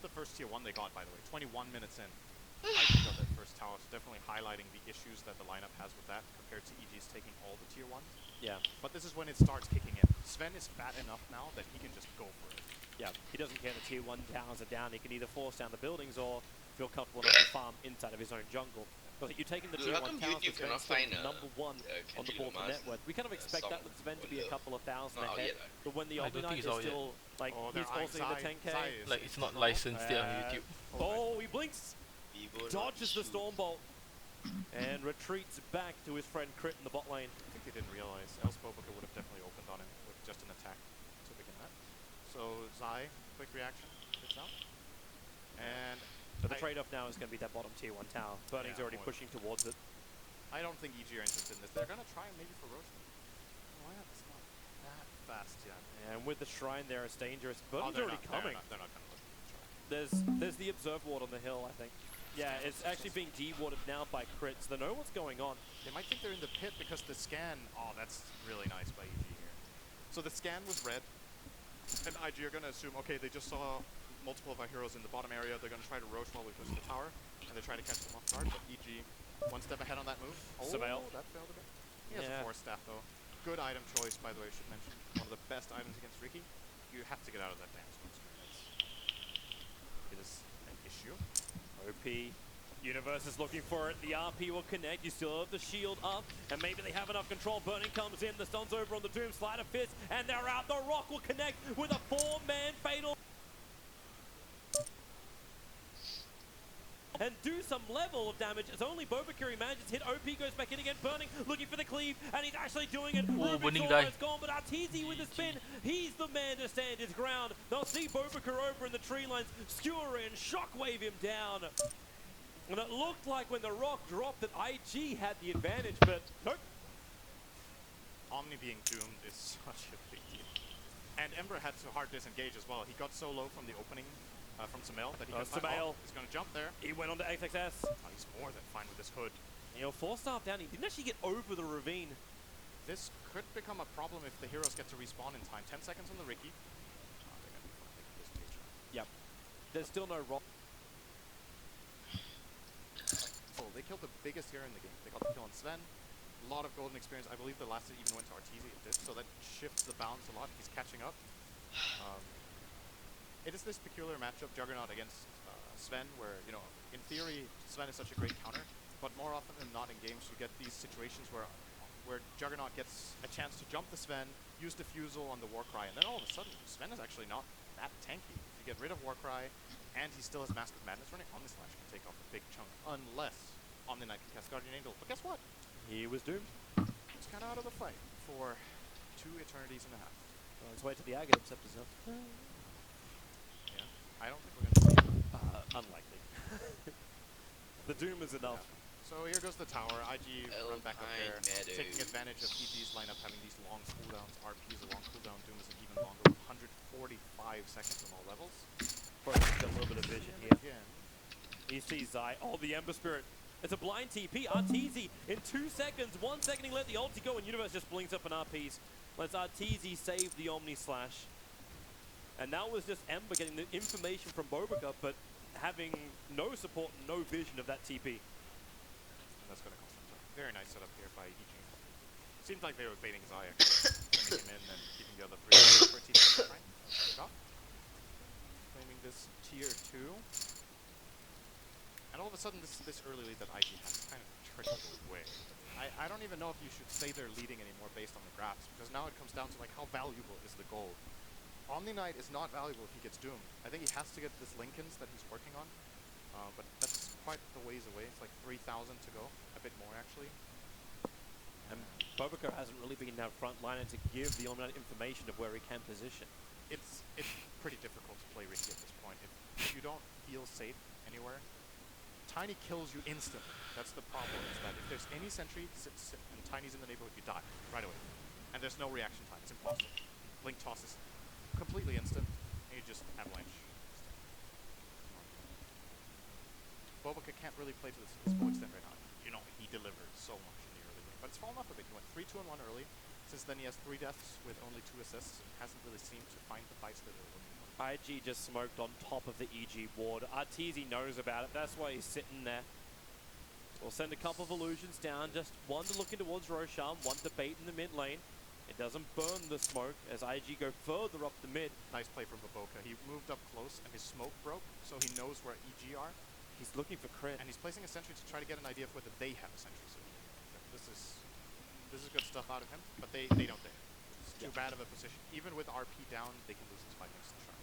the first tier 1 they got, by the way. 21 minutes in. IG got that first tower, so definitely highlighting the issues that the lineup has with that compared to EG's taking all the tier 1s. Yeah. But this is when it starts kicking in. Sven is fat enough now that he can just go for it. Yeah, he doesn't care the tier 1 towers are down. He can either force down the buildings or feel comfortable enough to farm inside of his own jungle. But you're taking the tier 1 towers, Sven's still number 1 on the board for net worth. We kind of expect that with Sven to be a couple of thousand ahead. But when the Omni-Knight is still, like, he's also in the 10k. Like, it's not licensed yet on YouTube. Oh, he blinks! Dodges the Storm Bolt and retreats back to his friend Crit in the bot lane. I think they didn't realize, else Sumpoker would have definitely opened on him with just an attack to begin that. So Zai, quick reaction, hits out. And but the trade-off now is going to be that bottom tier 1 tower. Burning's already pushing towards it. I don't think EG are interested in this. They're going to try maybe for Roshan. Why not? It's not that fast yet. And with the shrine there, it's dangerous. Burning's already coming. They're not going to look at the There's shrine. the Observe Ward on the hill, I think. Yeah, it's actually being de-warded now by Crit, so they know what's going on. They might think they're in the pit because the scan... Oh, that's really nice by EG here. So the scan was red, and IG are going to assume, okay, they just saw multiple of our heroes in the bottom area. They're going to try to roach while we push the tower, and they try to catch them off guard, but EG one step ahead on that move. Oh, Samael. that failed a bit. He has a force staff, though. Good item choice, by the way, I should mention. One of the best items against Riki. You have to get out of that damage zone screen. It is an issue. OP. Universe is looking for it. The RP will connect. You still have the shield up, and maybe they have enough control. Burning comes in. The stun's over on the Doom. Sleight of Fist, and they're out. The Rock will connect with a 4-man fatal. And do some level of damage as only Bobakiri manages to hit. OP goes back in again. Burning looking for the cleave, and he's actually doing it. Oh, winning die. It's gone, but Arteezy with the spin. He's the man to stand his ground. They'll see Bobakir over in the tree lines, skewer in, shockwave him down. And it looked like when the Rock dropped that IG had the advantage, but nope. Omni being doomed is such a big deal. And Ember had to hard disengage as well. He got so low from the opening from Samael that he got he's going to jump there. He went on to XXS. Oh, he's more than fine with this hood. You know, 4-star down. He didn't actually get over the ravine. This could become a problem if the heroes get to respawn in time. 10 seconds on the Riki. Oh, they're going to be fine. They can just page out. Yep. There's still no rock. Oh, they killed the biggest hero in the game. They got the kill on Sven. A lot of golden experience. I believe the last hit even went to Arteezy. It did. So that shifts the balance a lot. He's catching up. It is this peculiar matchup, Juggernaut against Sven, where, you know, in theory, Sven is such a great counter, but more often than not in games, you get these situations where Juggernaut gets a chance to jump the Sven, use Diffusal on the Warcry, and then all of a sudden, Sven is actually not that tanky. You get rid of Warcry, and he still has Mask of Madness running. Omnislash can take off a big chunk, unless Omni-Knight can cast Guardian Angel. But guess what? He was doomed. He's kind of out of the fight for 2 eternities and a half. Well, let's wait till the Agate Scepter's up. I don't think we're going to see it. Unlikely. The Doom is enough. Yeah. So here goes the tower. IG run back up there, taking advantage of EG's lineup having these long cooldowns. RP is a long cooldown. Doom is an even longer, 145 seconds on all levels. For a little bit of vision here. Again. He sees Zai. Oh, the Ember Spirit. It's a blind TP. Arteezy in 2 seconds. 1 second he let the ulti go, and Universe just blinks up an RPs. Let's Arteezy save the Omni Slash. And that was just Ember getting the information from Bobakir, but having no support, no vision of that TP. And that's going to cost them. Very nice setup here by EG. Seems like they were baiting Zai, actually. Sending him in and keeping the other 3 for TP. Right? Claiming this tier 2. And all of a sudden, this early lead that IG has kind of trickled away. I don't even know if you should say they're leading anymore based on the graphs, because now it comes down to, like, how valuable is the gold? Omni-Knight is not valuable if he gets doomed. I think he has to get this Lincoln's that he's working on, but that's quite the ways away. It's like 3,000 to go, a bit more actually. And Bobakir hasn't really been that front liner to give the Omni-Knight information of where he can position. It's pretty difficult to play Riki at this point. If you don't feel safe anywhere, Tiny kills you instantly. That's the problem, is that if there's any sentry and Tiny's in the neighborhood, you die right away. And there's no reaction time. It's impossible. Blink tosses completely instant, and you just avalanche. Bobakir can't really play to his full extent right now. You know, he delivered so much in the early game, but it's fallen off a bit. He went 3, 2, and 1 early. Since then, he has 3 deaths with only 2 assists, and hasn't really seemed to find the fights that they're looking for. IG just smoked on top of the EG ward. Arteezy knows about it, that's why he's sitting there. We'll send a couple of illusions down, just one to looking towards Roshan, one to bait in the mid lane. It doesn't burn the smoke as IG go further up the mid. Nice play from Baboka. He moved up close and his smoke broke, so he knows where EG are. He's looking for crit. And he's placing a sentry to try to get an idea of whether they have a sentry. So this is good stuff out of him, but they don't dare. It's too bad of a position. Even with RP down, they can lose this fight next to Shark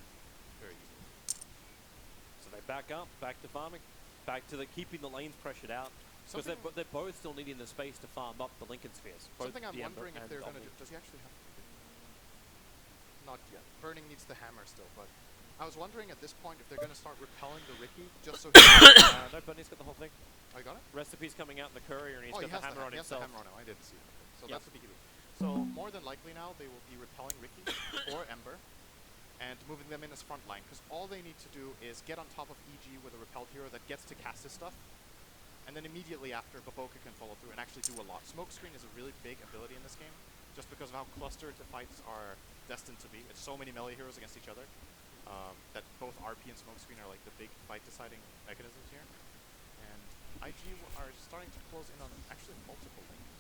very easily. So they back up, back to farming, back to the keeping the lanes pressured out. Because they're both still needing the space to farm up the Lincoln Spheres. Something I'm wondering if they're going to do. Does he actually have? Not yet. Burning needs the hammer still, but I was wondering at this point if they're going to start repelling the Ricky just so he no, Bunny's got the whole thing. Oh, you got it? Recipe's coming out in the courier and he's got the hammer on himself. He has the hammer on him. I didn't see it. So that's what he can do. So more than likely now they will be repelling Ricky or Ember and moving them in as front line, because all they need to do is get on top of EG with a repelled hero that gets to cast his stuff, and then immediately after Baboka can follow through and actually do a lot. Smokescreen is a really big ability in this game, just because of how clustered the fights are destined to be. It's so many melee heroes against each other that both RP and Smokescreen are like the big fight deciding mechanisms here. And IG are starting to close in on actually multiple lanes.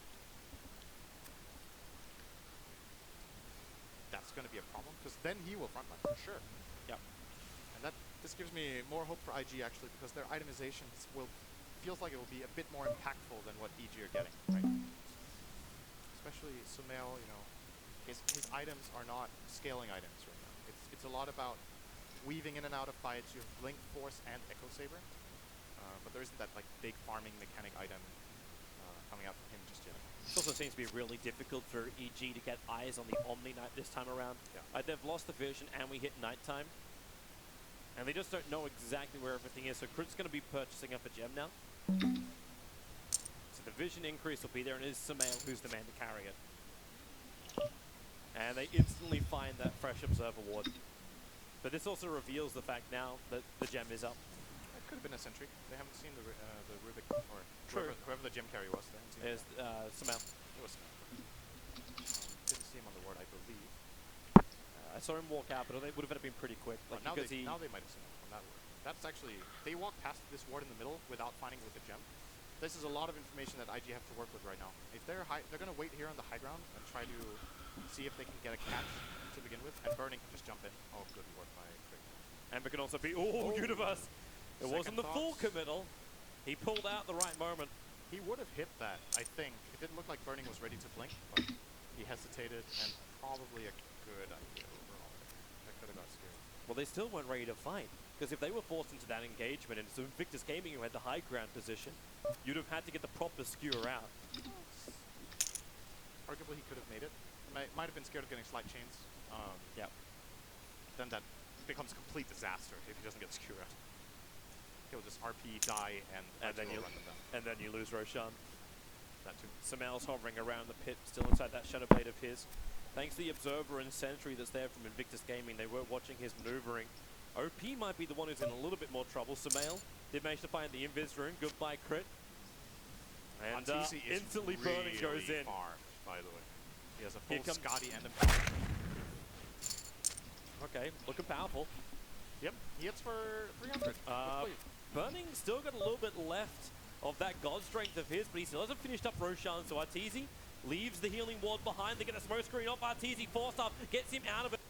That's going to be a problem, because then he will frontline for sure. Yeah. And this gives me more hope for IG actually, because their itemization feels like it will be a bit more impactful than what EG are getting, right? Especially Sumail, you know, his items are not scaling items right now. It's a lot about weaving in and out of fights. You have Blink, Force, and Echo Saber, but there isn't that like big farming mechanic item coming out from him just yet. It also seems to be really difficult for EG to get eyes on the Omni Knight this time around. Yeah. They've lost the vision and we hit nighttime. And they just don't know exactly where everything is, so Crit's going to be purchasing up a gem now. So the vision increase will be there, and it is Sumail who's the man to carry it. And they instantly find that fresh Observer Ward. But this also reveals the fact now that the gem is up. It could have been a sentry. They haven't seen the Rubik, or whoever the gem carry was. They haven't seen it. There's Sumail. It was didn't see him on the ward, I believe. I saw him walk out, but it would have been pretty quick. Like now they might have seen him on that ward. That's actually, they walked past this ward in the middle without finding it with the gem. This is a lot of information that IG have to work with right now. If they're going to wait here on the high ground and try to see if they can get a catch to begin with, and Burning can just jump in. Oh, good work by Crit. Ember can also be, Universe! It wasn't the full committal. He pulled out the right moment. He would have hit that, I think. It didn't look like Burning was ready to blink, but he hesitated, and probably a good idea overall. That could have got scared. Well, they still weren't ready to fight, because if they were forced into that engagement, and it's Invictus Gaming who had the high ground position, you'd have had to get the proper skewer out. Arguably, he could have made it. Might have been scared of getting slight chains. Yeah. Then that becomes a complete disaster if he doesn't get skewer out. He'll just RP, die, and then you run them down. And then you lose Roshan. That too. Sumail's hovering around the pit, still inside that shadow blade of his. Thanks to the Observer and Sentry that's there from Invictus Gaming, they were watching his maneuvering. OP might be the one who's in a little bit more trouble. Sumail did manage to find the Invis rune. Goodbye, Crit. And instantly really Burning goes in. Far, by the way. He has a full Scotty and a... Okay, looking powerful. Yep, he hits for 300. Burning still got a little bit left of that god strength of his, but he still hasn't finished up Roshan, so Arteezy leaves the healing ward behind. They get a smoke screen off Arteezy, forced up, gets him out of it.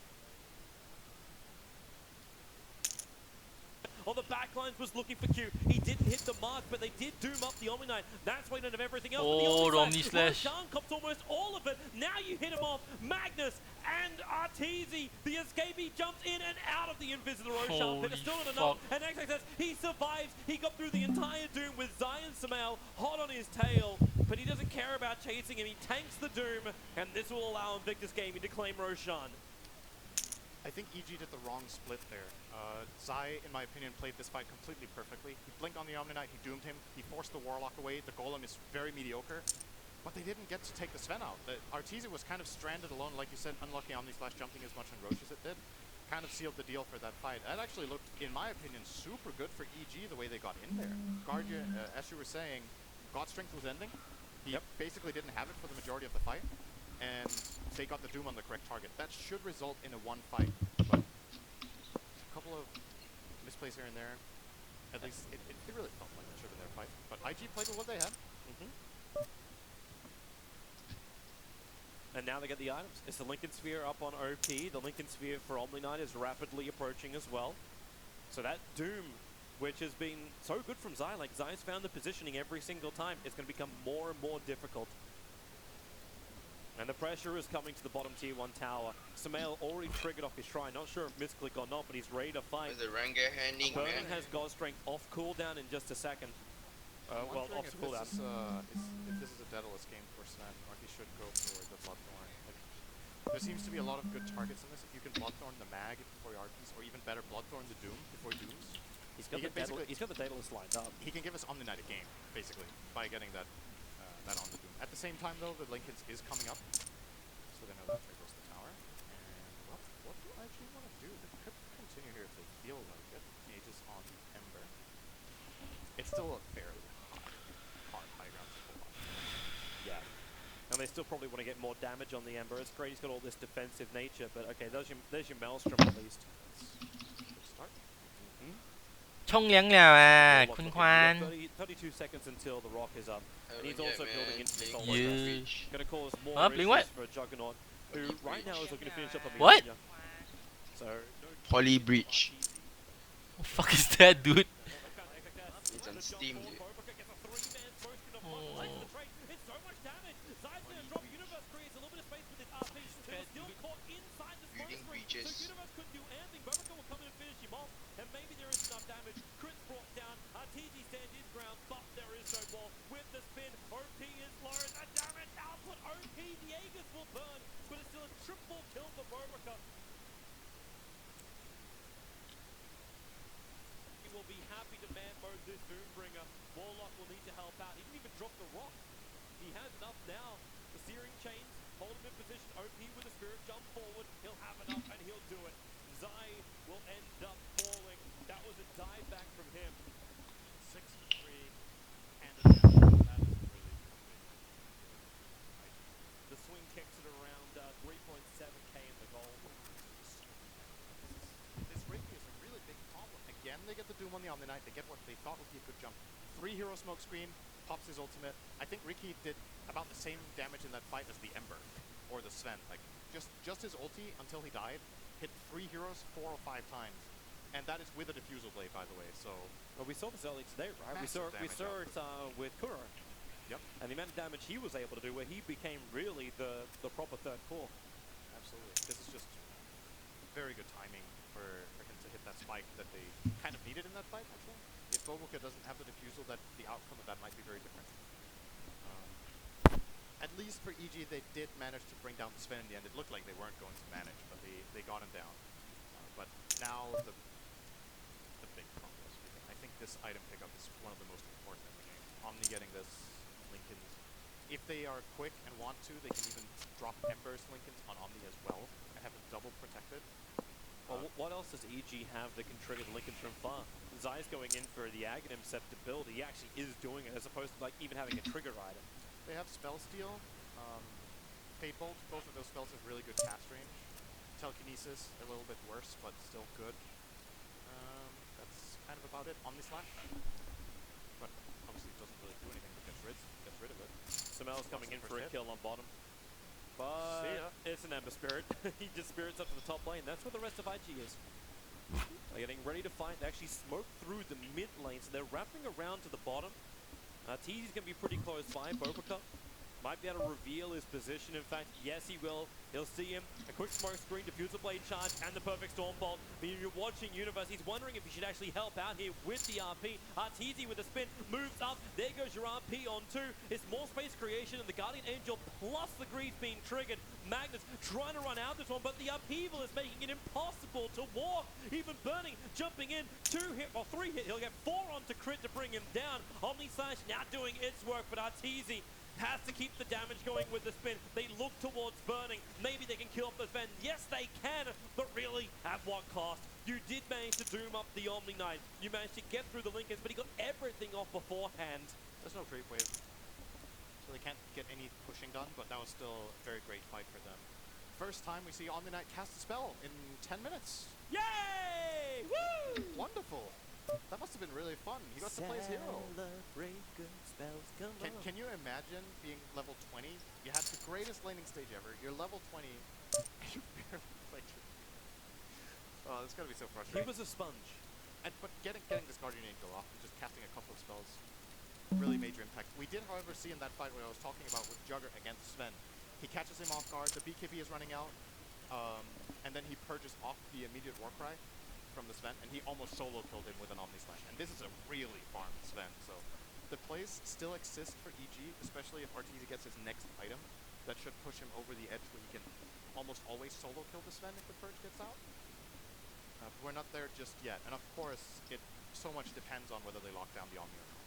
On the backlines was looking for Q. He didn't hit the mark, but they did doom up the Omni Knight. That's why none of everything else. Oh, the Omni Slash. Roshan cops almost all of it. Now you hit him off. Magnus and Arteezy. The escapee jumps in and out of the Invisible Roshan, but it's still not enough. And XX says he survives. He got through the entire doom with Zion Sumail hot on his tail, but he doesn't care about chasing him. He tanks the doom, and this will allow Invictus Gaming to claim Roshan. I think EG did the wrong split there. Zai, in my opinion, played this fight completely perfectly. He blinked on the Omni Knight, he doomed him, he forced the Warlock away, the Golem is very mediocre, but they didn't get to take the Sven out. Arteezy was kind of stranded alone, like you said, unlucky Omni Slash jumping as much on Roche as it did. Kind of sealed the deal for that fight. That actually looked, in my opinion, super good for EG, the way they got in there. Guardian, as you were saying, God Strength was ending. He basically didn't have it for the majority of the fight, and they got the Doom on the correct target. That should result in a one fight, but couple of misplays here and there. At least it really felt like it should have been their fight. But IG played with what they had. And now they get the items. It's the Lincoln Sphere up on OP. The Lincoln Sphere for Omni Knight is rapidly approaching as well. So that Doom, which has been so good from Zai, like Zai's found the positioning every single time, it's going to become more and more difficult. And the pressure is coming to the bottom tier 1 tower. Sumail already triggered off his shrine. Not sure if misclick or not, but he's ready to fight. The Ranger handing. Burning has God Strength off cooldown in just a second. Well, off cooldown. If this is a Daedalus game for Sven, or he should go for the Bloodthorn. Like, there seems to be a lot of good targets in this. If you can Bloodthorn the Mag before your RPs, or even better, Bloodthorn the Doom before Dooms. He's got the Daedalus lined up. He can give us Omni Knight a game, basically, by getting that on the Doom. At the same time, though, the Lincolns is coming up, so they know that there goes the tower. And what do I actually want to do? They could continue here if they feel like it. Mages on the Ember. It's still a fairly hard high ground to pull off. Yeah. And they still probably want to get more damage on the Ember. It's great he's got all this defensive nature, but okay, there's your Maelstrom at least. Good start. 冲涼了啊， Lock 坤 it in. 坤。 32 seconds until the rock is up. And he's also building into the solar Yes. Going to cause more Huh? Bling what? issues for Juggernaut, who right now is looking to finish up a What? Minya. So, Poly Breach. What the fuck is that, dude? It's on Steam, dude. Reading breaches. And maybe there is enough damage. Crit's brought down. TZ stands his ground, but there is no wall. With the spin, OP is low. The damage output, OP, the Aegis will burn, but it's still a triple kill for Bobrica. He will be happy to man mode this Doombringer. Warlock will need to help out. He didn't even drop the rock. He has enough now. The Searing Chains hold him in position. OP with the Spirit, jump forward. He'll have enough and he'll do it. Zai will end up falling. That was a dive back from him. 6-3 handed down. That is really big. The swing kicks it around 3.7k in the goal. This Ricky is a really big problem. Again, they get the Doom on the Omni Knight. They get what they thought would be a good jump. 3 hero smoke screen, pops his ultimate. I think Ricky did about the same damage in that fight as the Ember or the Sven. Like just his ulti until he died hit 3 heroes 4 or 5 times. And that is with a diffusal blade, by the way, so... Well, we saw this earlier today, right? We saw it with Kuro. Yep. And the amount of damage he was able to do, where he became really the proper third core. Absolutely. This is just very good timing for him to hit that spike that they kind of needed in that fight, actually. If Boboka doesn't have the diffusal, that the outcome of that might be very different. At least for EG, they did manage to bring down the Sven in the end. It looked like they weren't going to manage, but they got him down. But now the big problem is, I think this item pickup is one of the most important in the game. Omni getting this, Lincolns. If they are quick and want to, they can even drop Ember's Lincolns on Omni as well and have them double protected. Well, what else does EG have that can trigger the Lincolns from far? Zai's going in for the Aghanim Scepter build. He actually is doing it, as opposed to like even having a trigger item. They have Spell Steal, Fate Bolt. Both of those spells have really good cast range. Telekinesis, a little bit worse, but still good. That's kind of about it. Omni Slash, but obviously it doesn't really do anything, but gets rid of it. Sumel's coming in for a kill on bottom. But it's an Ember Spirit. He just spirits up to the top lane. That's where the rest of IG is. They're getting ready to fight. They actually smoke through the mid lane, so they're wrapping around to the bottom. TZ's going to be pretty close by. Bobrica might be able to reveal his position. In fact, yes, he will. He'll see him. A quick smoke screen, diffuser blade charge, and the perfect storm bolt. But you're watching Universe. He's wondering if he should actually help out here with the RP. TZ with the spin moves up. There goes your RP on 2. It's more space creation, and the Guardian Angel plus the grease being triggered. Magnus trying to run out this one, but the upheaval is making it impossible to walk. Even Burning, jumping in, 2 hit, or 3 hit. He'll get 4 onto Crit to bring him down. Omni Slash now doing its work, but TZ has to keep the damage going with the spin. They look towards Burning. Maybe they can kill off the Sven. Yes, they can, but really, at what cost? You did manage to doom up the Omni Knight. You managed to get through the Lincolns, but he got everything off beforehand. There's no creep wave, so they can't get any pushing done, but that was still a very great fight for them. First time we see Omni Knight cast a spell in 10 minutes. Yay! Woo! beautiful. That must have been really fun. He got to play his hero. Celebrate good spells, come on. Can you imagine being level 20? You had the greatest laning stage ever. You're level 20. You barely played your Oh, that's gotta be so He frustrating. was a sponge. But getting this Guardian Angel off and just casting a couple of spells, really major impact. We did, however, see in that fight what I was talking about with Jugger against Sven. He catches him off guard, the BKB is running out, and then he purges off the immediate Warcry from the Sven, and he almost solo killed him with an Omni Slash. And this is a really farmed Sven, so the plays still exist for EG, especially if RTZ gets his next item. That should push him over the edge where he can almost always solo kill the Sven if the purge gets out. We're not there just yet, and of course, it so much depends on whether they lock down the Omni or not.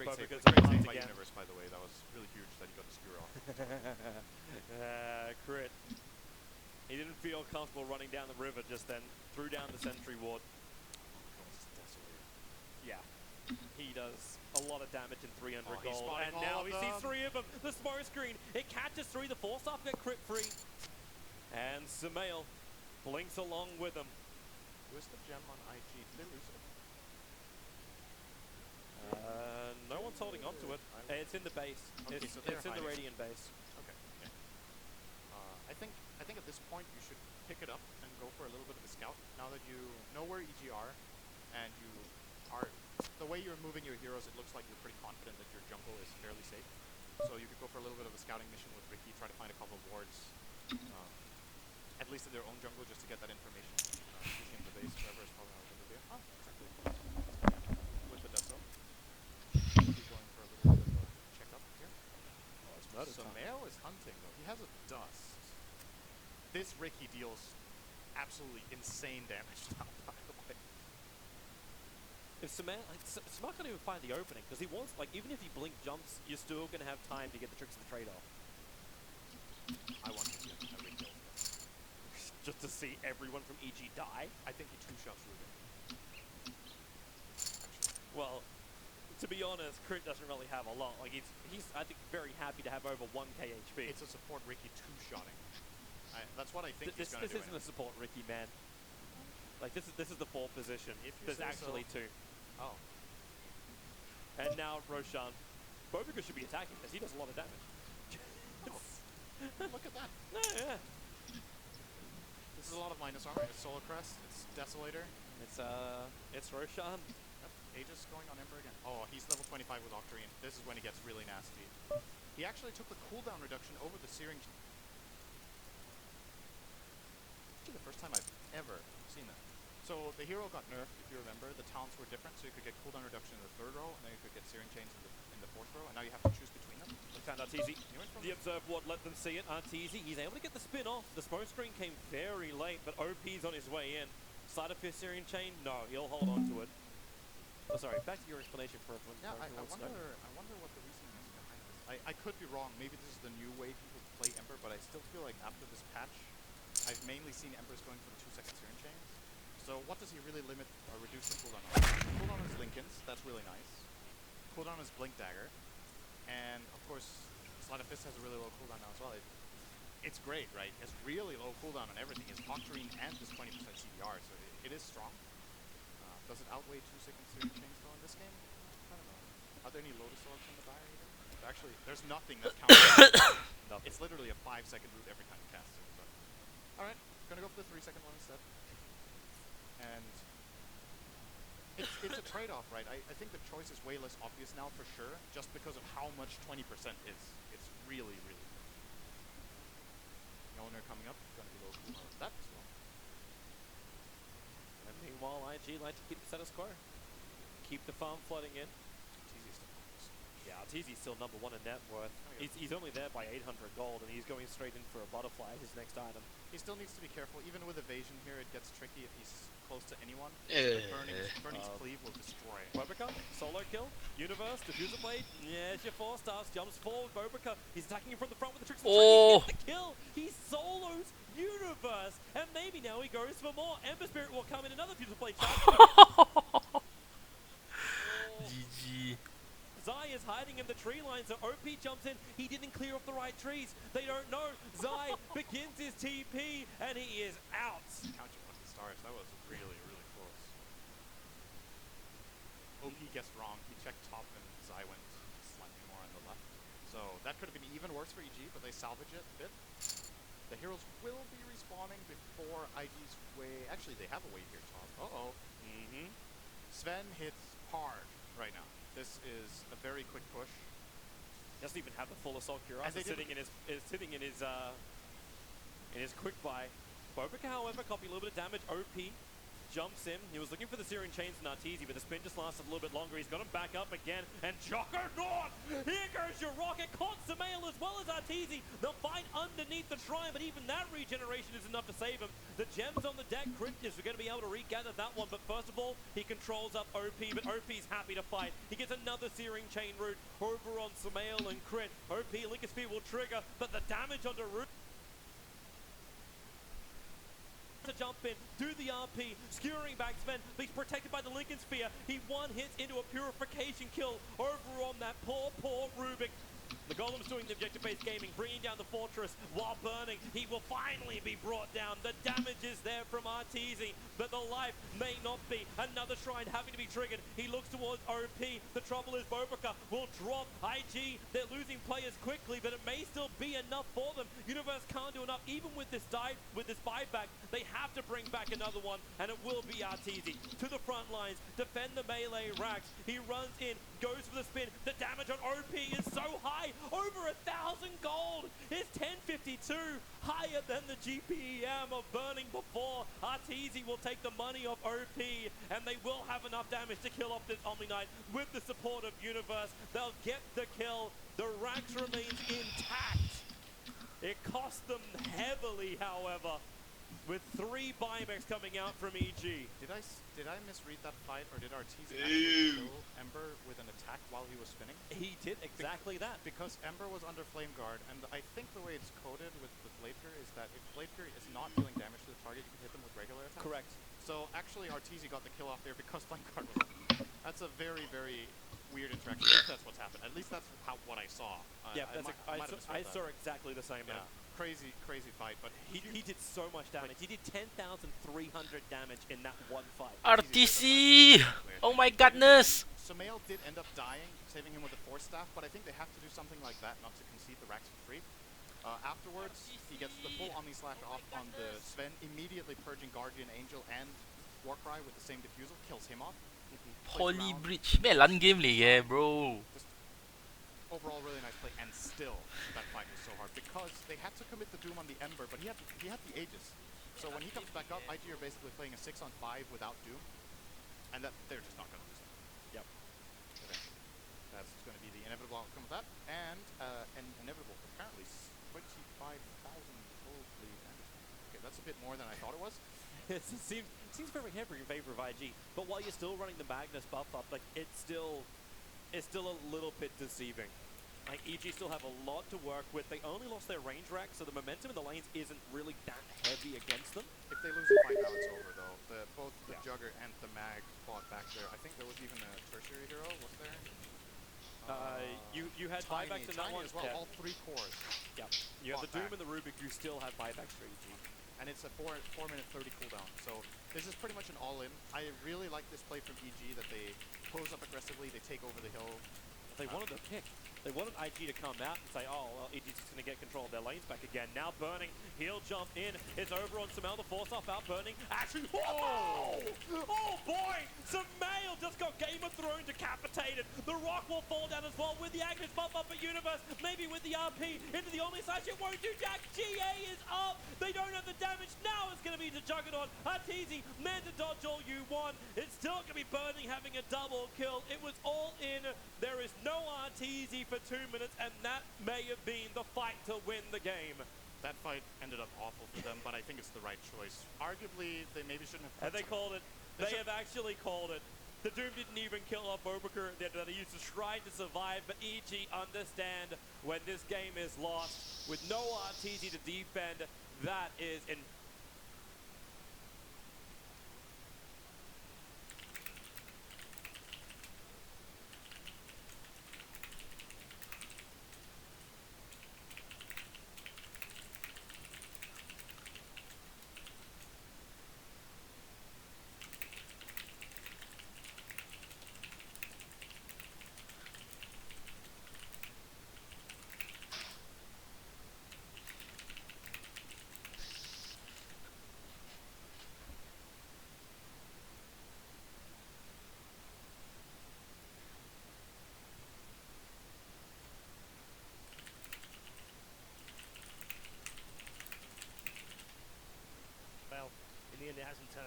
Great save, Because great of save Hunt by again. Universe, by the way. That was really huge that he got the skewer off. Crit. He didn't feel comfortable running down the river just then. Threw down the sentry ward. Yeah. He does a lot of damage in 300 Oh, he's gold. spotting And all now of we see them. 3 of them. The smoke screen. It catches 3. The 4-star get crit free. And Sumail blinks along with him. Where's the gem on IG? Did they lose it? No one's holding on to it. It's in the base. Okay, It's so they're in the hiding. Radiant base. Okay. Yeah. I think at this point you should pick it up and go for a little bit of a scout. Now that you know where EG are, and you are the way you're moving your heroes, it looks like you're pretty confident that your jungle is fairly safe. So you could go for a little bit of a scouting mission with Ricky, try to find a couple of wards, at least in their own jungle, just to get that information. Using the base, whoever is probably not a good idea. Oh, exactly. With the Deso. He's going for a little bit of a checkup here. Sumail is hunting though. He has a dust. This Ricky deals absolutely insane damage now, by the way. If Sumail, Sumail can't even find the opening because he wants, like, even if he blink jumps, you're still going to have time to get the tricks of the trade-off. I want to see him every kill. Just to see everyone from EG die. I think he two-shots Ruben. Well, to be honest, Crit doesn't really have a lot. Like, he's I think, very happy to have over 1k HP. It's a support Ricky two-shotting. That's what I think This he's going to do. isn't a support Ricky, man. Like, this is the 4th position. If you There's say actually so. 2. Oh. And now Roshan. Bobica should be attacking because he does a lot of damage. Look at that. No, yeah. This is a lot of minus armor. It's Solar Crest. It's Desolator. It's Roshan. Yep. Aegis going on Ember again. Oh, he's level 25 with Octarine. This is when he gets really nasty. He actually took the cooldown reduction over the Searing. Actually, the first time I've ever seen that. So the hero got nerfed, if you remember. The talents were different, so you could get cooldown reduction in the 3rd row, and then you could get Searing Chains in the 4th row, and now you have to choose between them. Look at Arteezy. You went from The Observe Ward let them see it. Arteezy, he's able to get the spin off. The smoke screen came very late, but OP's on his way in. Side of Fist Syrian Chain? No, he'll hold on to it. Oh, sorry, back to your explanation for everyone. Yeah, I wants to know. wonder what the reasoning is behind this. I could be wrong. Maybe this is the new way people play Ember, but I still feel like after this patch, I've mainly seen Embers going for the 2-second Searing Chains. So what does he really limit or reduce the cooldown on? Cooldown is Linken's, that's really nice. Cooldown is Blink Dagger. And of course, Sleight of Fist has a really low cooldown now as well. It's great, right? It's really low cooldown on everything. It's Octarine and this 20% CDR, so it is strong. Does it outweigh 2-second Searing Chains though in this game? I don't know. Are there any Lotus Orbs in the Dire even? Actually, there's nothing that counts. It's literally a 5-second route every time you cast it. But alright, gonna go for the 3-second one instead. And it's a trade-off, right? I think the choice is way less obvious now for sure, just because of how much 20% is. It's really, really good. Yelner coming up, gonna be low cooldown of that as well. And meanwhile, IG like to keep the status quo. Keep the farm flooding in. TZ still focused. Yeah, Arteezy's still number 1 in net worth. He's only there by 800 gold, and he's going straight in for a butterfly, his next item. He still needs to be careful. Even with evasion here, it gets tricky if he's close to anyone. Yeah. Burning's Cleave will destroy. Bobica, solo kill, Universe, Diffuser Blade, yes, your 4 stars, jumps forward, Bobica, he's attacking him from the front with the tricks of the Oh. tree, he gets the kill, he solos Universe, and maybe now he goes for more. Ember Spirit will come in, another Diffuser Blade charge. GG. Zai is hiding in the tree line, so OP jumps in. He didn't clear off the right trees. They don't know. Zai begins his TP, and he is out. Count your lucky stars. That was really, really close. OP guessed wrong. He checked top and Zai went slightly more on the left. So that could have been even worse for EG, but they salvage it a bit. The heroes will be respawning before IG's way. Actually, they have a wave here, top. Uh-oh. Sven hits hard right now. This is a very quick push. He doesn't even have the full assault cuirass. It's sitting in his quick buy. Sumpoker, however, copy a little bit of damage. OP jumps in. He was looking for the searing chains from Arteezy, but the spin just lasted a little bit longer. He's got him back up again, and Juggernaut! Here goes your rocket. Caught Samael as well as Arteezy. The fight underneath the shrine, but even that regeneration is enough to save him. The gems on the deck, Crit is going to be able to regather that one, but first of all, he controls up OP, but OP's happy to fight. He gets another searing chain route over on Samael and Crit. OP, Lincoln Speed will trigger, but the damage on the route to jump in, do the RP, skewering back Sven, but he's protected by the Lincoln Sphere. He one hits into a purification kill over on that poor Rubik. The Golem's doing the objective-based gaming, bringing down the fortress while burning. He will finally be brought down. The damage is there from Arteezy, but the life may not be. Another shrine having to be triggered. He looks towards OP. The trouble is Sumpoker will drop IG. They're losing players quickly, but it may still be enough for them. Universe can't do enough. Even with this buyback, they have to bring back another one, and it will be Arteezy. To the front lines, defend the melee racks. He runs in, goes for the spin. The damage on OP is so high. Over 1,000 gold is 1052, higher than the GPEM of burning before. Arteezy will take the money off OP, and they will have enough damage to kill off this Omni Knight with the support of Universe. They'll get the kill. The Rax remains intact. It cost them heavily, however, with 3 buybacks coming out from EG. Did I misread that fight, or did Arteezy actually kill Ember with an attack while he was spinning? He did exactly that. Because Ember was under Flame Guard, and I think the way it's coded with Blade Fury is that if Blade Fury is not dealing damage to the target, you can hit them with regular attacks. Correct. So actually Arteezy got the kill off there because Flame Guard was on. That's a very, very weird interaction. I think that's what's happened. At least that's what I saw. Yeah, I saw exactly the same. Yeah. Crazy fight, but he did so much damage. He did 10,300 damage in that one fight. RTC! Oh my godness! Samael did end up dying, saving him with the Force Staff, but I think they have to do something like that not to concede the racks for free. Afterwards, he gets the full Omni Slash off on the Sven, immediately purging Guardian Angel and Warcry with the same diffusal, kills him off. Poly Breach 咩撚 game 嚟嘅 bro? Overall, really nice play, and still, that fight was so hard because they had to commit the Doom on the Ember, but he had the Aegis. So when he comes back up, IG are basically playing a 6-on-5 without Doom, and that they're just not going to lose that. Yep. That's going to be the inevitable outcome of that, and an inevitable, apparently, 25,000 gold lead. Okay, that's a bit more than I thought it was. It seems very heavy in favor of IG, but while you're still running the Magnus buff up, like it's still a little bit deceiving. Like EG still have a lot to work with. They only lost their range rack, so the momentum in the lanes isn't really that heavy against them. If they lose the fight, now it's over though. Both the Jugger and the Mag fought back there. I think there was even a tertiary hero, was there? You had buybacks in that one as well, yeah. all 3 cores. Yeah, you have the Doom and the Rubik, you still have buybacks for EG. And it's a 4-minute 30 cooldown, so this is pretty much an all-in. I really like this play from EG, that they pose up aggressively, they take over the hill. They wanted to pick. They wanted IG to come out and say, oh, well, EG's just going to get control of their lanes back again. Now burning, he'll jump in. It's over on Samael, the force off out burning. Actually, oh boy! Samael just got Game of Thrones decapitated. The rock will fall down as well with the Agnes buff up at Universe. Maybe with the RP into the Omni Slash. It won't do jack. GA is up. They don't have the damage. Now it's going to be the Juggernaut. Arteezy, man to dodge all you want. It's still going to be burning, having a double kill. It was all in. There is no Arteezy for 2 minutes, and that may have been the fight to win the game. That fight ended up awful for them, but I think it's the right choice. Arguably, they maybe shouldn't have... And they called it. They have actually called it. The Doom didn't even kill off Sumpoker. They used the Shrine to survive, but EG understand when this game is lost, with no Arteezy to defend, that is in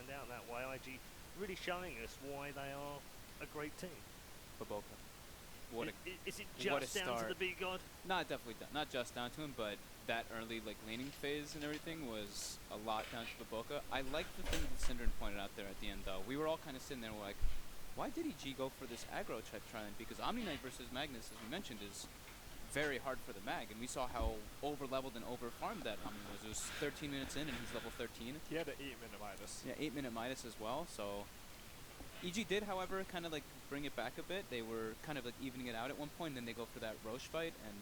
turned out that way. IG really showing us why they are a great team. Baboka. What a Is it what a just down to the start. big god? Not definitely not just down to him, but that early like laning phase and everything was a lot down to Baboka. I like the thing that Synderen pointed out there at the end though. We were all kind of sitting there like, why did EG go for this aggro type try-in? Because Omni Knight versus Magnus, as we mentioned, is very hard for the mag, and we saw how over-leveled and over-farmed that Omni was. It was 13 minutes in, and he's level 13. He had an 8-minute Midas. Yeah, 8-minute Midas as well, so... EG did, however, kind of like bring it back a bit. They were kind of like evening it out at one point, and then they go for that Roche fight, and...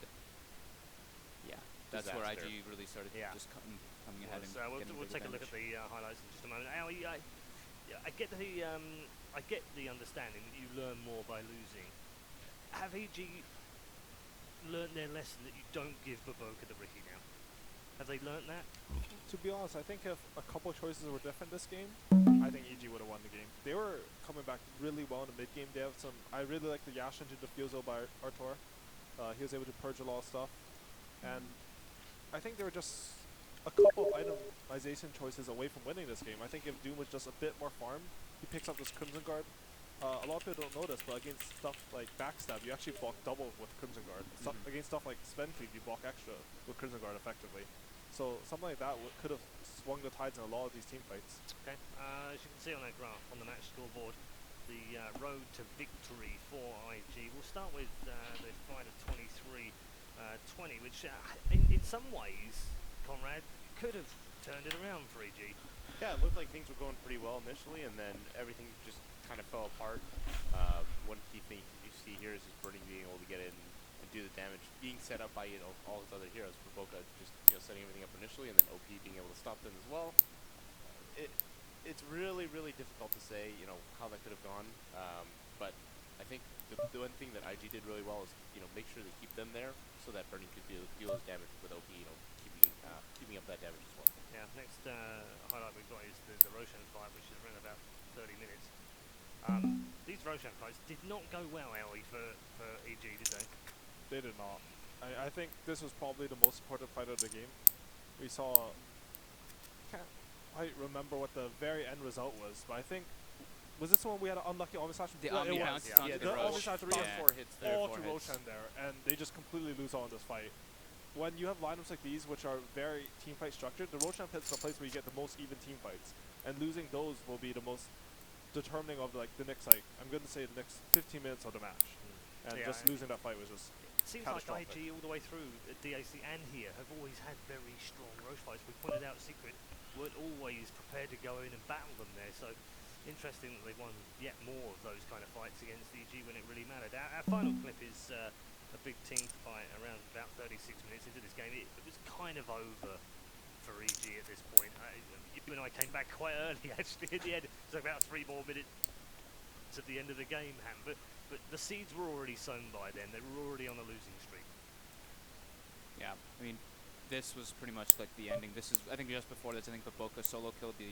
Yeah, that's where Disaster. IG really started Yeah. just coming ahead and getting We'll big take a look at advantage. the highlights in just a moment. Ali, I get the understanding that you learn more by losing. Have EG learned their lesson that you don't give Baboka the Ricky now? Have they learned that? To be honest, I think if a couple choices were different this game, I think EG would have won the game. They were coming back really well in the mid game. They have some. I really like the Yash into Diffusal by Artur. He was able to purge a lot of stuff, and I think they were just a couple of itemization choices away from winning this game. I think if Doom was just a bit more farmed, he picks up this Crimson Guard. A lot of people don't know this, but against stuff like Backstab, you actually block double with Crimson Guard. Against stuff like Sven Cleave, you block extra with Crimson Guard effectively. So something like that could have swung the tides in a lot of these team fights. Okay. As you can see on that graph on the match scoreboard, the road to victory for IG. We'll start with the fight of 23-20, which in some ways, Conrad, could have turned it around for EG. Yeah, it looked like things were going pretty well initially, and then everything just kind of fell apart. One key thing you see here is just Burning being able to get in and do the damage, being set up by all his other heroes. Baboka just setting everything up initially, and then OP being able to stop them as well. It's really difficult to say how that could have gone, but I think the one thing that IG did really well is make sure they keep them there so that Burning could deal his damage with OP keeping up that damage as well. Yeah, next highlight we've got is the Roshan fight, which is around about 30 minutes. These Roshan fights did not go well, Ellie, for EG, did they? They did not. I think this was probably the most important fight of the game. We saw... Can't quite remember what the very end result was, but I think... Was this the one we had an unlucky Omni Slash? The Yeah, Omni it was. bounces Yeah, onto the Roche. Omni Slash 3 Yeah. and 4 hits there. all 4 to hits. Roshan there, and they just completely lose out on this fight. When you have lineups like these, which are very team fight structured, the Roshan pit's the place where you get the most even team fights, and losing those will be the most determining of like the next, like I'm going to say the next 15 minutes of the match, and Yeah, just losing that fight was just. It seems like catastrophic. IG all the way through DAC and here have always had very strong Roche fights. We pointed out Secret weren't always prepared to go in and battle them there, so interesting that they won yet more of those kind of fights against EG when it really mattered. Our final clip is a big team fight around about 36 minutes into this game. It was kind of over for EG at this point. You and I came back quite early actually at the end. It was about 3 more minutes at the end of the game, Ham, but the seeds were already sown by then. They were already on a losing streak. Yeah, I mean, this was pretty much like the ending. This is, I think just before this, I think Baboka solo killed the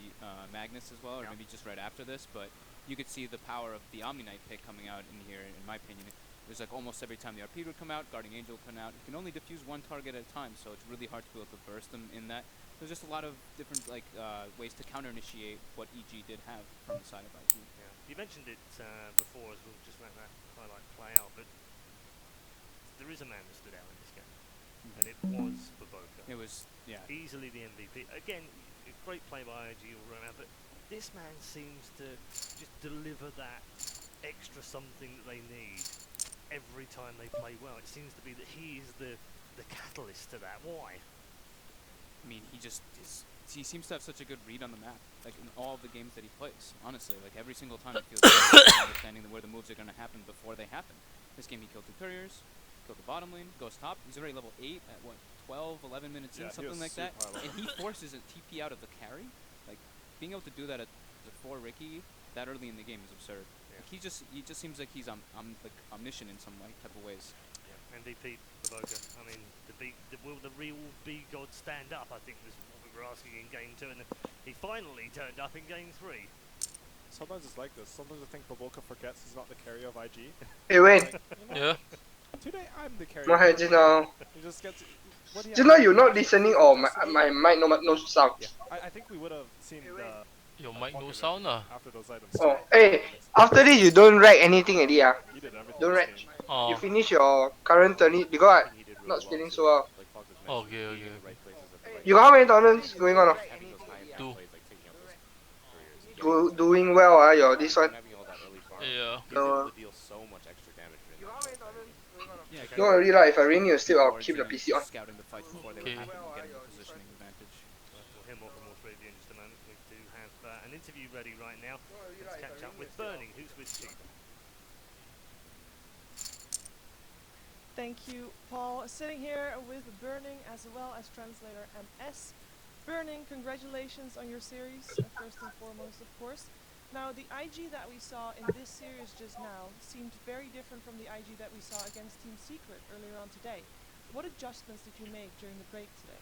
Magnus as well, or Yeah. maybe just right after this, but you could see the power of the Omni Knight pick coming out in here, in my opinion. It was like almost every time the RP would come out, Guardian Angel would come out. You can only defuse one target at a time, so it's really hard to be able to burst them in that. There's just a lot of different like ways to counter-initiate what EG did have from the side of IG. Yeah. You mentioned it before, as we'll just let that highlight play out, but there is a man that stood out in this game, and it was Baboka. It was, yeah. Easily the MVP. Again, a great play by IG all around, but this man seems to just deliver that extra something that they need every time they play well. It seems to be that he is the catalyst to that. Why? I mean, he seems to have such a good read on the map, like in all of the games that he plays. Honestly, like every single time he feels like understanding where the moves are going to happen before they happen. This game he killed 2 couriers, killed the bottom lane, goes top. He's already level 8 at what, 12, 11 minutes Yeah, in, he something was like that. super high And he forces a TP out of the carry. Like being able to do that at the 4 Ricky that early in the game is absurd. Yeah. Like, he just seems like he's like omniscient in some like type of ways. MVP Baboka. I mean, will the real B god stand up? I think was what we were asking in game 2, and he finally turned up in game 3. Sometimes it's like this. Sometimes I think Baboka forgets he's not the carrier of IG. Hey, Wayne. Like, Yeah. Today I'm the carrier. What just now? He just gets. What he Just now you not listening or my mic no sound. I think we would have seen Your mic no sound ah. After those items. Oh, hey, after this you don't write anything already, ah. He did everything Don't this write. game. You Oh. finish your current turn because I I'm think he did really not well. feeling too. so well. Like Fog was Okay, mentioning, okay, being in the okay. right places at the right You got how many tournaments going on? having those high impact Two. plays, like taking out those couriers. and getting those Doing well, ah, your this one. having all that early farm. Yeah. He's able to deal so much extra damage in that fight. Yeah, Don't worry lah, if I ring you still, I'll keep the PC on. Scouting the fights before they Okay. would happen and getting the positioning advantage. We'll hear more from Australia in just a moment. We do have an interview ready right now. Let's catch up with Burning, who's with Chief. Thank you, Paul. Sitting here with Burning as well as translator MS. Burning, congratulations on your series, first and foremost, of course. Now, the IG that we saw in this series just now seemed very different from the IG that we saw against Team Secret earlier on today. What adjustments did you make during the break today?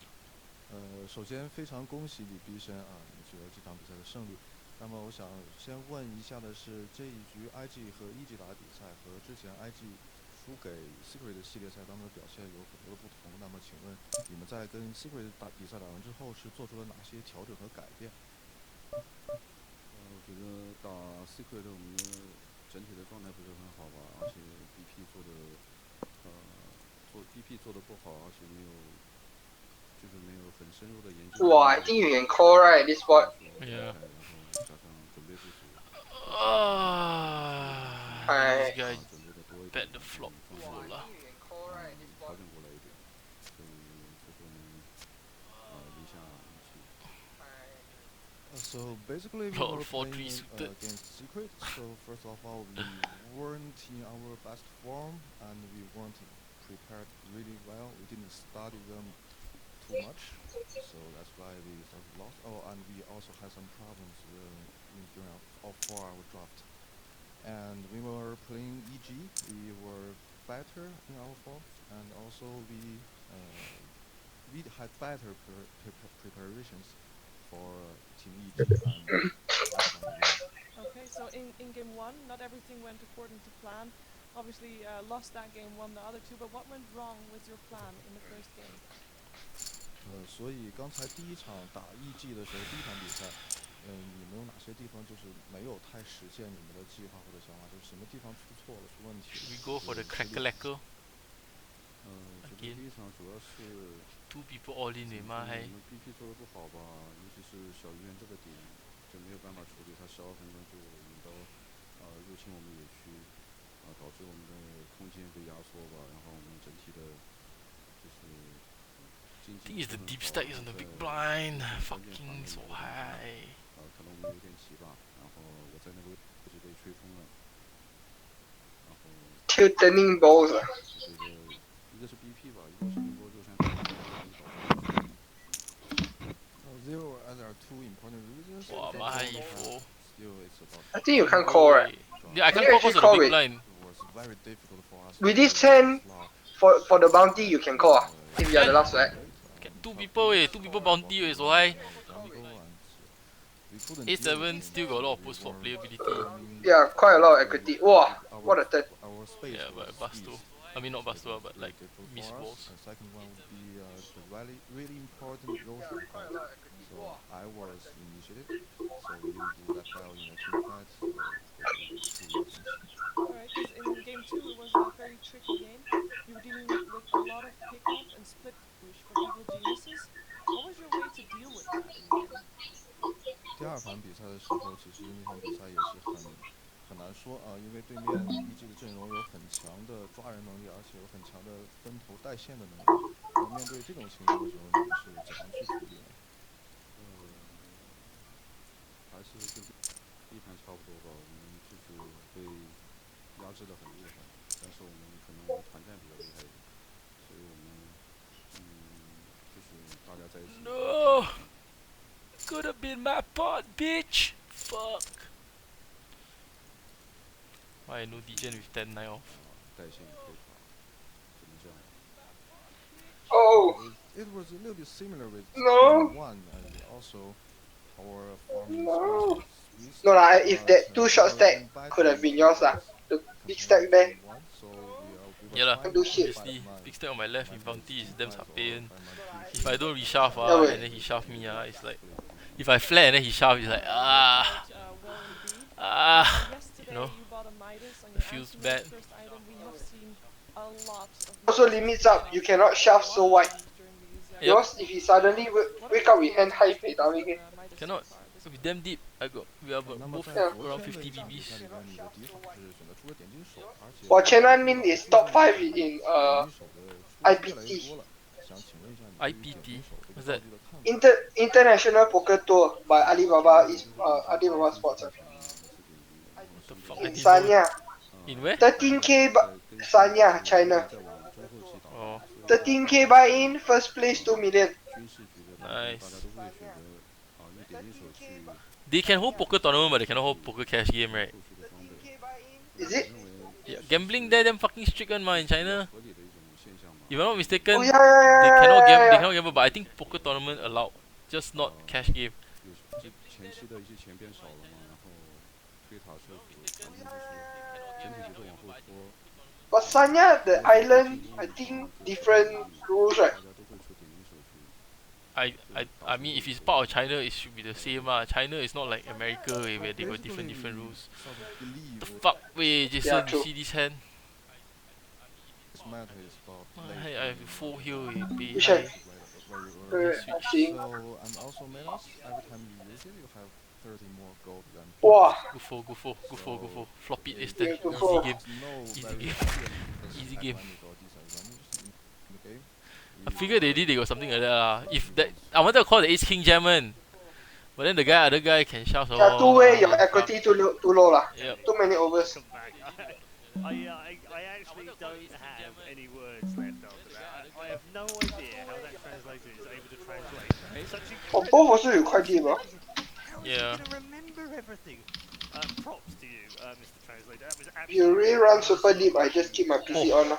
首先非常恭喜你 B 生啊，你取得这场比赛的胜利。那么我想先问一下的是，这一局 IG 和 EG 打的比赛和之前 IG 输给 Secret 的系列赛当中的表现有很多的不同。那么请问你们在跟 Secret 比赛打完之后是做出了哪些调整和改变？我觉得打 Secret 我们的整体的状态不是很好吧，而且 BP 做BP 做的不好，而且没有很深入的研究。哇 I think you can call right this spot. Yeah. 然后加上准备不足。This guy 准备的多一 bet 点， the flop 放 full 在 lah. 调整过来一点，所以最后呢，赢下一起。So basically we Lol, were 4-3 playing suited. against Secret. So first of all, we weren't in our best form and we weren't prepared really well. We didn't study them too much, so that's why we sort of lost. Oh, and we also had some problems during our draft. And we were playing EG. We were better in our form, and also we had better preparations for Team EG. And that's why we won. Okay, so in game one, not everything went according to plan. Obviously, lost that game, won the other two, but what went wrong with your plan in the first game? 所以刚才第一场打 EG 的时候，第一场比赛，你们有哪些地方就是没有太实现你们的计划或者想法？就是什么地方出错了、出问题了？ We go for the cracker lacquer. 觉得第一场主要是 Two people all in 对吗？还我们 BP 做的不好吧，尤其是小鱼圆这个点就没有办法处理，他12分钟就引到入侵我们野区，导致我们的空间被压缩吧，然后我们整体的就是经 I think 济 it's the 不 deep 是 stack 很 is 好 on the big 在 blind. 关键方 Fucking 面 so 有点 high. 可能我们有点急吧，然后我在那个位置被吹风了，然后 Tilting balls 啊。我觉得一个是 BP 吧，一个是宁波就像导致 There were other two important reasons. Wow, for my the info. Still, it's about. I think you can't call right. Yeah, I Can can't you call because actually of the call big it? blind. It was very difficult for us. With to this play 10 slot. For the bounty you can call ah, if you are the last right. Get two people two people bounty so high. We couldn't A7 deal with still got a lot of post swap playability. Yeah, quite a lot of equity. Wow, what a turn. Our space Yeah, but was Bastu. squeezed. I mean not Bastu, but Very like difficult miss for us. balls. The second one would be the really important Roshan fight. So I was initiated, so we didn't do that well in the team fight. So those were the 2 reasons. Alright, because in game two it was a very tricky game. You were dealing with a lot of pickup and split push for evil geniuses. What was your way to deal with that in the end? 第二盘比赛的时候，其实那场比赛也是很难说啊，因为对面 EG 的阵容有很强的抓人能力，而且有很强的分头带线的能力。面对这种情况的时候，你们是怎样去处理呢？还是跟第一盘差不多吧，我们就是被压制的很厉害，但是我们可能团战比较厉害一点，所以我们就是大家在一起。No! Could have been my pot, bitch! Fuck! Why no degen with 10-9 off? 带线也可以打，只能这样。 Oh, It was a little bit similar with No. game 1 and also our farming No. squeeze. No lah, if But, that 2 shot we were stack in bad could have been position yours lah. The big stack compared to there. game 1, so we were Yeah lah, trying do to shit. fight obviously. my- Big stack on my left my with bounty is team damn fight or sapayan. fight my team. If I don't reshove Yeah, wait. and then he shove me it's like If I flat and then he shove, he's like Well indeed. you know, Yesterday you bought a Midas on it your feels anti-mage bad. first item. We have seen a lot of Also Midas limits up, you cannot shove so wide. during these, Yep. Because if he suddenly wake up with hand high fade, Cannot. It'll be damn deep. We are 那么 both 在 Yeah. 昨 around 50 天的一场比 BBs. 赛里边，你的敌手是选择出了点金手，而且 For Chen Min is top 5 in 点金手的出越来越多了。想请问一下你对于点 IPT? 金手这个 What's 道 that? 具的看法？ International Poker Tour by Alibaba is Alibaba Sports. What the fuck? I In didn't know. Sanya. In where? 13k Sanya, China. 再往中后期打 Oh, 13k buy in, first place 2 million. 军事局的， nice. 大家都会选择用点金手去 They can hold poker tournament, but they cannot hold poker cash game, right? 后续的装备。 Is it? 认为 Yeah, gambling there damn fucking strict one in China. 合理的一种现象嘛。 If I'm not mistaken, Oh they yeah, yeah, yeah, cannot yeah, gamble. They yeah. cannot gamble, but I think poker tournament allowed, just not cash game. 就前期的一些钱变少了嘛，然后推塔设伏，咱们就是整体节奏往后拖。 But Sanya, the island, I think different rules, right? 大家都会出点金手去。 I mean, if it's part of China, it should be the same. China is not like America where they got different rules. Sort of believe The that fuck, wait, Jason, Yeah, you true. see this hand? this matter is about I have full heal, pay Which high. Wait, I'm seeing. So, and also Menos, every time you use it, you have 30 more gold than Wow. Go for. Flop it, it's Yeah, the go easy for. game. no Easy very game. clear Easy game. advantage or disadvantages in the game. I figured they got something like that If that, I wanted to call the Ace King German, but then the other guy can shout. Yeah, two-way, your equity too low lah. Yep. Too many overs. Come back. I actually don't have any words left after that. I have no idea how that translator is able to translate. Such Oh, both also require game, huh? Yeah. You can remember everything. Props to you, Mr. Translator. That was If you really run super deep, I just keep my PC on lah.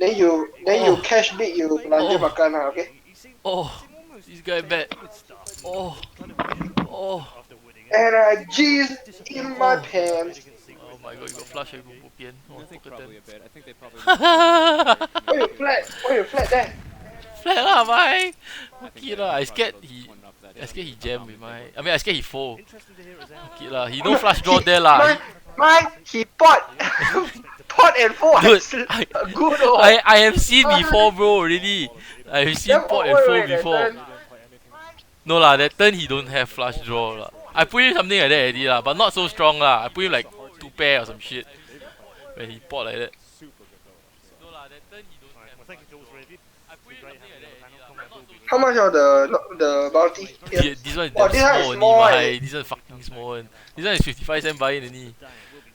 Then you cash big, you belanja makan lah, okay? This guy bad. And G's in my pants. Oh my god, you got flush, you go bopian. I think probably a bit. I think they probably. Why you flat? Why you flat there? Flat lah, bye. I think Okay they lah, I probably scared built he. one up that I in. scared he jam with my. I mean, I scared he fold. Okay lah, he no flush draw there lah. Mine, he pot. Pot and fold. Dude, Good oh. I have seen before, bro. Already, I have seen Yeah, pot and wait, fold wait, before. then- No lah, that turn he don't have flush draw lah. I put him something like that already lah, but not so strong lah. I put him like 2 pair or some shit when he pot like that. No lah, that turn he don't have. Thank you, Jules, for review. I put him something like that already lah, but not so How much of the bounty? Yeah, Here? this one is Oh, damn this one is small small, only, eh? bhai. This one fucking small one. This one is 55 cent buy-in only.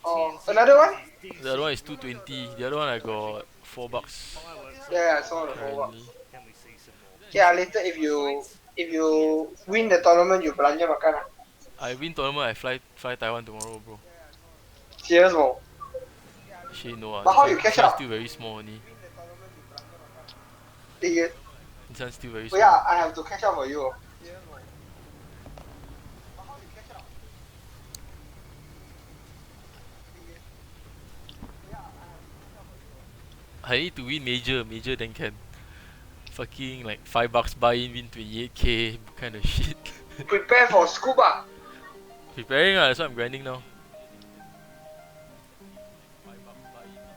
Oh, another one? The other one is 220. The other one I got $4. Yeah, I saw the whole one. Currently. Can we see some more? Yeah, later if you win the tournament, you belanja makan lah. I win tournament, I fly Taiwan tomorrow, bro. Serious bro. Actually no ah. But how you catch This one up? still very small only. Yeah. This one still very Oh small. yeah, I have to catch up for you. I need to win major then can. Fucking like $5 buy-in, win 28k kind of shit. Prepare for scuba. Preparing that's why I'm grinding now.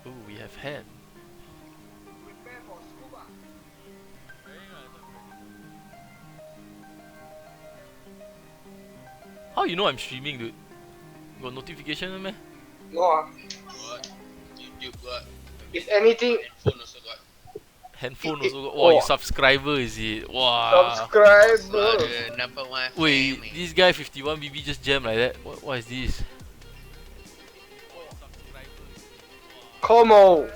Oh, we have hand. Prepare for scuba. How you know I'm streaming, dude? Got notification man? No ah. What? YouTube what? If anything, Phone also got. Handphone also got. Wow, you Oh. subscriber is it? Wow. subscriber. The number one. Wait, family. this guy 51BB just jammed like that? What is this? Como.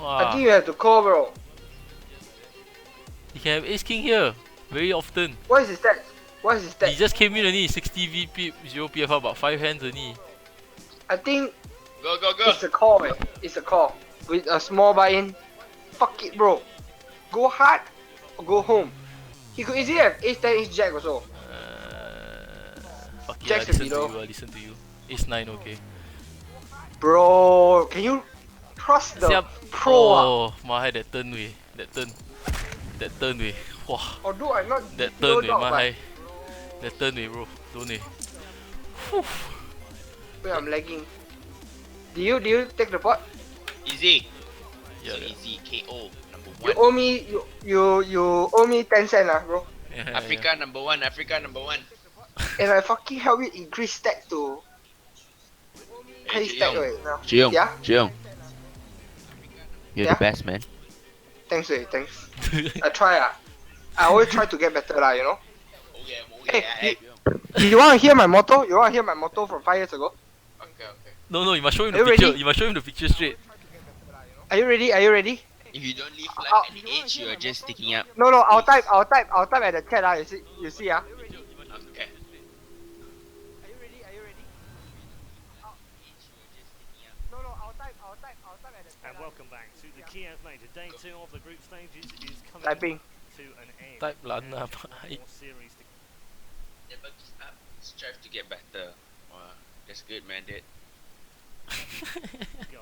Wow. I think you have to call, bro. He can have Ace King here very often. What is his stats? What is his He stats? just came in only 60 VP, 0 PFR, about 5 hands only. I think Go, go, go. it's a call, man. It's a call. With a small buy-in. Fuck it, bro. Go hard or go home. He could easily have ace 10, ace jack also. Fuck it, I Jack's a listen to below. you, I listen to you. Ace 9, okay. Bro, can you trust the Siap. pro? Ah? Oh, mahal that turn way. That turn way. Wow. Although I'm not That DPO turn with dog, my but high. That turn with bro. Don't it? wait, I'm lagging. Do you take the pot? Easy. Yeah, So yeah. easy. KO. Number You one. owe me you owe me 10 cents bro. Yeah, Africa number one. Africa number one. And I fucking help you increase stack to high Hey, stack Jiyong. right now. Jiyong. Yeah? Jiyong. You're Yeah? the best, man. Thanks, thanks. I try I always try to get better you know. Okay. Hey, you wanna hear my motto? You wanna hear my motto from 5 years ago? Okay. No, you must show him Are the you picture. ready? You must show him the picture straight. Are you ready? Are you ready? If you don't live life I'll- at the age you are just sticking up. No, I'll type at the chat you see Okay. Are you ready? No, I'll type at the chat. And welcome back to the Kiev Major. Day 2 of the group stages is coming Typing. to an end. Type Lana, And bye. more series to Never give up. Strive to get better. Wow, that's good, man. That. go.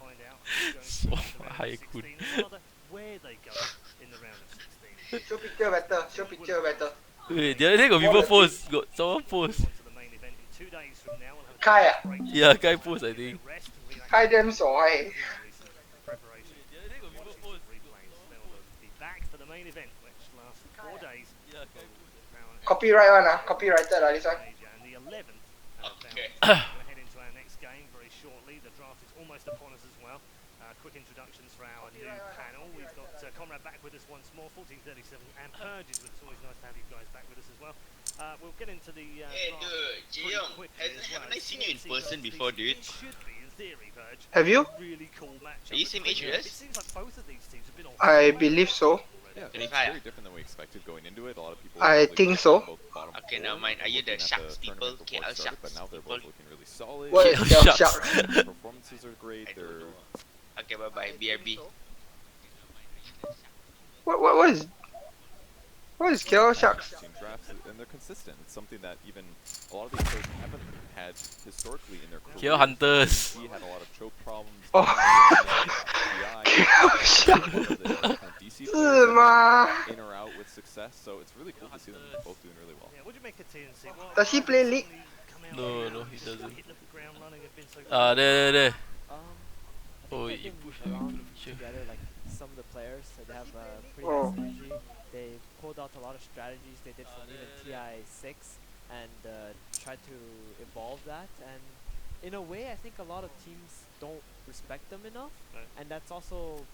Find out who's So going through the round high of 16, good. and rather where they go in the round of 16. Show picture better. Wait, the other day got people post. Got someone post. On to the main event in 2 days from now. We'll have a Kai break to Yeah, Kai post I think. rest and relax. Kai damn soi. Preparation. Replays. Then we'll be back for the main event, which lasts 4 days. Copyright one copyrighted this one. And the 11th. Okay. We're going to head into our next game very shortly. The draft is almost upon us as well. Quick introductions for our new panel. We've got Comrade back with us once more, 1437, and Purges. It's always nice to have you guys back with us as well. We'll get into the Hey, draft dude, pretty Jiyong. quickly as well. Haven't I seen you in CNC person versus before, these- dude? It should be, in theory, Verge. Have you? A really cool matchup. Are you same age as us? It seems like both of these teams have been on. I believe so. Yeah, it's 25. very different than we expected going into it. A lot of people. I really think focused on so. both bottom Okay, four never mind. Are you the looking at Sharks tournament people? before KL it started, but Sharks now they're people? both looking really solid. What is Yeah, KL shucks. Sharks? Their performances are great. They're Okay, bye bye. BRB. What is KL Sharks? team drafts, and they're consistent. It's something that even a lot of these players haven't had historically in their careers. KL Hunters. He had a lot of choke problems. Oh. KL Sharks. DC players Zima. in or out with success, so it's really cool to see them both doing really well. Yeah, what do you make of TNC? Well, Does he play League? No, he doesn't. Hit the ground running, have been so There. I Oh, think you they've push been him into around the picture. together, like some of the players, so they have pretty Oh. nice energy. They pulled out a lot of strategies they did from even TI6 and tried to evolve that. And in a way, I think a lot of teams don't respect them enough, Right. and that's also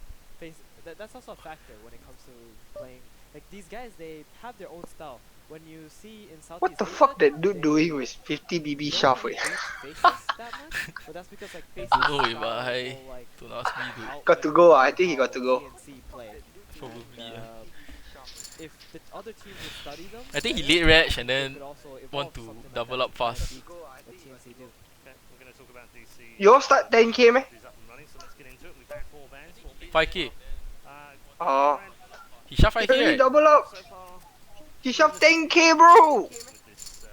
that's also a factor when it comes to playing. Like these guys, they have their own style. When you see in Southeast What the Asia, fuck that dude they doing with 50 BB don't shaft? really use faces that much, but that's because like faces don't know, style but is more, like, don't ask me, dude. outlet Got to go, I think he got to how go. TNC play. Probably, And, yeah. if the other team would study them, I think he better, late ratch and they then could also evolve want to something like double that up to try to fast. beat what TNC do. Okay, we're going to talk about DC. You all start 10k meh? Is up and running, so let's get into it. We've had 4 bands, 4 beats. 5k. Oh. He shot He 5k, already right? double up. So far He shot 10k, bro. with this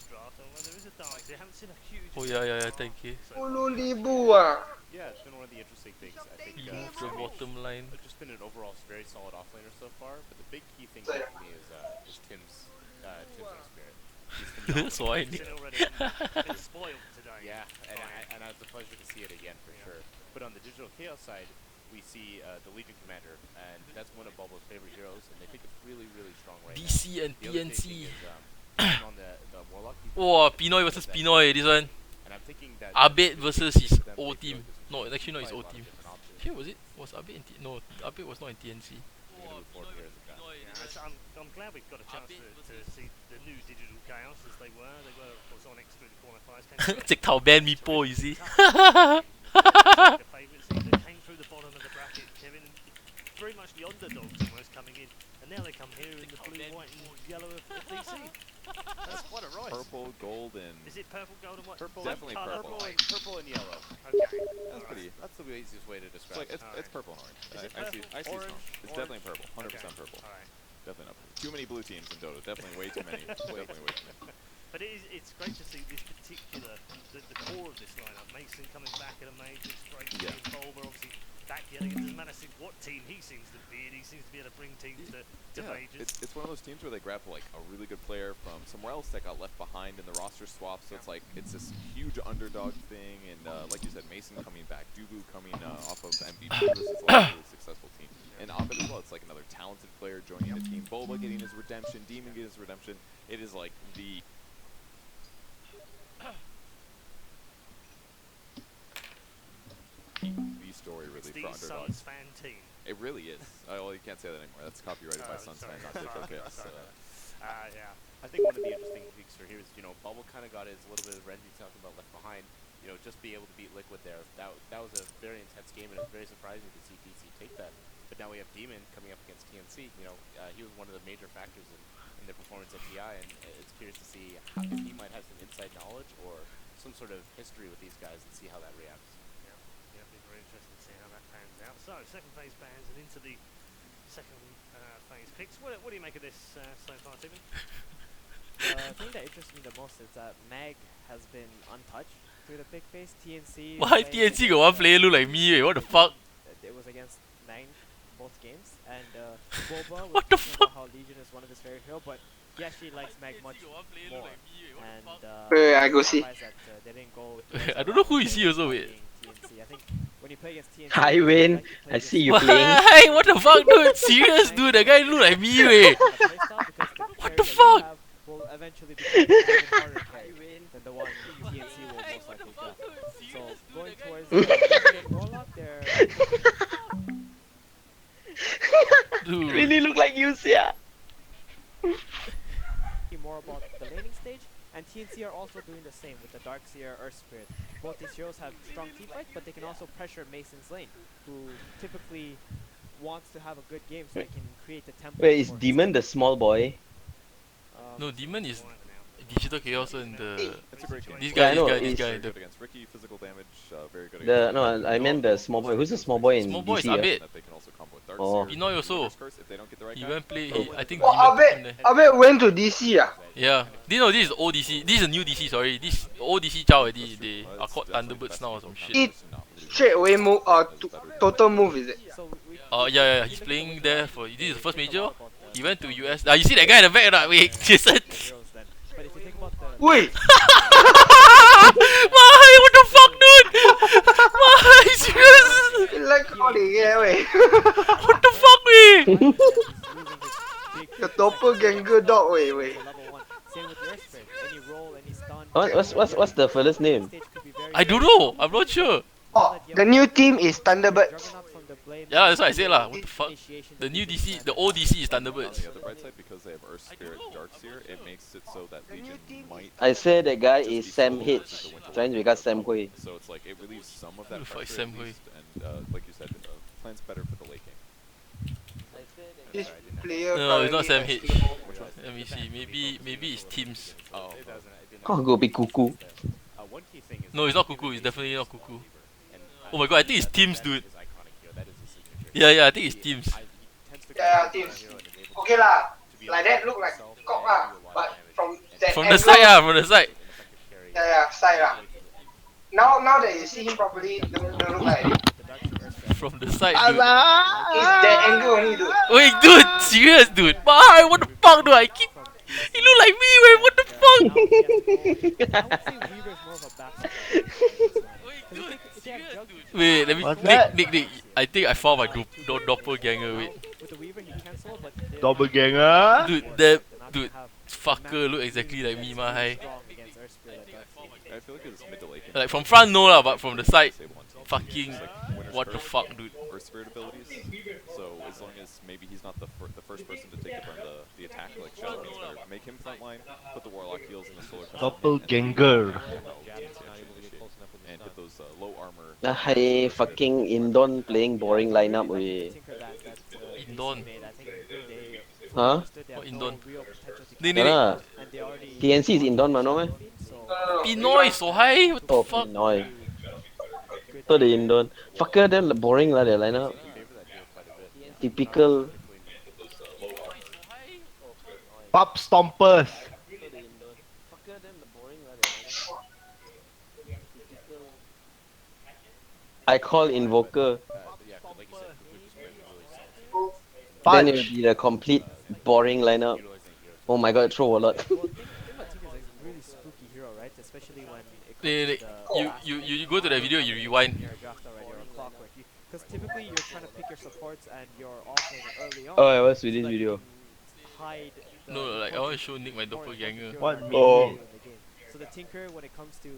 draft, although there is a dance, they haven't seen a huge. Oh yeah, 10k. Ulu libu ah. Yeah, it's been one of the interesting things. I think He moved the bottom line. it's just been an overall very solid offlaner so far. But the big key thing So, for me is Tim's own spirit. He's phenomenal. So I Seen need. already been spoiled today. Yeah, and it's a pleasure to see it again for sure. But on the digital chaos side, we see the Legion Commander, and that's one of Bulbo's favorite heroes, and they think it's really, really strong right now. DC and The other big TNC. thing is, on the Warlock. Oh, Pinoy versus Pinoy, this one. And I'm thinking that Abed versus his old team. No, actually not his old team. Actually, was Abed in No, Abed was not in TNC. I'm glad we've got a chance to see the new digital chaos as they were. They were, of course, on X through the qualifiers. Take Tao ban Meepo, you see. The favourites, they came through the bottom of the bracket. Kevin, very much the underdogs almost coming in. And now they come here in the blue, white and yellow of DC. That's quite a rise. Purple, gold, and Is it purple, gold and what? Purple, Definitely colour? purple. purple and yellow. Okay. that's pretty. That's the easiest way to It's describe like it. it's purple and orange. Is it I see. purple? I see. Orange? It's Orange? definitely purple. 100% Okay. purple. Alright. Definitely not. Too many blue teams in Dota. Definitely way too many. Definitely way too many. But it's great to see this particular, the core of this lineup. Mason coming back at a major, straight Yeah. Bulber, obviously back yet again. Doesn't matter what team he seems to be in. He seems to be able to bring teams to majors. It's one of those teams where they grab like a really good player from somewhere else that got left behind in the roster swap. So it's like it's this huge underdog thing, and like you said, Mason coming back, Dubu coming off of MVP versus like a really successful team, and Abed as well. It's like another talented player joining the team. Boba getting his redemption, Demon getting his redemption. It is like the story really for underdogs. Suns fan team. It really is. Well, you can't say that anymore. That's copyrighted by Suns fans. Yeah. I think one of the interesting tweaks for here is, Bubble kind of got his little bit of Renji talking about left behind. Just be able to beat Liquid there. That was a very intense game, and it was very surprising to see DC take that. But now we have Demon coming up against TNC. He was one of the major factors in their performance at TI, and it's curious to see if he might have some inside knowledge or some sort of history with these guys and see how that reacts. Yeah, it'll be very interesting to see how that pans out. So, second phase bans and into the second phase picks. What do you make of this so far, Stephen? The thing that interests me the most is that Mag has been untouched through the big phase. TNC. Why TNC got one player look like me? What the fuck? It was against Nine both games, and Boba what the fuck? How Legion is one of his favorite hero, but he actually likes Mag much more. And Wait, I go see. That, they didn't go I don't know who is he also. Wait. TNC. I think when you play against TNC. Hi Wayne, I see you playing. Hey, what the fuck, dude? Serious, dude? That guy look like me, wait. What the fuck? Will eventually become even harder carry than the one TNC will most likely draft. So going towards the Warlock, they're Dude. Really look like you, yeah. more about the laning stage, and TNC are also doing the same with the Darkseer, Earth Spirit. Both these heroes have strong team fights, but they can also pressure Mason's lane, who typically wants to have a good game so they can create the tempo. Wait, is Demon the small boy? No, Demon is Digital Chaos and the. It's a great game. This guy. Very good against Ricky, physical damage, very good against. No, I meant the small boy. Who's the small boy in Small boy is DC? Abed. They can also combo with Oh. Pinoy also. If they don't get the right He guy. went play. I think. Oh, Abed went to DC, ah? Yeah. This is old DC. This is a new DC. Sorry. This old DC Chow already. They are called Thunderbirds now or some shit. It straight away move, total move, is it? Yeah. He's playing there for. This is the first major. He went to US. You see that guy in the back, right? Wait, Jason. Wait! Why? What the fuck, dude? Why? Serious? Like calling, wait. What the fuck, wait? The doppelganger dog, wait. What's the fella's name? I don't know. I'm not sure. Oh, the new team is Thunderbirds. Yeah, that's what I said lah. What the fuck? The new DC, the old DC is Thunderbirds. On the other bright side, because they have Earth Spirit, Darkseer, it makes it so that Legion might. I said that guy is Sam H, trying to become Sam Hui. So it's like it relieves some of that Who the fuck is pressure, Sam at Hui? least, and like you said, plans better for the late game. This player. No, it's not Sam H. Which one? Let me see. Maybe it's Teams. Oh, Oh, go be cuckoo. One key thing is No, it's not Cuckoo. It's definitely not Cuckoo. Oh my god, I think it's Teams, dude. Yeah, I think it's Teams. Yeah, teams. Okay lah, like that look like cock lah, but from that From the side, angle, from the side. yeah, side lah. Now that you see him properly, don't look like it. From the side, dude. It's that angle only, dude. Wait, dude, serious, dude. Why? What the fuck, dude? I keep. He look like me, wait, what the fuck? Wait, let me. Nick, I think I found my doppelganger, wait. Doppelganger? Dude, fucker look exactly like me, my high. I feel like it's mid to late game. Like from front, no lah, but from the side, fucking. What the fuck, dude? Earth Spirit abilities. So as long as maybe he's not the first person to take the attack, like Shadow means better. Make him frontline, put the Warlock heals in the solar. Doppelganger. And hit those low armor. Hey, fucking Indon playing boring lineup, we. Indon. Huh? What Indon? Yeah, TNC is Indon, man, no meh? Pinoy so high, what the fuck? Pinoy. So the Indon. Fucker, they're boring lah, their lineup. Typical. Pop Stompers. I call Invoker. but like you said, Kuku just went really soft. Then it will be the complete boring lineup. Oh my god, throw wallet. Well, thing about Tinker is a really spooky hero, right? Especially when it comes to the You go to the video, you rewind. your draft already or clockwork. Because typically you're trying to pick your supports and your offlaner early on. Oh, I was with so this that video. you can hide the No, like I want to show Nick my before doppelganger. you What are meme? Oh. in the game. So the Tinker, when it comes to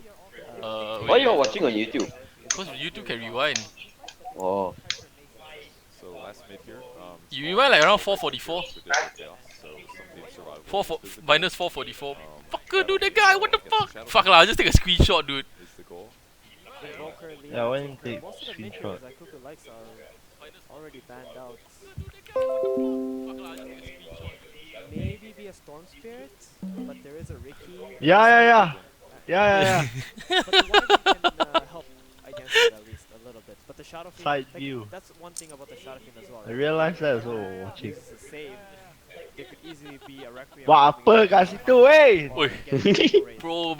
Why you all watching on YouTube? Because YouTube can rewind. Oh. So last mid here. You rewind like around 444. So some teams survive. 444. Fucker, dude, that guy, what the fuck? Fuck lah, I'll just take a screenshot, dude. Is the goal. Invoker, Leon, Yeah, why didn't Tinker, take most of the mid screenshot? heroes that Kuku likes are already banned out. Maybe be a Storm Spirit, but there is a Ricky. Yeah. But the Wyvern can help against it at least a little bit. But the Shadow Fiend, Side view. that's one thing about the Shadow Fiend as well. I realized that as well watching. This is a save. There could easily be a Requiem. Buat apa kat situ, wey? Oi. Bro.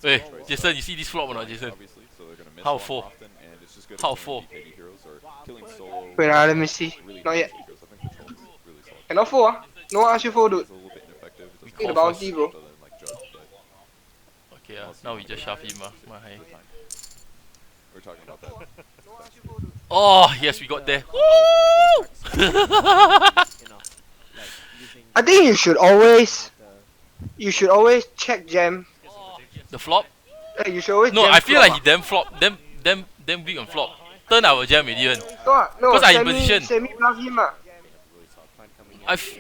Wait, Jason, you see this flop or not, Jason? Obviously, so they're gonna miss How one for? often, and it's just good How if for? DKD heroes are killing solo. Wait, let me see. Really Not yet. heroes. I think Patrol is really solid. Cannot fool, ah. No one ask you for, dude. It's a little bit ineffective. It doesn't Take the call bounty, bro. other than, like, Judge, but Okay, now we just shove him. My we're talking about that. Oh, yes, we got there. Woo! I think you should always check jam. The flop? Hey, you should always No, jam I feel flop, like he damn flop, damn big on flop. Turn I will jam it even. No, Cause I in position. semi bluff him, ah.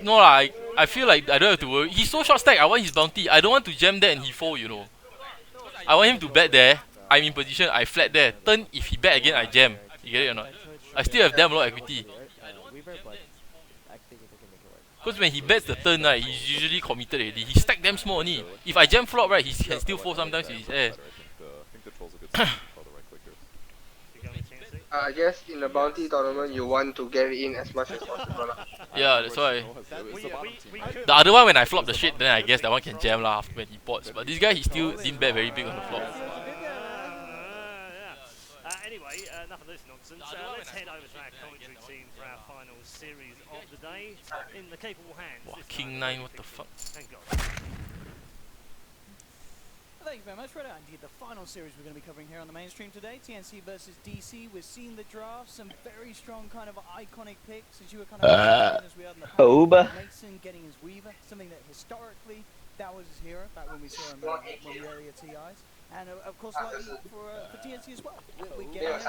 No lah, I feel like I don't have to worry. He's so short stack, I want his bounty. I don't want to jam that and he fold, you know. I want him to bet there. I'm in position, I flat there. Turn, if he bet again, I jam. You get it or not? I still have damn low equity. Because when he bets the turn, right, he's usually committed already. He stack damn small only. If I jam flop, right, he can still fold sometimes with his air. I think Patrol's a good spot to call the right clickers. I guess in the bounty tournament, you want to get it in as much as possible, lah. Yeah, that's why. The other one, when I flop the shit, then I guess that one can jam lah after when he pots. But this guy, he still didn't bet very big on the flop. Anyway, enough of this nonsense. Let's head over to our commentary team for our final series of the day. In the capable hands. Wow, King 9, what the fuck? Thank God. Thank you very much, Fred. Indeed, the final series we're going to be covering here on the mainstream today, TNC versus DC. We've seen the draft, some very strong kind of iconic picks, as you were kind of as we had in the past. Mason getting his Weaver, something that historically that was his hero back when we saw him when we were earlier TIs. And of course, lucky for TNC as well. We're getting there,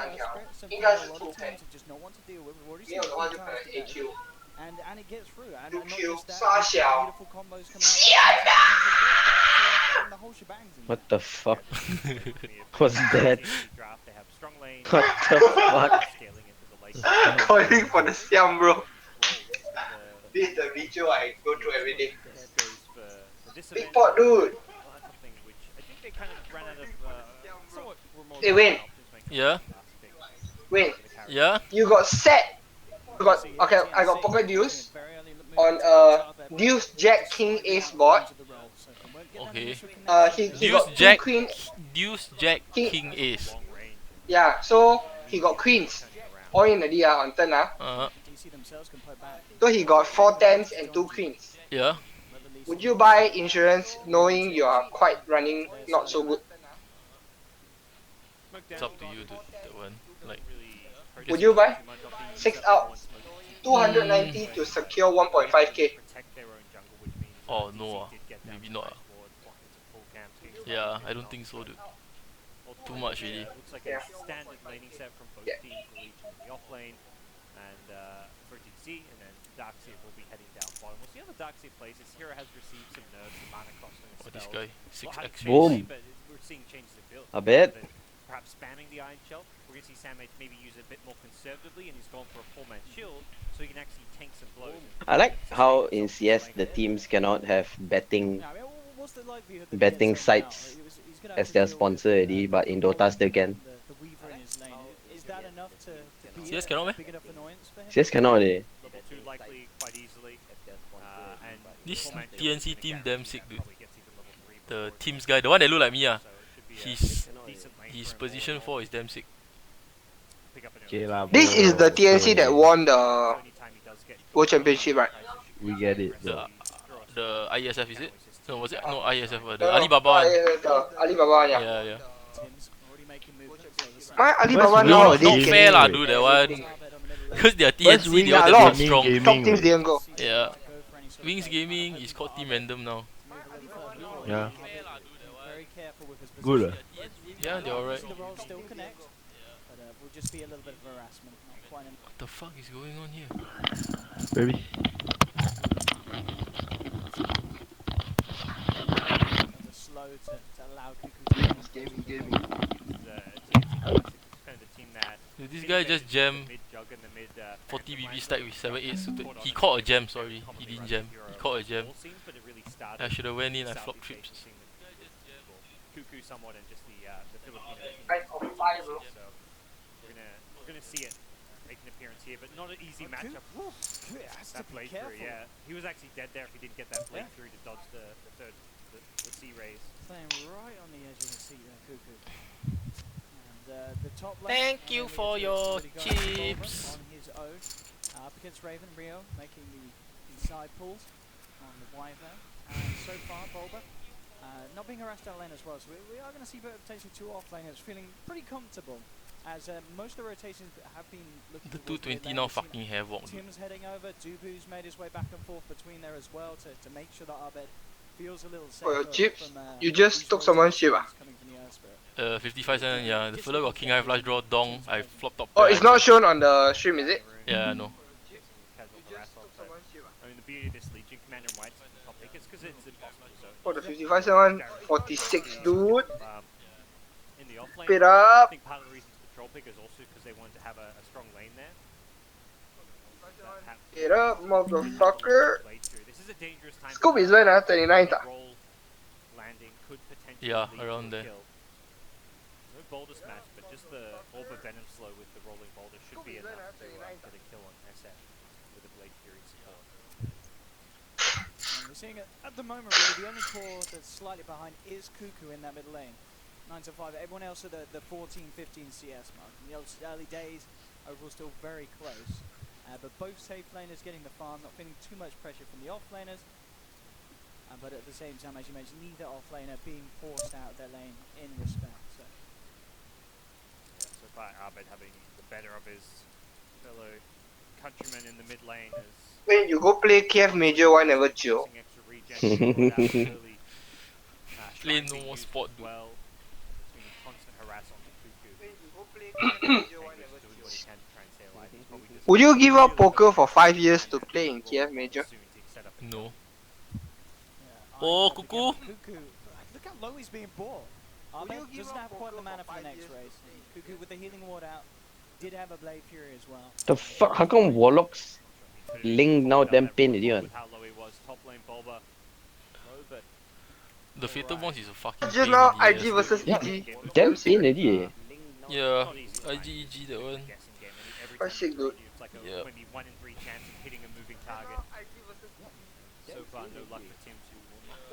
something that a lot of teams have just not want to deal with. We've already seen it a few times today. And it gets through. And not just that, beautiful combos come out. And the whole shebang's in What the fuck? What's that? What the fuck? Calling for the Siam, bro. This is the ritual I go through every day. Big pot, dude. Hey, Wayne. Yeah? Wayne. Yeah? You got set. You got, okay, I got pocket deuce on deuce jack king ace board. Okay. He got Jack, queen. Deuce, Jack, King, Ace. Yeah, so he got queens. All in the dia on turn, ah. So he got 4 tens and 2 queens. Yeah. Would you buy insurance knowing you are quite running not so good? It's up to you, dude. That one. Like. Would you buy? 6 out. 290 to secure 1.5k. Oh no, maybe not. Yeah, I don't think so, dude. Too much really. Looks like a standard laning set from both teams for Legion in the offlane, and for DC, and then Darkseid will be heading down bottom. We'll see how the Darkseid plays. His hero has received some nerfs, some mana crossing and This spells. guy, 6x. Boom. But we're seeing changes in build. I bet. Perhaps spamming the Iron Shell. We're going to see Sam maybe use it a bit more conservatively, and he's gone for a 4-man shield, so he can actually tank some blows. I like how in CS the teams cannot have betting sites as their sponsor already, but in Dota still can. Is that enough to be CS cannot meh? big enough annoyance for him? CS cannot already. Level 2 likely quite easily. And This TNC team damn sick, dude. The teams guy, the one that look like me, his position 4 is damn sick. Okay lah, This is the bro, TNC that okay. won the World Championship, right? We get it, bro. The ISF is it? No, was it? No, ISF. The No, Alibaba one. the Alibaba one, yeah. Yeah, yeah. My Alibaba First now wing Not is fair lah, gaming, dude. That one. Because their First TNC, wing they all a damn lot of strong. top teams didn't go. Yeah. Wings Gaming is called Team Random now. Yeah. Very careful with his Good. position. Yeah, they're alright. The rolls still connect, but will just be a little bit of harassment. Not quite enough. What the fuck is going on here? Baby. Slow to allow Cuckoo to Gaming. Dude, this guy just jammed 40 BB stack with 7-8 suited. He caught a jam, sorry. He didn't jam. He caught a jam. I should have went in, I flopped trips. Cuckoo somewhat and just the Filipino. So we're gonna see it make an appearance here, but not an easy matchup. That blade through, yeah. He was actually dead there if he didn't get that blade through to dodge the third the C raise. playing right on the edge of the seat there, Cuckoo. And the top left. Thank you for your really chips. on his own. Up against Raven, Rio making the side pulls on the wide there. And so far, Bulba not being harassed down lane as well, so we are going to see potentially two off-laners feeling pretty comfortable, as most of the rotations have been looking The towards 220 mid now lane. fucking havoc. Tim's heading over, Dubu's made his way back and forth between there as well to make sure that Abed feels a little safer. For your chips, from, you just took someone's chip, ah? coming from the Earth Spirit. 55 cents, yeah. The fella got King Eye Flash Draw, Dong. I flopped top. Oh, it's not shown on the stream, is it? Yeah, no. I mean, the beauty of this Legion Commander in White top pick is because it's impossible. So Oh, the 55 cent one, 46, dude. in the offlane, Spit up. I think part of the reason for the troll pick is also because they wanted to have a strong lane there. Get up, motherfucker. This is a dangerous time. Scope is when, 29th. Roll landing could potentially Yeah, lead to around a there. kill. No boulder smash, but just the Orb of Venom slow with the rolling boulder should be enough to get a kill on SF with a Blade Fury support. And we're seeing it at the moment, really, the only core that's slightly behind is Cuckoo in that mid lane. 9 to 5, everyone else at the 14-15 CS mark. In the early days, overall still very close. But both safe laners getting the farm, not feeling too much pressure from the off laners. But at the same time, as you mentioned, neither off laner being forced out of their lane in respect. So. Yeah, so far Abed having the better of his fellow countrymen in the mid lane as When you go play KF Major, why never chill? extra regen Play no more sport, dude. well, being constant harass on the Cuckoo. Would you give up poker for 5 years to play in KF Major? No. Oh, Cuckoo! Cuckoo, look how low he's being bought. Abed doesn't have quite the mana for the next race. Cuckoo with the healing ward out, did have a Blade Fury as well. The fuck? How come Warlock's link now damn pain already one? How low he was, top lane Bulba. Low, but The Fatal Bones is a fucking Just pain now, in the IG ass. versus Yeah, EG. damn pain already. Yeah, IGEG that one. Quite sick, dude. it's like a Yep. maybe 1 in 3 chance of hitting a moving target. So far, no luck for Tim to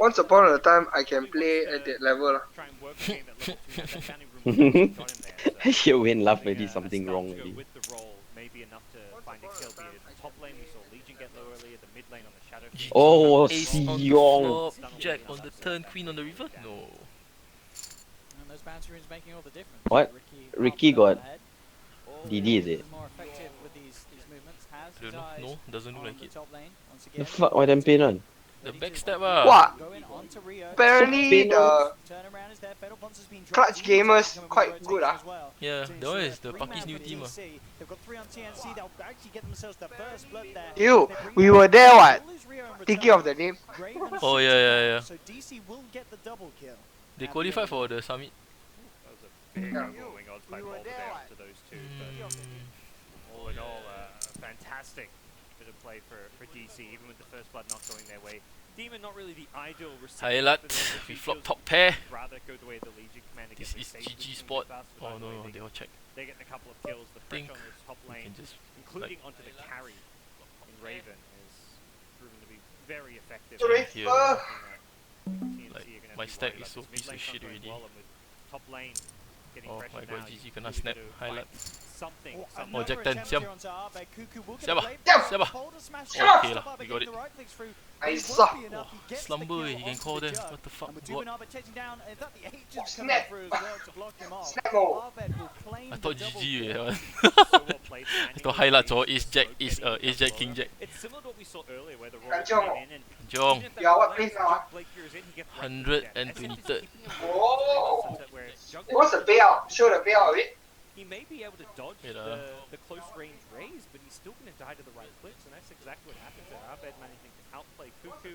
Once upon a time, I can play at that level. Lah. try and work the game at level 2. That bounty room got him there. So You win laugh already, a something start wrong to go already. with the roll may be enough to find a kill. Be it in the top lane, we saw Legion get low earlier, the mid lane on the Shadow. Oh, Ace on the Sion. flop, Jack on the turn, Queen on the river? No. And those bounty runes making all the difference. What? Ricky got DD, is it? More effective with these movements. Has I don't his know. eyes No, doesn't look on like the it. top lane once The again. fuck, why damn pain one? The backstab ah. What? Going on to Rio. Apparently, the Turnaround is there. Fatal Bonds has been Clutch dropped. Gamers Coming with quite rotation good, ah. as well. Yeah, To that one ensure is the 3 Paki's man new for team ah. DC. They've got 3 on TNC. They'll actually get themselves the first blood there. You, They bring we out were there, what? We'll lose Rio in Thinking return. of the name. Raven Oh, sits yeah, yeah, in yeah. front, So DC will get the double kill. They at the qualified end. for the summit. That was a big overwhelming odds by Bulba there after those two. But all in all, fantastic bit of play for DC, even with the first blood not going their way. Demon not really the ideal recipient Highlight, for this. we He flop feels top pair. rather go the way of the Legion Commander. This get is the safe GG with spot. fast, but Oh either way, no, they will check. They're getting a couple of kills. The Think pressure on this top we lane, can just, including like- onto the carry in Raven, is proven to be very effective. Here. TNC are gonna Like, be my worried stack about is so this. piece Mid of lane shit front already. as well, and with top lane getting Oh pressure my god, now. GG You kena really snap gotta highlight. find something. Oh, Jack 10, siam. Siapa? Siapa? Siapa? Okay lah, we got it. Nice. Slumber, he can call them. What the fuck? God. Snap. Snap more. I thought GG that one. I thought highlights or Ace Jack, Ace Jack, King Jack. It's similar to what we saw earlier where the Royals Kanchong. came in and Jong. Yeah, what place now? 123rd. Oh. What's the payout? Show the payout of it. he may be able to dodge Wait, the close range raise, but he's still going to die to the right clicks, and that's exactly what happened there. Abed managing to outplay Cuckoo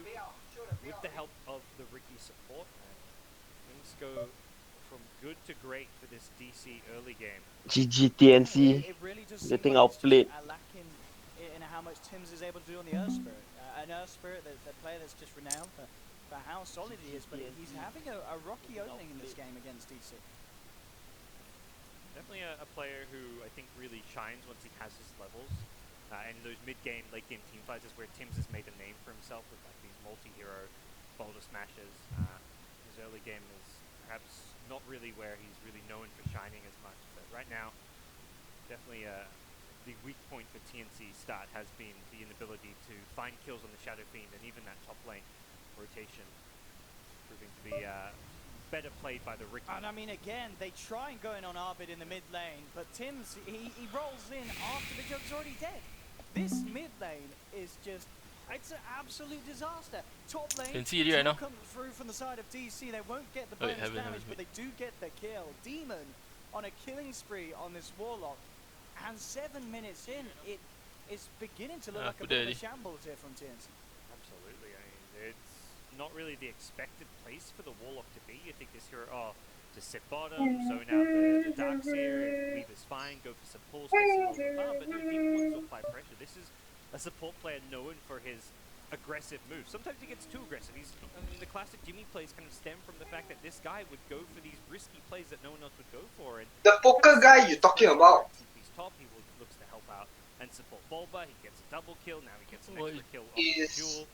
with the help of the Ricky support, and things go from good to great for this DC early game. GG TNC. Getting outplayed. Lacking in how much Tim's is able to do on the Earth Spirit. An Earth Spirit, the player that's just renowned for how solid he is, but he's having a rocky opening in this game against DC. Definitely a player who I think really shines once he has his levels. And those mid-game, late-game team fights is where Tim's has made a name for himself with like these multi-hero boulder smashes. His early game is perhaps not really where he's really known for shining as much, but right now, definitely the weak point for TNC start has been the inability to find kills on the Shadow Fiend, and even that top lane rotation proving to be better played by the Ricky. And I mean, again, they try and go in on Arvid in the mid lane, but Tim's, he rolls in after the jug's already dead. This mid lane is just, it's an absolute disaster. Top lane, Can see it right now. come through from the side of DC, they won't get the Oh, bonus wait, damage, but they do get the kill. Demon on a killing spree on this Warlock, and 7 minutes in, it's beginning to look like a bit of a shambles here from TNC. Absolutely, I mean, it's not really the expected place for the Warlock to be. You think this hero, to sit bottom, zone out the Darks here, Weaver's fine, go for some pulls, get some more farm, but no, Demon wants to apply pressure. This is a support player known for his aggressive moves. Sometimes he gets too aggressive. I mean, the classic Jimmy plays kind of stem from the fact that this guy would go for these risky plays that no one else would go for. And the poker guy you talking about? He's top, he looks to help out and support Bulba. He gets a double kill, now he gets an What extra kill off the Jewel.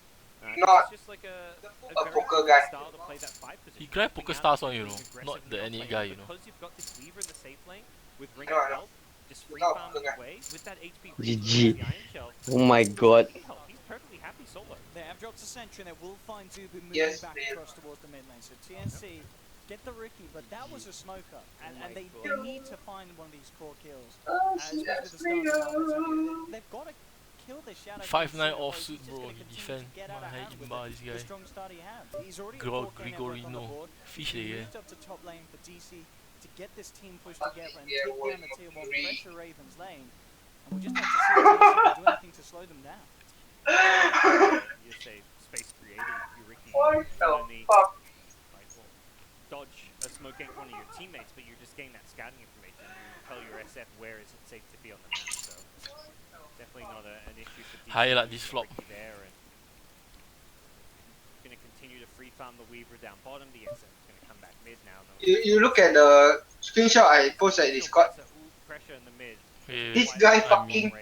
Not it's just like a poker guy. style to play that 5 position. He grabbed poker stars on, you know, not the NA guy, you know. Because you've got this Weaver in the safe lane with ring No, of no. help, just free farm away with that HP. GG. The Iron Shell. Oh my god. He's perfectly happy solo. They have dropped a sentry and they will find Zubu moving Yes, back man. across towards the mid lane. So TNC get the Ricky, but that was a smoker, and they need to find one of these core kills. Especially with the start of the offense. They've got to kill this Shadow. 5-9 offsuit, bro. He defend. This guy. Strong start he had. He's already Grigorino. Fish He again. moved up to top lane for DC to get this team pushed together and take down the tier 1 pressure Ravens lane. And we just have to see if TNC can do anything to slow them down. You say space creating, you Ricky. What the only fuck? dodge a smoke gank one of your teammates, but you're just getting that scouting information. You tell your SF where is it safe to be on the map. So definitely not an issue for DC. Highlight this flop. There and going to continue to free farm the Weaver down bottom. The SF is going to come back mid now. You look at the screenshot I posted at Discord. Pressure in the mid. This guy fucking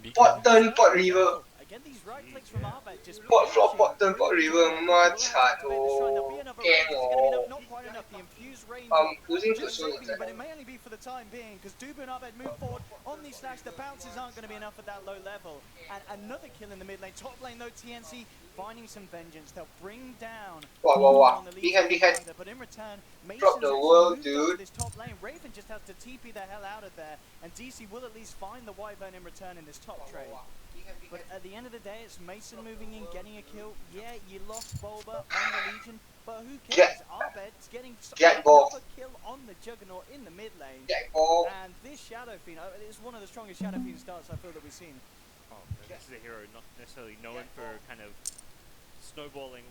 big pot turn pot river. Again, these right clicks from Arbat just Pot flop pot turn pot river. Macam oh, not quite enough. The infused range losing just to saving, but it may only be for the time being because Dubu and Arbat move forward on these slash. The bounces aren't going to be enough at that low level. And another kill in the mid lane. Top lane though, TNC finding some vengeance. They'll bring down. Wow. Big hand. But in return, Drop the world, dude. This top lane. Raven just has to TP the hell out of there, and DC will at least find the Wyvern in return in this top trade. But at the end of the day, it's Mason moving in, getting a kill. Yeah, you lost Bulba on the Legion, but who cares? Arbet's getting another kill on the Juggernaut in the mid lane. And this Shadow Fiend is one of the strongest Shadow Fiend starts I feel that we've seen. Oh, this is a hero not necessarily known for kind of snowballing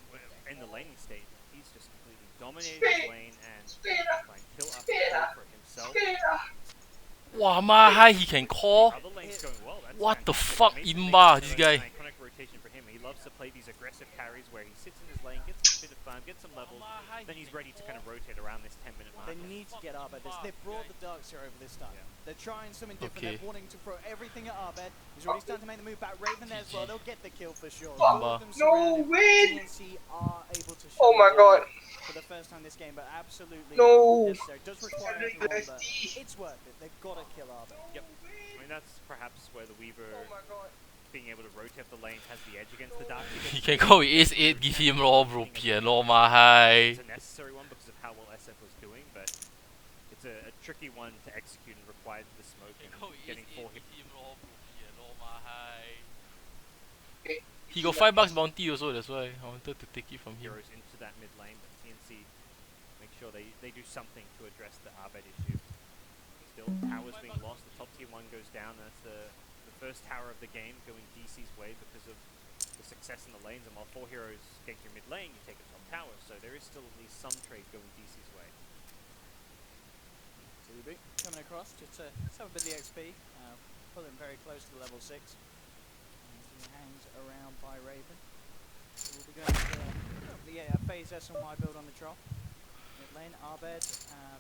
in the laning state. He's just completely dominated his lane and trying kill after kill for himself. Wow, my high he can call. What the fuck, Imba, this guy. Iconic rotation for him. He loves to play these aggressive carries where he sits in his lane, gets a bit of farm, get some levels, then he's ready to kind of rotate around this 10-minute mark. They need to get Arbed this. They've brought the Darks here over this time. Yeah. They're trying something different. Okay. They're wanting to throw everything at Arbed. He's already starting to make the move back. Raven there as well. They'll get the kill for sure. No way! TNC are able to Oh my god. for the first time this game, but absolutely No. necessary. It does require everyone, but it's worth it. They've got to kill Arbed. Yep. I mean, that's perhaps where the Weaver, being able to rotate the lane, has the edge against the Dark. He can go with Ace 8, give him raw bro, piano mahai. It's a necessary one because of how well SF was doing, but it's a tricky one to execute and required the smoke and getting 4 hits. He got $5 bounty also, that's why I wanted to take it from him. Heroes into that mid lane, but TNC make sure they do something to address the Arbed issue. Still, towers being lost, the top tier 1 goes down, that's the first tower of the game going DC's way because of the success in the lanes, and while 4 heroes get through mid lane, you take a top tower, so there is still at least some trade going DC's way. Tubi coming across just to have a bit of the XP, pull him very close to level 6. As he hangs around by Raven. So we'll be going to the phase SNY build on the drop. Mid lane, Arbed,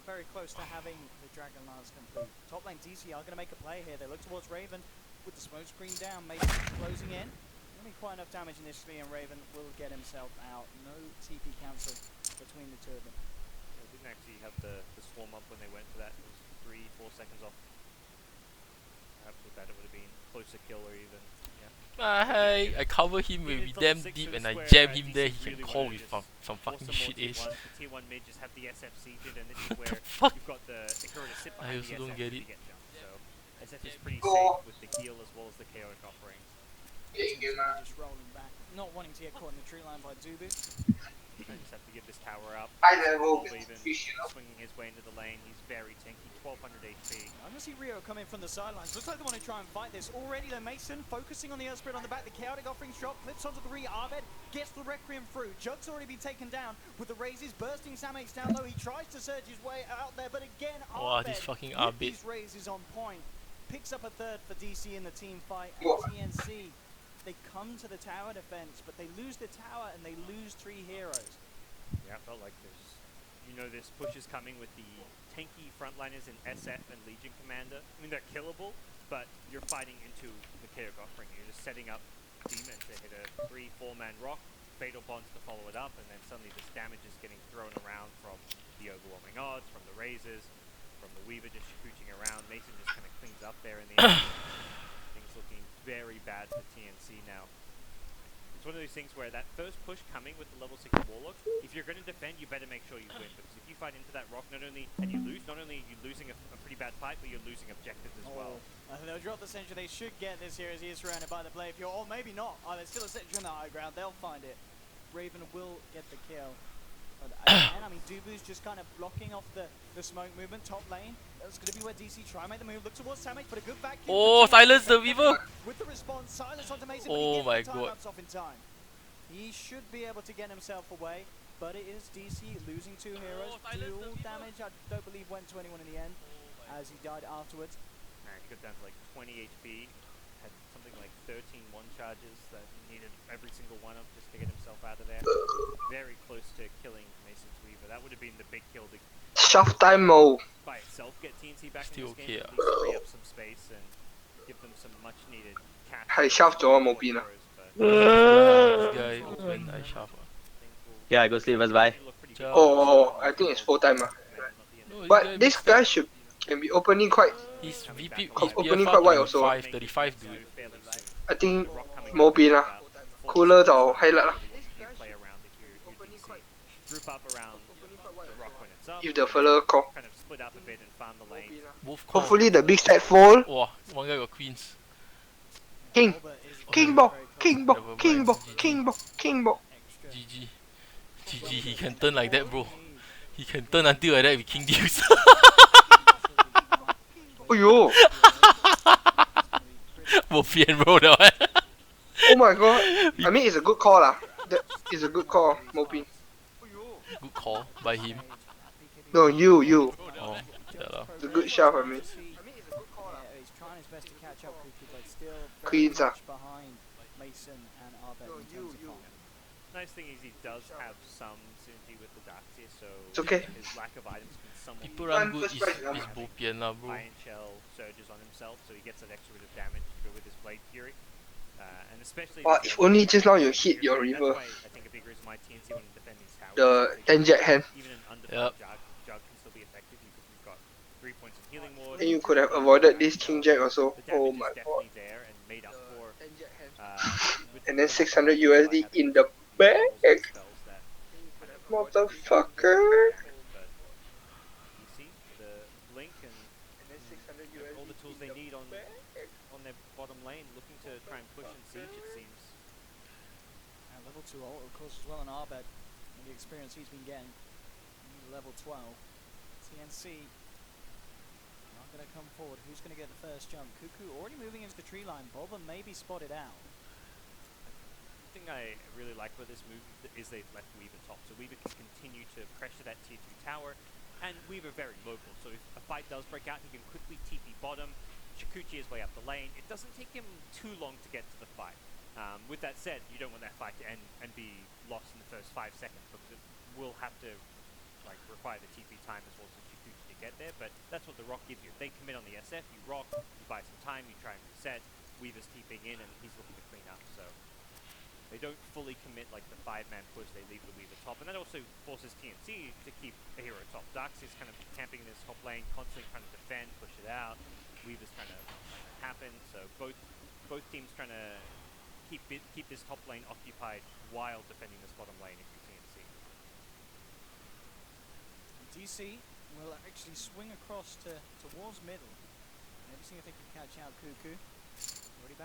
very close to having the Dragon Lance complete. Top lane DC are going to make a play here. They look towards Raven with the smoke screen down. Mason closing in. Only quite enough damage initially, and Raven will get himself out. No TP cancel between the two of them. They didn't actually have the swarm up when they went for that. It was 3-4 seconds off. Perhaps with that it would have been closer kill or even, Hey, I cover him with damn deep and I jam him there, he can call with some fucking shit ace. The tier 1 mid just have the SF seated, and this is where you've got the hero to sit behind I also the don't SF get to it. get jumped. So SF is pretty safe with the heal as well as the chaotic offering. Just rolling back, not wanting to get caught in the tree line by Dubu. I just have to give this tower up. I level Even swinging his way into the lane, he's very tanky, 1200 HP. I'm gonna see Rio come in from the sidelines. Looks like they want to try and fight this. Already though, Mason focusing on the Earth Spirit on the back. The chaotic offerings drop, flips onto the Arbed, gets the Requiem through. Jug's already been taken down with the raises, bursting Samex down low. He tries to surge his way out there, but again, Wow, Arbed this fucking with Arbed. these raises on point. Picks up a third for DC in the team fight, and TNC, they come to the tower defense, but they lose the tower and they lose 3 heroes. Yeah, I felt like this push is coming with the tanky frontliners in SF and Legion Commander. I mean, they're killable, but you're fighting into the Chaos Offering. You're just setting up Demon to hit a 3-4-man rock, Fatal Bonds to follow it up, and then suddenly this damage is getting thrown around from the overwhelming odds, from the Razors, from the Weaver just scooching around. Mason just kind of cleans up there in the end. Things looking very bad for TNC now. It's one of those things where that first push coming with the level 6 Warlock, if you're going to defend, you better make sure you win, because if you fight into that rock, not only are you losing a pretty bad fight, but you're losing objectives as well. They'll drop the Sentry. They should get this here as he is surrounded by the Blade. Or maybe not. There's still a Sentry on the high ground. They'll find it. Raven will get the kill. But again, I mean, Dubu's just kind of blocking off the smoke movement. Top lane. That's going to be where DC try and make the move. Look towards Samek, but a good back kill. Oh, silence the Weaver! With the response, silence onto Mason, Oh but he my gets the god. timeouts off in time. He should be able to get himself away, but it is DC losing 2 heroes. Dual damage, I don't believe went to anyone in the end, as he died afterwards. He got down to like 20 HP, had something like 13 one-charges that he needed every single one of just to get himself out of there. Very close to killing Mason's Weaver. That would have been the big kill to Shaft time mode. by itself get TNT back Still in this game, okay, at least free up some space and give them some much-needed cash. 係 shaft 咗啊，冇變啊。 This guy open I shuffle. Yeah, I go sleep first, bye. Oh, I think it's full time. But this guy can be opening quite. He's VP, opening quite wide also. 35 dude. I think 冇變啦，cooler 就 highlight 啦。 Group up around the rock when it's up. If the fella call. Kind of split up a bit and farm the lane. Hopefully the big set fall. Wow, one guy got queens. King ball, king ball, king ball, king ball, king ball. GG. GG, he can turn like that, bro. He can turn until like that with king deals. Oh yo. Bo pian, bro, that one. Oh my god. I mean it's a good call lah. That is a good call, Mopin. Good call by him. No, you. Oh, yeah lah. It's a good shot, I mean. He's trying his best to catch up quickly, but still very Queens much behind Mason and Arbed in terms of farm. Nice thing is he does have some synergy with the Darkseer, so It's okay. his lack of items can somewhat People be run good First is prize, is bopian lah, bro. Iron Shell surges on himself, so he gets that extra bit of damage to go with his Blade Fury. And especially If only just now you hit your river. That's why I think a big reason why TNC want to defend these towers. The 10 jet hand. Even an underfed jug can still be effective because you've got 3 points of healing ward. And you could have avoided this King Jack also. Oh my god. There and made up for, And then 600 USD in the bag. Motherfucker. You see the blink and all the tools they need on their bottom lane, looking to try and push and siege, it seems. And level 2 ult, of course, as well on Arbed, and the experience he's been getting. He's level 12. TNC not going to come forward. Who's going to get the first jump? Cuckoo already moving into the tree line. Boba may be spotted out. The thing I really like with this move is they've left Weaver top, so Weaver can continue to pressure that tier 2 tower, and Weaver very local, so if a fight does break out, he can quickly TP bottom, Chikuchi his way up the lane. It doesn't take him too long to get to the fight. With that said, you don't want that fight to end and be lost in the first 5 seconds, because it will have to require the TP time as well as the Chikuchi to get there, but that's what the Rock gives you. If they commit on the SF, you rock, you buy some time, you try and reset, Weaver's TPing in, and he's looking to clean up, so they don't fully commit like the 5-man push, they leave the Weaver top, and that also forces TNC to keep a hero top. Darkseer's kind of camping in this top lane, constantly trying to defend, push it out. Weaver's trying to make it happen, so both teams trying to keep this top lane occupied while defending this bottom lane if you're TNC. DC will actually swing across towards middle. Maybe see if they can catch out Cuckoo.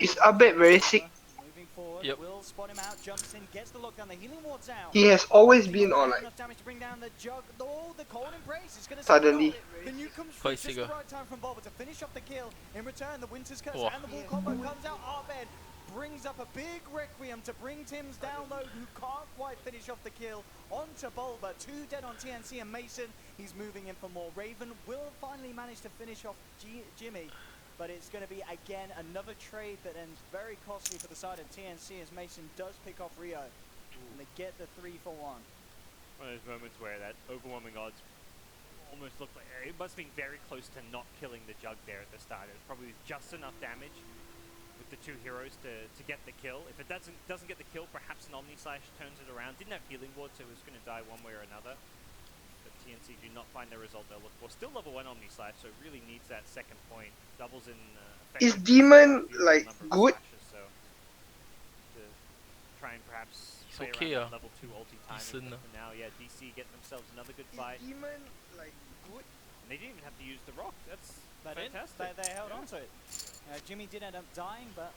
Is Abed very sick? Moving forward, Yep. will spot him out, jumps in, gets the lockdown, the healing ward's out. He has always been on like Enough damage to bring down the jug. The cold embrace is going to suddenly. The new comes Quite through just sick, the right time from Boba to finish off the kill. In return, the Winter's Curse Whoa. and the Bull combo comes out. Arbed brings up a big Requiem to bring Tim's down low, who can't quite finish off the kill. Onto Bulba, 2 dead on TNC and Mason. He's moving in for more. Raven will finally manage to finish off Jimmy. But it's going to be, again, another trade that ends very costly for the side of TNC as Mason does pick off Rio. And they get the 3 for 1. One of those moments where that overwhelming odds almost looked like it must have been very close to not killing the jug there at the start. It was probably just enough damage with the 2 heroes to get the kill. If it doesn't get the kill, perhaps an Omnislash turns it around. Didn't have healing ward, so it was going to die one way or another. But TNC do not find the result they'll look for. Still level 1 Omnislash, so really needs that second point. Doubles in Is Demon like good? So to try and perhaps It's play okay, around that level 2 ulti timing. decent, But for now, yeah, DC get themselves another good fight. Demon like good? And they didn't even have to use the rock. That's They fantastic. they held on to it. Jimmy did end up dying, but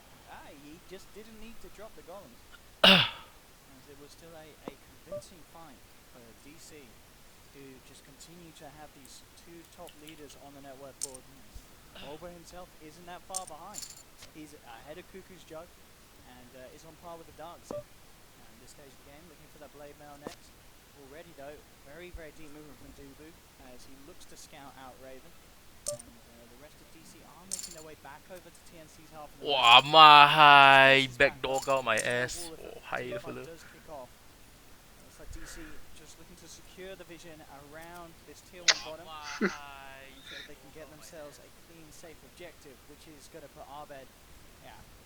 he just didn't need to drop the golems. As it was still a convincing fight for DC to just continue to have these 2 top leaders on the network board. Boba himself isn't that far behind. He's ahead of Cuckoo's Jug and is on par with the Darkseer. At this stage of the game, looking for that Blade Mail next. Already though, very, very deep movement from Dubu as he looks to scout out Raven. And the rest of DC are making their way back over to TNC's half. Wow, my backdoor out my ass. Oh, hi, the fella. Does kick off. Looks like DC just looking to secure the vision around this tier 1 bottom. So that they can get themselves a clean, safe objective, which is going to put Arbed,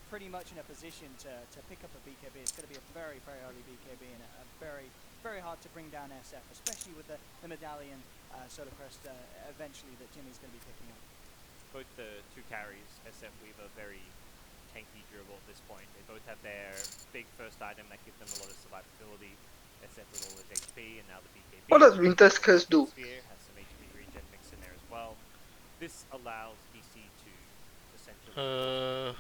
pretty much in a position to pick up a BKB. It's going to be a very, very early BKB and a very, very hard to bring down SF, especially with the medallion Soda Crest eventually that Jimmy's going to be picking up. Both the 2 carries, SF Weaver, very tanky durable at this point. They both have their big first item that gives them a lot of survivability. SF with all his HP and now the BKB. What does Winter's Curse do? Sphere has some HP regen mix in there as well. This allows DC to essentially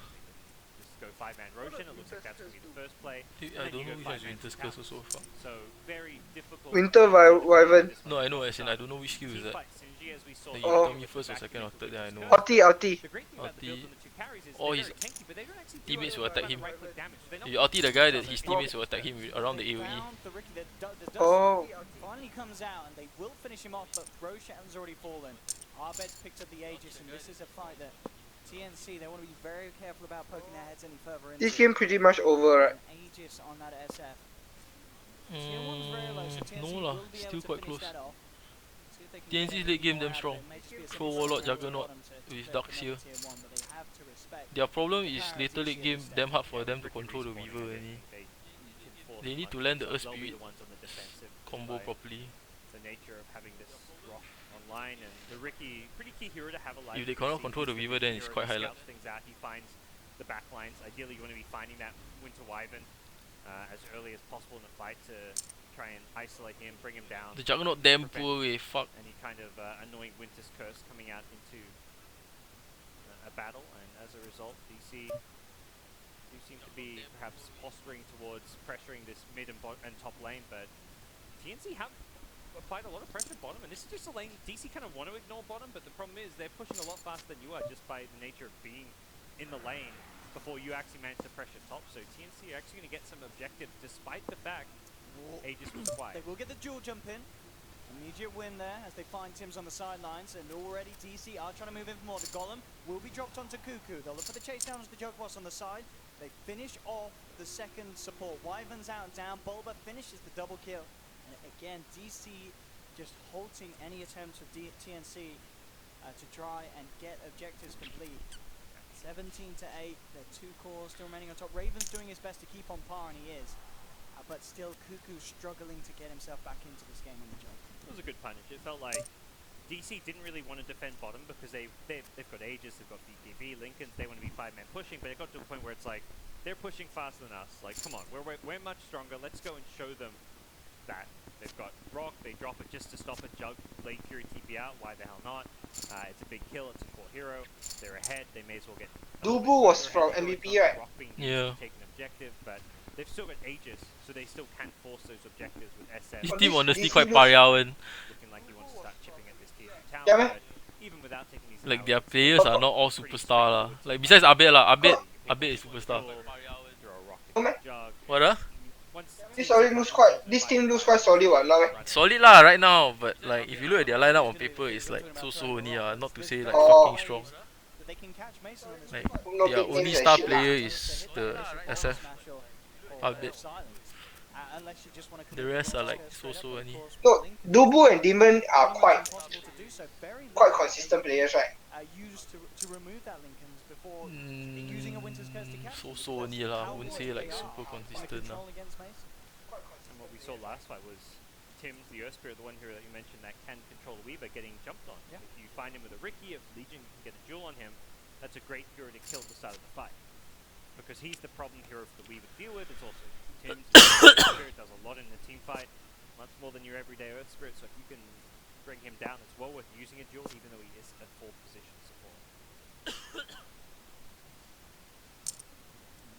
just go 5-man Roshan. It looks like that's going to be the first play. I don't know which one is Winter's Curse so far. So very difficult. Winter Wyvern. No, I know, as in I don't know which skill is that. Synergy as we saw. Then you tell me first or second or third, then I know. Ulti. Ulti. Oh, his teammates will attack him. He ulti the guy that his teammates will attack him around the AoE. Oh. Finally comes out and they will finish him off, but Roshan's already fallen. Arbed's picked up the Aegis, and this is a fight that TNC, they want to be very careful about poking their heads any further into. This game pretty much over, right? Aegis on that SF. Tier 1's very low, so TNC No lah, will be able still to quite finish close. that off. See if they can get TNC's anything late game more damn out of strong. it. May just be a Throw simple Warlord, scenario at the Juggernaut bottom to with pick Ducks another here. Tier 1, but they have to respect Their problem the is power of later DC late at game this stage. damn hard for them to control the Weaver any. They need to land the Earth They'll be Spirit the ones on the defensive combo by properly. the nature of having this rock online, and the Ricky, pretty key hero to have alive. If they cannot control the Weaver, then it's quite highlight. Scouts things out, he finds the back lines. Ideally, you want to be finding that Winter Wyvern as early as possible in the fight to try and isolate him, bring him down. The Juggernaut damn prevent poor way, fuck. any kind of annoying Winter's Curse coming out into a battle, and as a result, DC do seem to be perhaps posturing towards pressuring this mid and top lane, but TNC have applied a lot of pressure bottom, and this is just a lane DC kind of want to ignore bottom, but the problem is they're pushing a lot faster than you are just by the nature of being in the lane before you actually manage to pressure top. So TNC are actually going to get some objectives despite the fact Aegis was quiet. They will get the dual jump in. Immediate win there as they find Tim's on the sidelines, and already DC are trying to move in for more. The Golem will be dropped onto Cuckoo. They'll look for the chase down as the Joke Boss on the side. They finish off the second support. Wyvern's out and down. Bulba finishes the double kill. And again, DC just halting any attempts of TNC to try and get objectives complete. 17 to 8. There are 2 cores still remaining on top. Raven's doing his best to keep on par, and he is. But still, Cuckoo's struggling to get himself back into this game on the jump. It was a good punish. It felt like DC didn't really want to defend bottom because they've got Aegis, they've got BKB, Lincolns, they want to be 5-man pushing, but it got to a point where it's like, they're pushing faster than us. Like, come on, we're much stronger. Let's go and show them that. They've got Rock, they drop it just to stop a Jug, Blade Fury TP out, why the hell not? It's a big kill, it's a core hero, they're ahead, they may as well get... Dubu was from MVP, right? Rock being Yeah. take an objective, but they've still got Aegis, so they still can force those objectives with SM. This team honestly quite pariah one. Looking like he wants to start chipping at this tier 2 tower, Yeah, man. but even without taking these Like towers, their players are not all superstar lah. Like besides Abed lah, Abed is superstar. throw a rocket Oh, man. Jug. What ah? This team looks quite solid what now, eh? Solid lah right now, but like if you look at their lineup on paper, it's like so only ah. Not to say like Oh. fucking strong. That they can catch Mason on this Like one. No their big only names and star shit player lah. is the SF. Abed. Unless you just want to The rest are like so only. No, Dubu and Demon are quite consistent players, right? Used to remove that Lincolns before using a Winter's Curse to catch. So only lah. I wouldn't say like super consistent lah. And what we saw last fight was Tim's the Earth Spirit, the one hero that you mentioned that can control the Weaver, getting jumped on. Yeah. If you find him with a Ricky, if Legion can get a duel on him, that's a great hero to kill at the start of the fight. Because he's the problem hero for the Weaver to deal with. It's also Tim's Earth Spirit does a lot in the team fight, much more than your everyday Earth Spirit, so if you can bring him down, it's well worth using a duel, even though he is a full position support.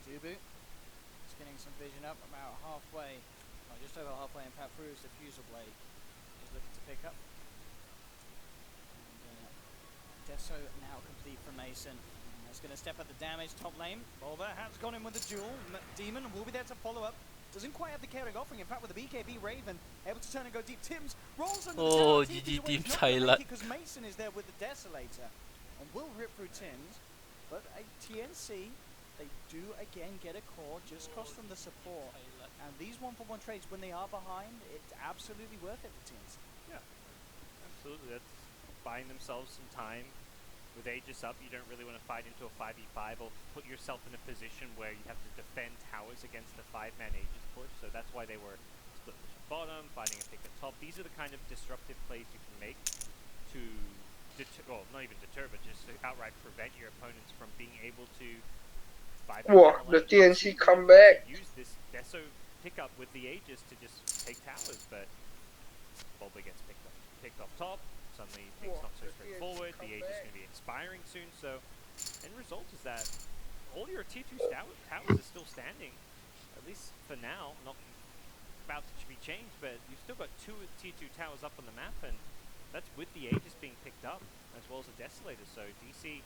Dubu is getting some vision up about halfway, or just over halfway, and Pat Fru's diffusal blade is looking to pick up. And, Deso now complete for Mason. And that's going to step up the damage top lane. Bulba has gone in with the duel. Demon will be there to follow up. Doesn't quite have the chaotic offering. In fact, with the BKB Raven able to turn and go deep. Tim's rolls under the tower. GG Team's highlight. Because Mason is there with the Desolator and will rip through Tim's. But a TNC, they do again get a core, just cost them the support. And these 1-for-1 trades, when they are behind, it's absolutely worth it for TNC. Yeah, absolutely. That's buying themselves some time. With Aegis up, you don't really want to fight into a 5v5 or put yourself in a position where you have to defend towers against the 5-man Aegis push. So that's why they were split pushing bottom, finding a pick at top. These are the kind of disruptive plays you can make to deter, well, not even deter, but just to outright prevent your opponents from being able to 5-man. Whoa, the TNC come back. Use this Deso pickup with the Aegis to just take towers, but Bulba gets picked off top. Suddenly things not so straightforward, the Aegis is going to be expiring soon, so end result is that all your tier 2 towers are still standing, at least for now, not about to be changed, but you've still got 2 tier 2 towers up on the map, and that's with the Aegis being picked up, as well as the Desolator, so DC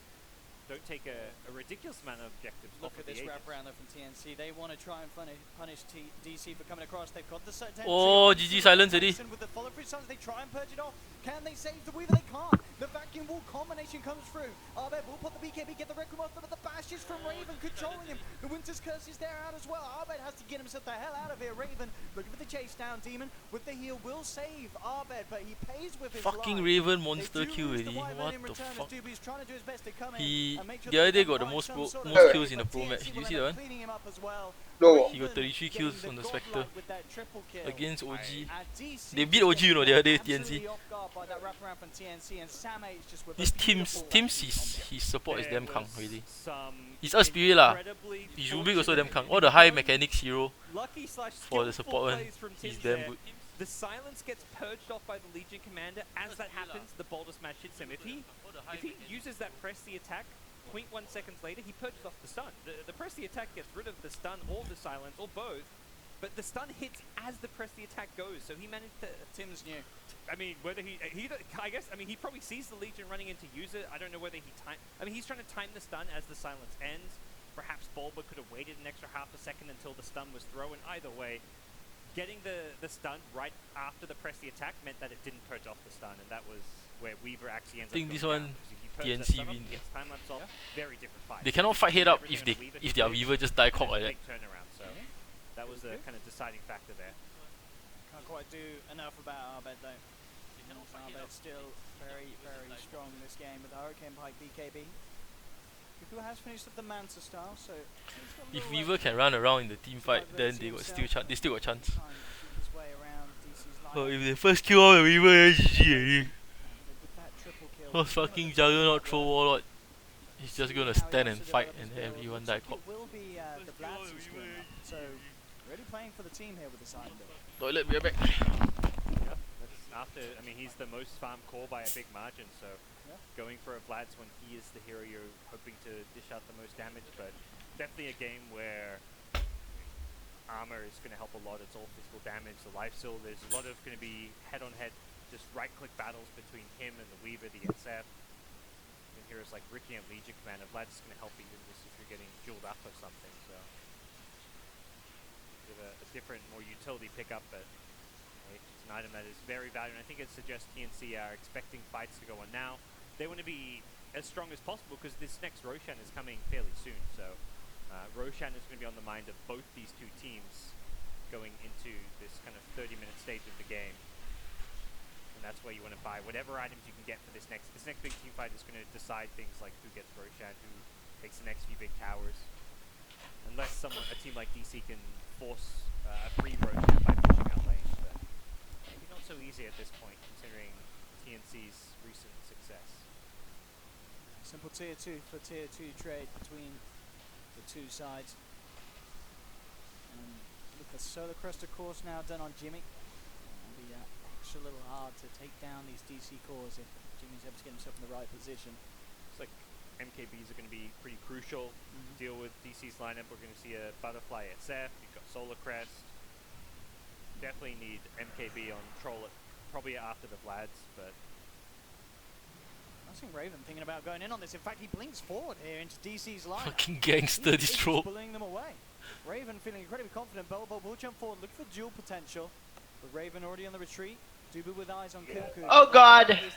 don't take a ridiculous amount of objectives. Look at this wraparound from TNC. They want to try and punish DC for coming across. They've got the Oh, GG silence already. With the follow through suns, they try and purge it off. Can they save the Weaver? They can't. The vacuum wall combination comes through. Abed will put the BKB, get the Requiem off, but the bashes from Raven controlling him. The Winter's Curse is there out as well. Abed has to get himself the hell out of here. Raven looking for the chase down. Demon with the heal will save Abed, but he pays with his Fucking life. Raven monster kill already. What the fuck? Trying to do his best to come He and make sure the other day got the most kills in the pro match. Did you see that one? No. He got 33 kills on the Spectre with that triple kill. against OG. They beat OG, you know, the other day TNC. This teams his support is damn kang already. He's Earth Spirit lah. His Rubik also damn kang. All the high mechanics hero for the support one, he's damn good. The silence gets purged off by the Legion Commander. As that happens, the Boulder Smash hits him. If he uses that press the attack, 0.1 seconds later, he purges off the stun. The press the attack gets rid of the stun or the silence or both, but the stun hits as the press the attack goes. So he managed to. Tim's new. I mean, whether I guess, I mean, he probably sees the Legion running in to use it. I don't know whether he's trying to time the stun as the silence ends. Perhaps Bulba could have waited an extra half a second until the stun was thrown. Either way, getting the stun right after the press the attack meant that it didn't purge off the stun, and that was where Weaver actually ends up. I think this one TNC win. Very different fight. They cannot fight head up if their Weaver just die cock like that. Turnaround, so that was the kind of deciding factor there. Can't quite do enough about Abed though. Abed still very, very strong in this game with the Hurricane Pike BKB. Kuku has finished up the Manta style, so if Weaver can run around in the team fight, then they still got chance. Oh, if they first kill all the Weaver, then GG already. Oh, fucking Juggernaut throw Warlord. He's just gonna stand and fight and everyone die cock. Will be the Blades who's going up, so really playing for the team here with the side. Toilet, we're back. Yeah, that's after. I mean, he's the most farm core by a big margin, so going for a Vlad's when he is the hero, you're hoping to dish out the most damage. But definitely a game where armor is going to help a lot. It's all physical damage. The life steal. There's a lot of going to be head-on-head, just right-click battles between him and the Weaver, the SF. And heroes like Ricky and Legion Commander. Vlad's just going to help even just if you're getting jeweled up or something. So a different, more utility pickup, but it's an item that is very valuable. And I think it suggests TNC are expecting fights to go on now. They want to be as strong as possible because this next Roshan is coming fairly soon. So Roshan is going to be on the mind of both these two teams going into this kind of 30-minute stage of the game. And that's where you want to buy whatever items you can get for this next big team fight is going to decide things like who gets Roshan, who takes the next few big towers. Unless a team like DC can force a free Roshan by pushing out lanes, but maybe not so easy at this point considering TNC's recent success. Simple tier 2 for tier 2 trade between the two sides. And look, the Solar Crest of course now done on Jimmy. It'll be extra little hard to take down these DC cores if Jimmy's able to get himself in the right position. It's like MKBs are going to be pretty crucial. Deal with DC's lineup. We're going to see a Butterfly SF. You've got Solar Crest. Definitely need MKB on Troll it, probably after the Vlads, but I think Raven thinking about going in on this. In fact, he blinks forward here into DC's line. Fucking gangster, this troll. Pulling them away. Raven feeling incredibly confident. Bobo will jump forward, look for duel potential. But Raven already on the retreat. Dubu with eyes on Kuku. Oh god! What's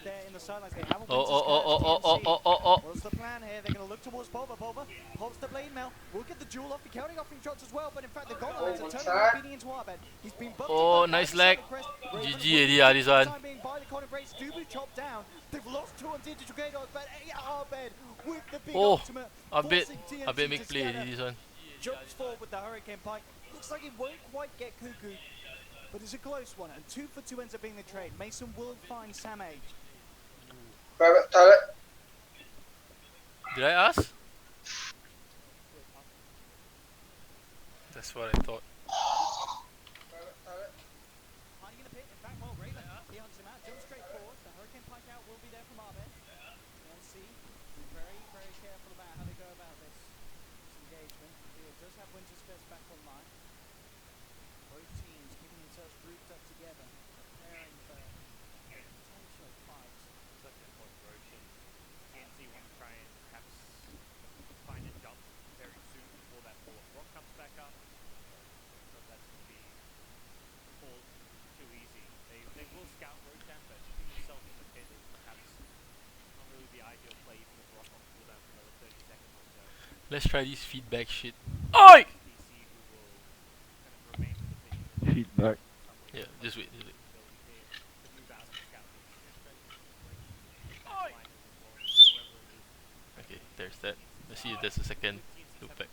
the plan here? They're going to look towards Boba. Boba pops the blade mail. We'll get the duel off the counting offering shots as well. But in fact, the goal lines are turning feeding into Arbed. He's been bumped. Oh, nice lag. GG already, this one. Dubu chopped down. They've lost 2 on Digital Gatos, but Arbed with the big Oh, ultimate. I bet make play already, this one. Jumps forward with the Hurricane Pike. Looks like it won't quite get Kuku. But it's a close one, and 2 for 2 ends up being the trade. Mason will find Samage. Private toilet. Did I ask? That's what I thought. Private toilet. Hiding in the pit. In fact, well, Raven, he hunts him out. Jumps straight forward. The Hurricane Pike out will be there from Arbed. And see, be very, very careful about how they go about this engagement. He does have Winter's Curse back online. Both teams keeping themselves grouped up together, preparing for potential fights. Such an important Roshan. TNC want to try and perhaps find a jump very soon before that wall of rock comes back up. So that's going to be all too easy. They will scout Roshan, but keeping himself in the pit is perhaps Let's try this feedback shit. Oi! Feedback. Yeah, just wait, just wait. Okay, there's that. Let's see if there's a second loop back.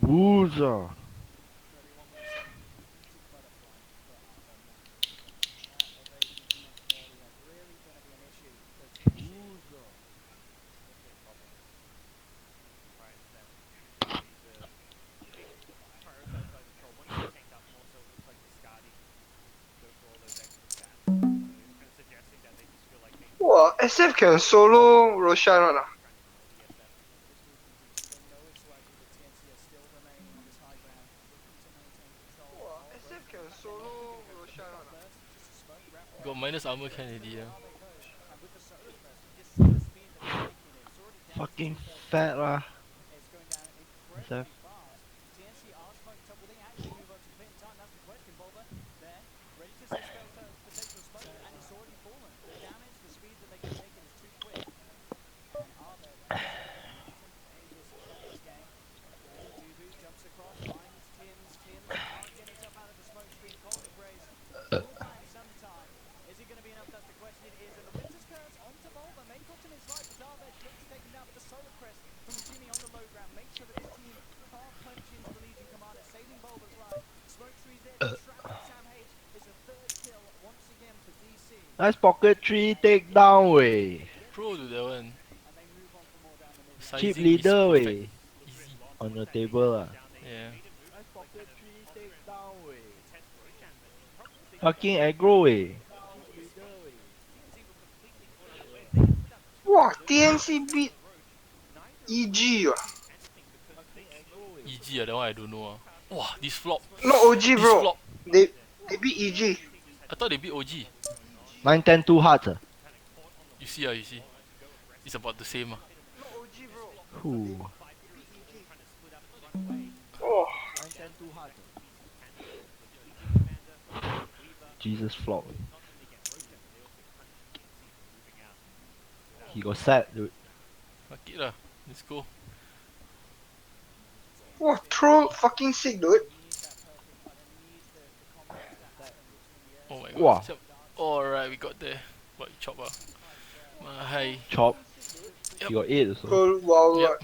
Boozer. Wow, SF can solo Roshan or not? Wow, SF can solo Roshan or not? Got minus armor can already, yeah. Fucking fat lah. SF. Nice pocket 3 takedown way. Pro to that one. Cheap Sizing is leader perfect. way. Easy. On the table lah. Yeah. Nice pocket 3 takedown way. Fucking aggro way. Wow, TNC beat EG. EG, that one I don't know. Wow, this flop. Not OG, This bro. flop. They beat EG. I thought they beat OG. 9-10 too hard. You see, you see. It's about the same. Ooh. Oh. 9-10 too hard. Jesus flop. He got sad, dude. Fuck it lah. Let's go. Wow, troll fucking sick, dude. Oh my god. Wow. Alright, we got there. What, chop ah? Hi. Chop. Yep. He got 8 also. Troll, wow, Yep.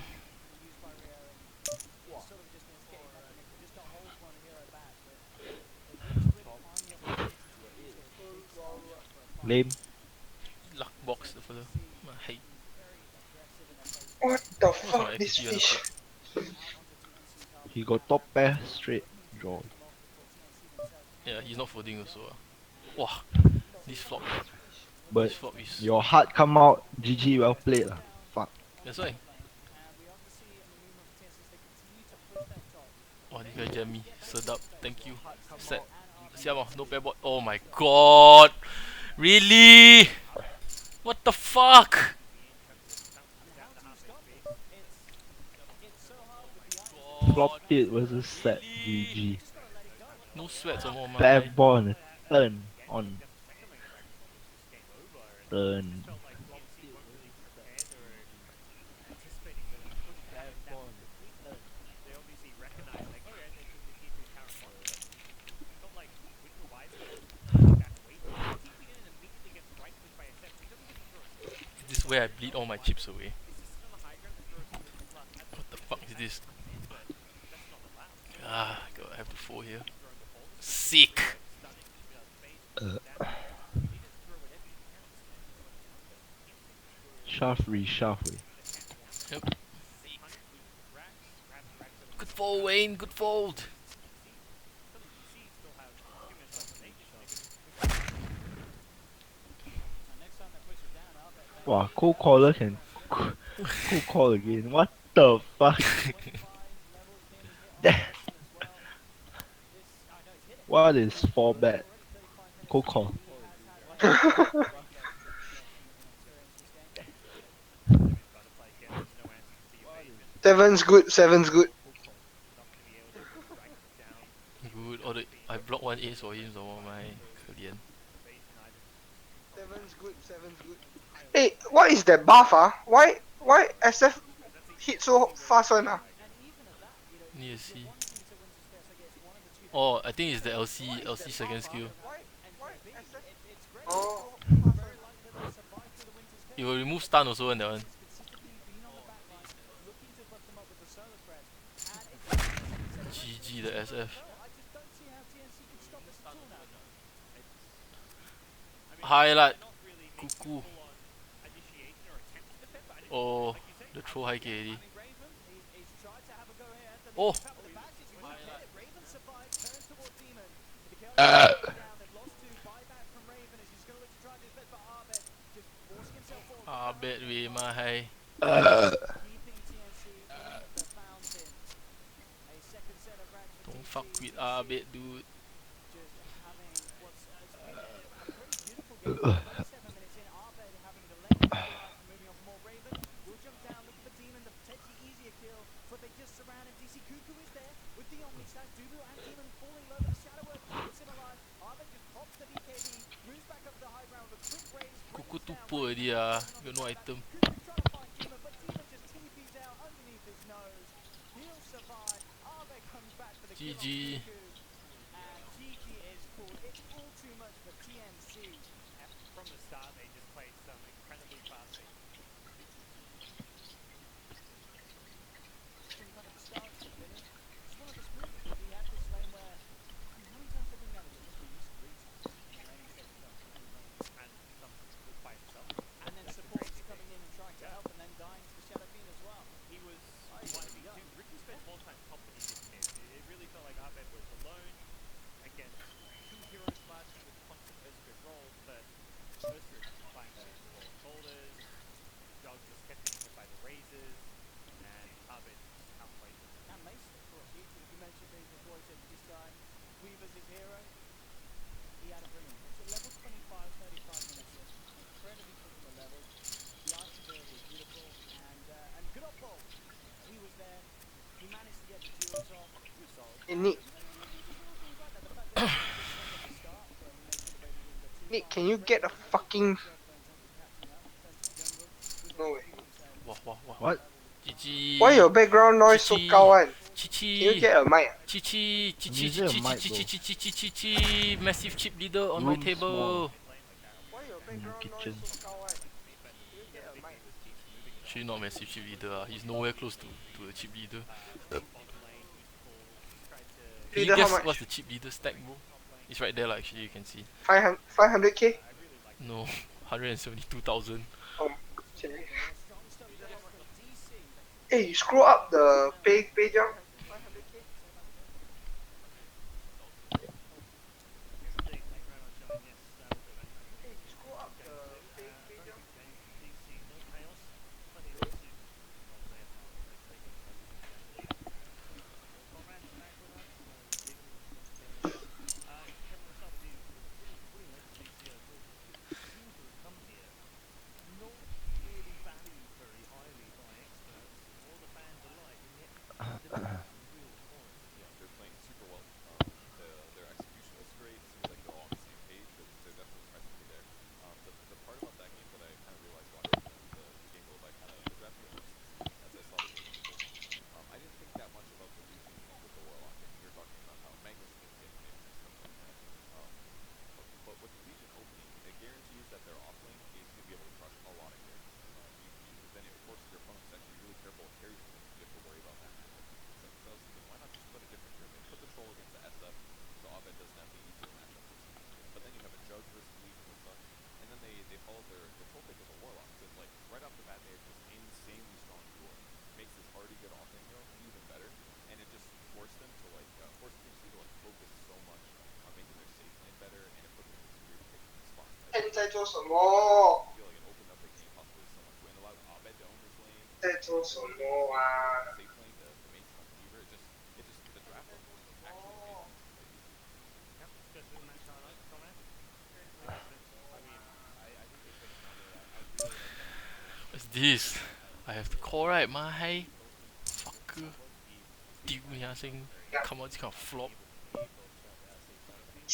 Lame. Luck box the fellow. Hi. What the What's my fuck, this FPG on the fish? flop? He got top pair straight draw. Yeah, he's not folding also. Wow. This flop. But This flop is. your heart come out, GG, well played lah. Fuck. That's why. Oh, this guy jammy. Sedap. Thank you. Set. Siap ah, no pair bot. Oh my god. Really? What the fuck? Flopped it versus set, GG. No sweat some more, man. Bad ball on the turn. On. Turn. This is where I bleed all my chips away. What the fuck is this? Ah, God, I have to fold here. Sick! Shaft reshuffle. Yep. Good fold, Wayne, good fold! Wow, cold caller can cold call again. What the fuck? What is 4 bet? Cold call. Seven's good, seven's good. Good, all the 1 ace for him 什么 my 可怜 Seven's good. Hey, what is that buff Why SF hit so fast one need to see oh I think it's the LC second skill Oh. it will remove stun also in that one GG the SF highlight cuckoo oh the throw high kick already oh bet we my high don't fuck with bet dude Cuckoo too poor already got no item GG From the start, they just played some incredibly fast. From kind of the start to the finish, it's one of the smoothest. We had this lane where, how many times did they bring out a Dominic? They used 3 times. The lane instead of and some by himself. And then supports coming in and trying to help, and then dying to the Shadow Fiend as well. He was 1v2. Ricky spent more time top than he did mid. It really felt like Abed was alone against 2 heroes flashing with constant Earthspirit rolls, but Earthspirit flying the wall of boulders, Jog just kept getting hit by the razors, and Abed outplayed them. And Mason, of course, you mentioned these before, he said this guy, Weaver's his hero. He had a brilliant. It's a level 25, 35 minutes in. Incredibly similar levels. The item build was beautiful, and good old Paul. He was there. He managed to get the duels off. He was solid. Nick, Nick, can you get a fucking... No way. What? GG Why your background noise so cao one? Chichi Can you get a mic? Chichi Chichi, massive chip leader on my table Why your background kitchen. noise so cao one? Can you get a mic? actually not massive chip leader he's nowhere close to the chip leader can you Leader, how guess much? what's the chip leader stack bro? It's right there actually you can see 500k? no 172,000 Oh, okay. Hey, you scroll up the pay jump. 500k? Hey, you scroll up the pay jump. Yeah, they're playing super well. Their execution was great. It seems like they're all on the same page. They're definitely impressing me there. The part about that game that I kind of realized watching the game go by kind of the draft more sense as I saw the game unfold. I didn't think that much about the Legion with the Warlock, and you're talking about how Magnus is going to get him and stuff like that. But with the Legion opening, it guarantees that their offlane is going to be able to crush a lot of characters. Because then it forces your opponents to actually be really careful with carry positions. You have to worry about that matchup. So I was thinking, why not just put a different pyramid? Put the troll against the SF, so Abed doesn't have the easier matchup versus Legion. But then you have a Jug versus Legion and such, and then they follow their troll pick with a Warlock. So it's like right off the bat they have this insanely strong duel. Makes this already good offlane hero even better, and it just forced them to like force TMC to like focus so much on making their safe lane better, and it put them in this weird picking spot. I feel like it opened up the game possibly so much, and allowed Abed to own his lane. Safe lane to Mason on Fever. It just the draft was actually amazing. what's this I have to call right my fucker 丢你啊星 come on this kind of flop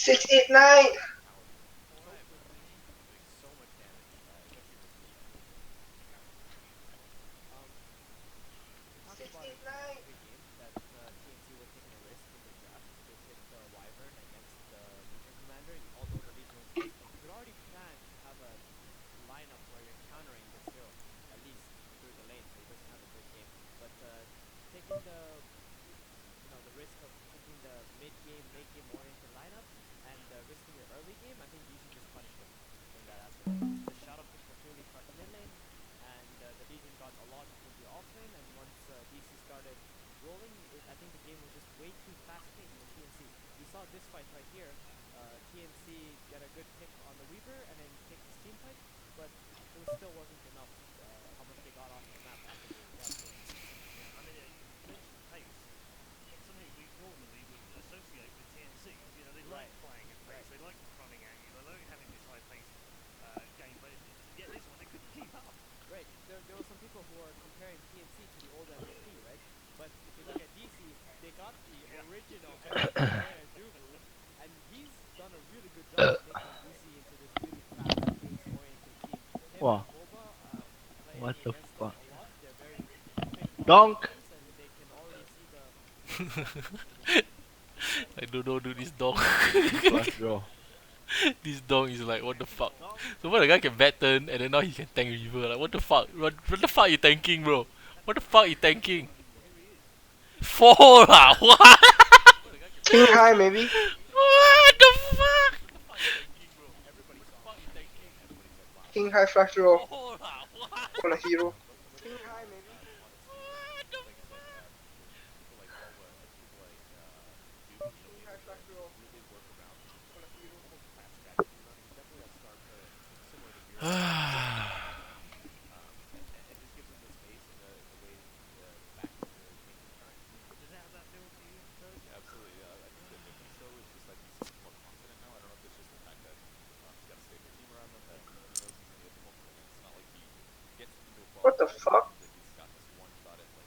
689. Doing so much damage, especially with the Sumpoker. We talked about it pre-game that TNC were taking a risk in the draft. They picked Wyvern against the Legion Commander, although the Legion was first, but you could already plan to have a lineup where you're countering this hero, at least through the lane, so he doesn't have a great game. But taking the risk of picking the mid-game, late-game oriented lineup and risking your early game, I think DC just punished them in that aspect. The shadow picks were clearly cut mid lane, and the Legion got a lot in the off lane, and once DC started rolling, I think the game was just way too fast-paced for TNC. We saw this fight right here. TNC get a good pick on the Weaver and then take his team fight, but it still wasn't enough how much they got off the map after the draft pick. Yeah, I mean, you mentioned pace. Something we normally would associate with TNC. You know, they like playing at pace. They like running at you. They like having this high-paced game. But yet this one, they couldn't keep up. Right. There were some people who are comparing TNC to the old MVP, right? But if you look at DC, they got the original MVP player, Dubu, and he's done a really good job of making DC into this really fast-paced oriented team. Him Wow. and MOBA, playing What the against them fuck? a lot, they're very quick on Donk! offense, and they can already see the I don't know, dude, this dog. Flash draw. This dog is like, what the fuck? So what, the guy can bat turn and then now he can tank river. Like, what the fuck? What the fuck you tanking, bro? What the fuck you tanking? 4 lah, what? King high maybe. What the fuck? King high flash draw. On a hero. And just gives him the space and the way back into making the turn. Does that have that feel to you, Coach? Yeah, absolutely. I think the difference though is just that he's so much more confident now. I don't know if it's just the fact that he's got a stable team around him, that he knows he's gonna get the moment, and it's not like he gets into a What the fuck? that he's got this one shot at. Like,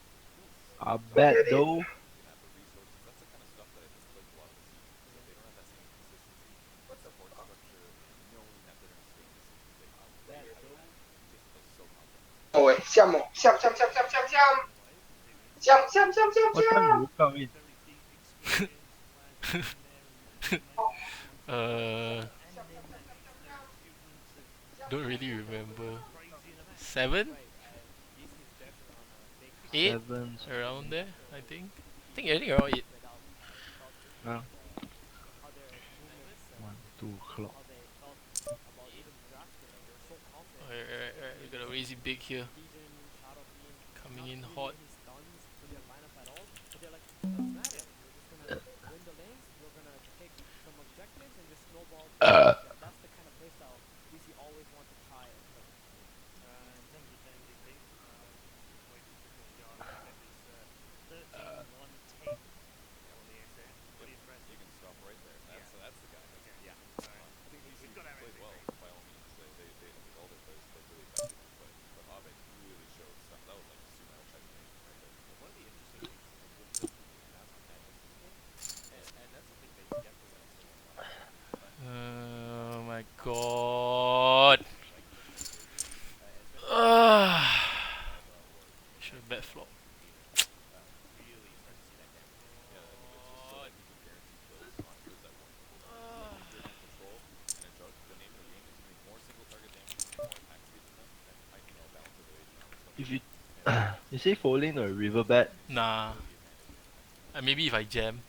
I bet though. he's gonna have the resources. That's the kind of stuff that I just like a lot of the seasons. Is that they don't have that same consistency, that support structure, knowing that they're gonna stay in this season. They just play so confident. Oh wait, 项目，项项项项项项，项项项项 What time 项。 you come in? Don't really remember. 7? 8? 7. Around there, I think. I think around 8. No. 1, 2 o'clock. Alright, we got a Razy Big here. Coming in hot. That's the kind of playstyle DC always want to try and play. In terms of MVP, situations between Jarvan and Pep is 13-1-10 on the SF. Pretty impressive. You can stop right there. That's the guy. Yeah. I think We've DC got our played MVP. well by all means. They all their players played really effectively, but Abe really showed stuff. That was like a super type game right there. One of the interesting things is that there's no two has on madness this game, and that's something that you get from that Oh my god. Should have bet flop. really start to see that damage. Yeah, I think it's just so that he can guarantee kills on heroes that won't if you're in control and a jug. The name of the game is to make more single target damage and more attack speed than them, and I can balance it away around stuff. If you is he falling or river bet? Nah. Maybe if I jam.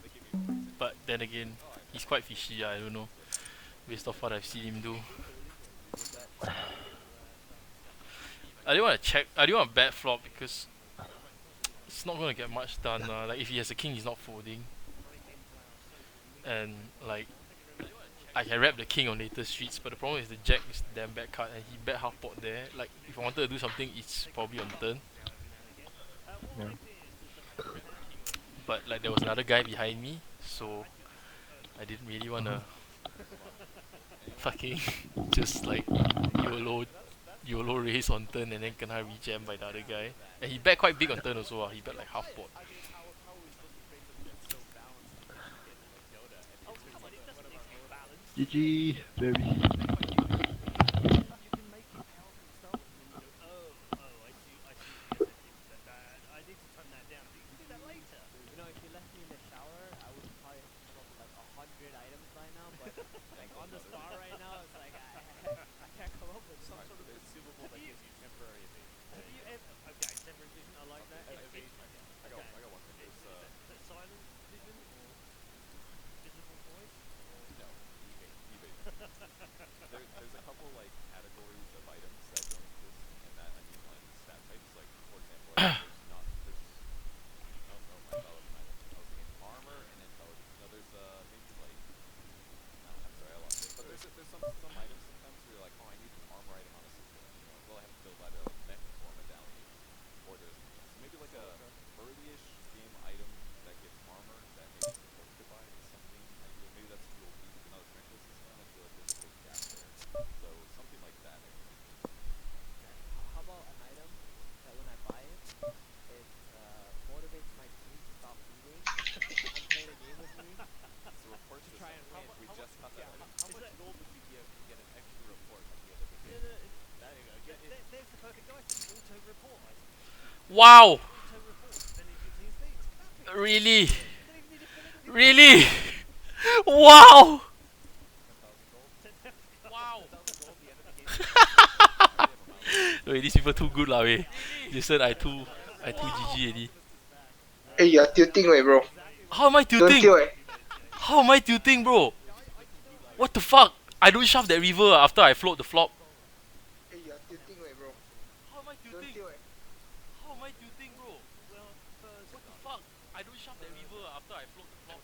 But then again, he's quite fishy, I don't know. Based off what I've seen him do. I didn't want to check, I didn't want to bet flop because it's not going to get much done. Like if he has a king, he's not folding. And like, I can wrap the king on later streets, but the problem is the jack is the damn bad card and he bet half pot there. Like if I wanted to do something, it's probably on turn. Yeah. But like there was another guy behind me, so I didn't really wanna fucking just like YOLO raise on turn and then kena rejam by the other guy. And he bet quite big on turn also. He bet like half pot. How are we supposed to create something that's so balanced in like DotA and it's one of our own GG, baby. You know, if you left me in the shower, I would probably have come up with like 100 items by now. But like on the spot right now, it's like I can't come up with Some some sort of consumable that gives you temporary evasion. Have you ever? Okay, temporary vision. I like that. Evasion. I got one thing. There's Is that silent vision or visible voice? no evasion. There's a couple like categories of items that don't exist, and that I mean like stat types. Like for example, like, there's oh no, my fell out of an item. I was thinking armor and intelligence. No, there's maybe like no, I'm sorry, I lost it. But there's some items sometimes where you're like, oh, I need an armor item on a system. You know, well I have to build either like mech or medallion, or there's so maybe like a early-ish game item that gives armor that maybe supports goodbye is something ideal. Maybe that's too OP for another strength system. I feel like there's a big gap there. So something like that. I think. How about an item that when I buy it, it motivates my team to stop looting and play the game with me? So report to system. try and win. We just caught that item. How much gold would you give to get an extra report at the end of the game? There you go. There's the perfect item. Auto report item. Wow! Auto report. Then if your team thinks, Really? Really? Wow! Wow. Wait, these people too good lah, weh. Listen, I too GG already. Hey, you're tilting, wait, bro. How am I Don't tilting? tilt, eh. How am I tilting, bro? What the fuck? I don't shove that river after I float the flop. Hey, you're tilting, wait, bro. How am I tilting? Don't tilt, eh. How am I tilting, bro? What the fuck? I don't shove that river after I float the flop.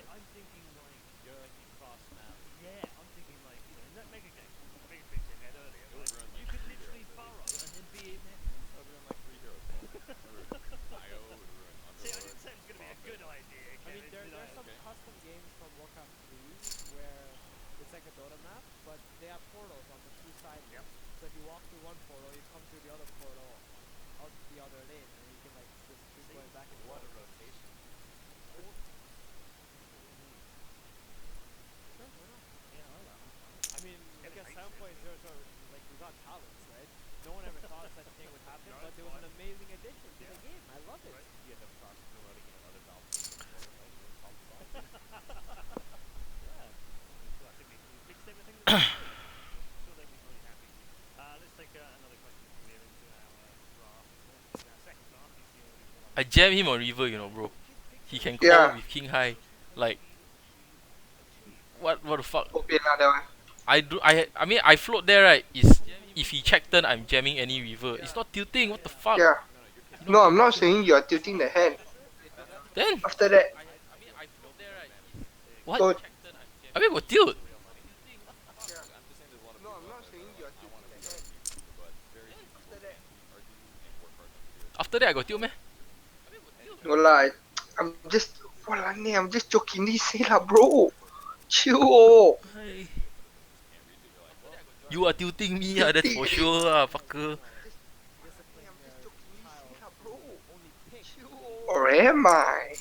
I'm thinking like you're like cross map. Yeah, I'm thinking like in that mega game, mega picture I had earlier. Right? You could literally burrow and then be in there. I've ruined like 3 heroes. IO would ruin Underlord. See, I didn't say it was gonna be a good idea. I mean, there's some custom games from Warcraft 3 where it's like a DotA map, but they have portals on the two sides. Yep. So if you walk through one portal, you come through the other portal out the other lane, and you can like just keep going back and forth. What a rotation. I mean, I guess 7.0 like we got talents, right? No one ever thought such a thing would happen, but it was an amazing addition to the game. I love it. You end up cross promoting other Valve teams before, right? It's problem solved. Yeah. So I think we fixed everything. That sure they'd be really happy. Let's take another question from here into our draft. Our second draft. I jam him on river, you know, bro. He can call with king high. Like, what the fuck? Okay, lah, that one. I mean, I float there, right? Is if he check turn, I'm jamming any river. It's not tilting. What the fuck? Yeah. No, I'm not saying you're tilting the hand. Then after that. What? Oh. I mean, what tilt? No, I'm not saying you're tilting the hand. After that. After that, I got tilt, meh? No lah, I'm just jokingly say lah, bro. Chill, oh. You are tilting me, that's for sure, fucker. Or am I?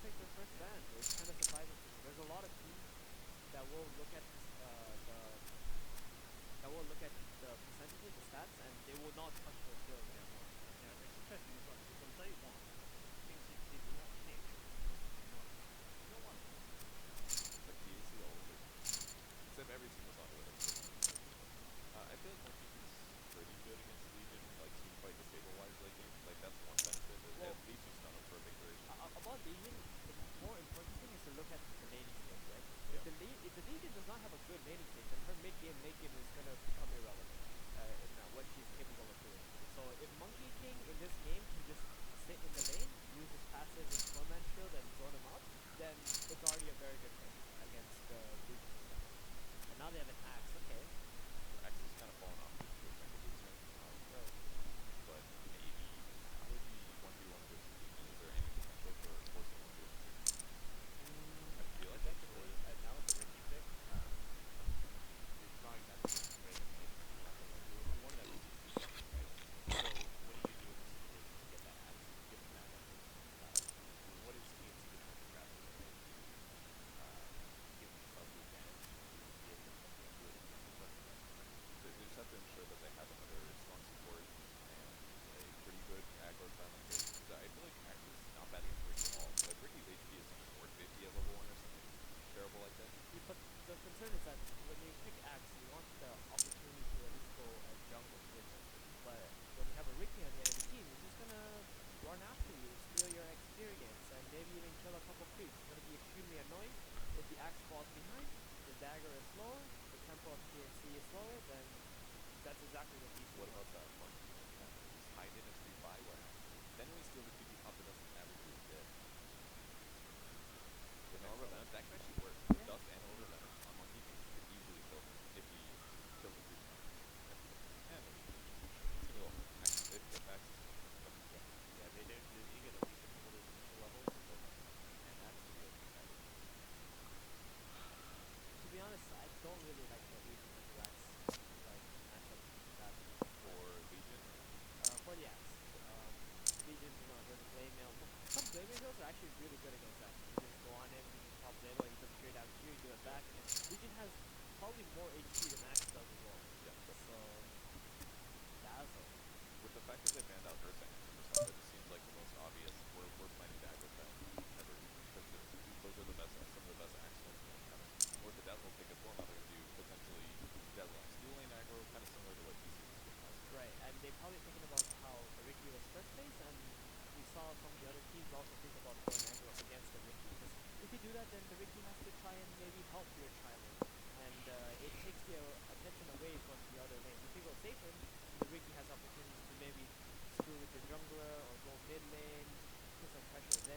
take their first ban. It's kind of surprising to me. There's a lot of teams that will look at the percentages, the stats, and they will not touch those skills anymore. Yeah, it's interesting as well, because on day one, things did not hit. No one. Like DAC always, except every team was on it with us. I feel like Monkey is pretty good against Legion, like team fight to stabilize late game. Like that's one benefit. Well, At least you stun them for a big duration. About Legion, the more important thing is to look at the laning stage, right? Yeah. If the Legion does not have a good laning stage, then her mid game, late game is going to become irrelevant in what she's capable of doing. So if Monkey King in this game can just sit in the lane, use his passive with Stormman Shield and zone him out, then it's already a very good thing against the Legion. And now they have an Axe, okay. Axe is kind of falling off due to a jungle booster. But maybe how would you 1v1 versus Legion? Is there any potential for forcing one to a I feel like they should. Now it's a risky pick. It's not exactly great at lane. You want that easy to right? So what do you do in this situation to get that axe, give them that what is TNC going to have to grab in right to give themselves the advantage to be able to do it against the Juggernaut? They just have to ensure that they have another strong support and a pretty good aggro silent kick. I feel like Axe is not bad against Ricky at all. Like Ricky's HP is something 450 at level 1 or something terrible like that. Yeah, but the concern is that when you pick Axe, you want the opportunity to at least go jungle with him. But when you have a Ricky on the enemy team, he's just gonna run after you, steal your experience, and maybe even kill a couple creeps. It's gonna be extremely annoying. If the Axe falls behind, the dagger is slower, the tempo of TNC is slower, then that's exactly what he's What about that Monkey? Just hide in a tree by where Axe is. Then when he steals the TP top, it doesn't matter who is dead. With Aura Venom, that could actually work. With Dust and Aura Venom on Monkey King, you could easily kill him if he kills the creeps on him. Yeah, maybe. It's gonna go Axe, if Axe is going to come. Yeah, you get at least a couple of those initial levels and then that's the real key factor. To be honest, I don't really like the Legion versus Axe like matchup that For Legion? For the Axe. Legion, there's a blade mail. Some blade mail heroes are actually really good against Axe. You just go on him, he just pop blade mail, he comes straight out to you, you do it back, and Legion has probably more HP than Axe does as well. Yeah. So dazzle. With the fact that they banned out Ursa and Superstar, it just seems like the most obvious. We're planning to aggro style ever because those are the best, some of the best Axe ones in kind of. Or the Dazzle pick as well. Now they're going to do potentially Dazzle Axe dual lane aggro, kind of similar to what TC was doing last year. Right, and they're probably thinking about how Ricky was first phase, and we saw some of the other teams also think about going aggro against the Ricky. Because if you do that, then the Ricky has to try and maybe help your tri-lane, and it takes the attention away from the other lanes. If you go safe lane, the Ricky has opportunities to maybe screw with the jungler or go mid lane, put some pressure there.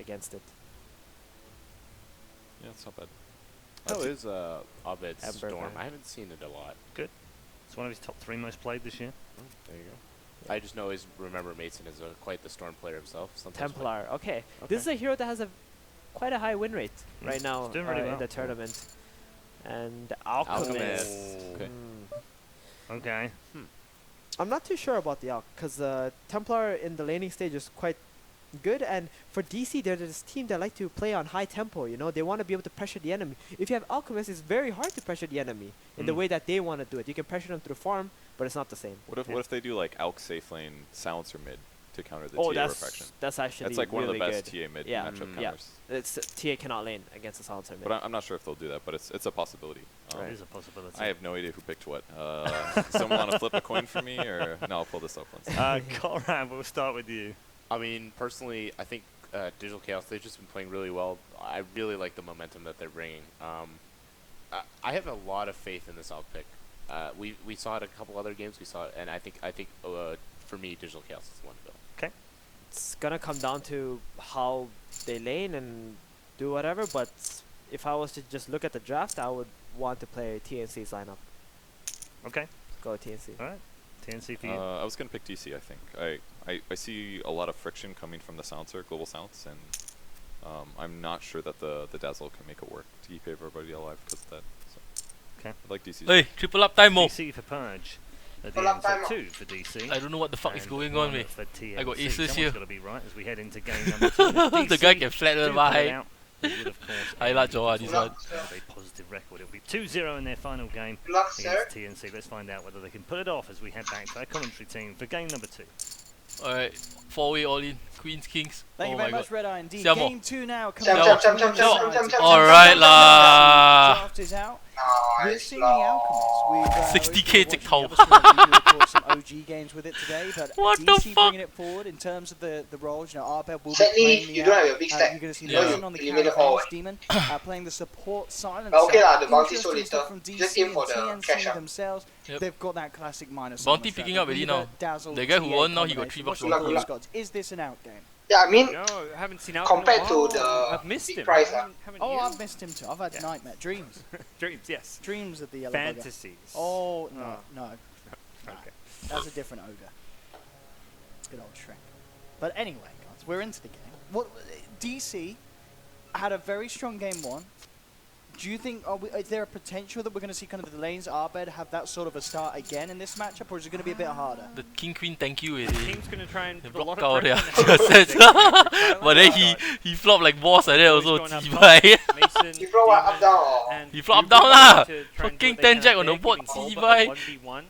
against it. Yeah, it's not bad. How is Abed's Ember Storm? fan. I haven't seen it a lot. Good. It's one of his top 3 most played this year. There you go. I just know remember Mason is quite the Storm player himself. Sometimes Templar. Okay. This is a hero that has quite a high win rate right now doing really well. in the tournament. And Alchemist. Okay. Okay. I'm not too sure about the Alch, because Templar in the laning stage is quite good, and for DC, they're this team that like to play on high tempo, you know, they want to be able to pressure the enemy. If you have Alchemist, it's very hard to pressure the enemy in the way that they want to do it. You can pressure them through farm, but it's not the same. What if they do like Alk safe lane silencer mid to counter the Oh, TA that's refraction? that's actually That's like one of the really best good. TA mid Yeah, matchup yeah. counters. It's TA cannot lane against the silencer mid. But I'm not sure if they'll do that, but it's a possibility. It is a possibility. I have no idea who picked what. Someone want to flip a coin for me, or no? I'll pull this up once. Conrad, we'll start with you. I mean, personally, I think Digital Chaos, they've just been playing really well. I really like the momentum that they're bringing. I have a lot of faith in this Alk pick. We saw it a couple other games. We saw it, and I think for me, Digital Chaos is the one to go. Okay. It's gonna come down to how they lane and do whatever, but if I was to just look at the draft, I would want to play TNC's lineup. Okay. Go TNC. Alright. TNC for you. I was gonna pick DC. I think I see a lot of friction coming from the silencer, global silence, and I'm not sure that the Dazzle can make it work to keep everybody alive because of that. So Okay. I like DC. Hey, triple up time, Mo. DC for Purge. At the end, so 2 for DC. I don't know what the fuck is and going on, 1 mate. for TNC. I got aces Someone's here. got to be right as we head into game number 2. The guy can flat the by. I like Joa, this one. Have a positive record. It'll be 2-0 in their final game Luck, against TNC. Let's find out whether they can pull it off as we head back to our commentary team for game number 2. Alright, 4-way all in. Queens, Kings. Thank you Oh very my much, god. Red Eye. Indeed, Siamo. game 2 now. Alright lah. Draft is out. We're seeing the Alchemist. 60k to call. Some OG games with it today, but What the DC fuck? bringing it forward in terms of the roles. You know, Arbel will be Sadly, playing the you don't have your big stack. You're going to see Yeah. Mason on the Eliminate counter all. phase, Demon playing the support silence. But okay lah, the bounty so Interesting stuff little. from DC Just aim for the and TNC cash out. themselves. Yep. They've got that classic minus. Bounty picking up already now. The guy who won now, he got 3 bucks. Is this an out game? Yeah, I mean, No, I haven't seen out compared to the I've missed big him. price, Haven't Oh, you? I've missed him too. I've had Yeah. nightmare dreams. Dreams, yes. Dreams of the yellow bugger. Fantasies. Oh no, Oh. no, Okay. that's a different ogre. Good old Shrek. But anyway, guys, we're into the game. What DC had a very strong game 1. Do you think is there a potential that we're going to see kind of the lanes Arbed have that sort of a start again in this matchup, or is it going to be a bit harder? The King Queen, thank you. Team's going to try and They put a lot block of out pressure there. on the Alchemist. But then he flopped like boss like that Always also. going up T-by. top. Mason, You throw what, up Demon, down or? and He flopped Dubu down lah. to try and do Fucking what they 10 can jack up on the there, board, giving Colbert T-by. a 1v1.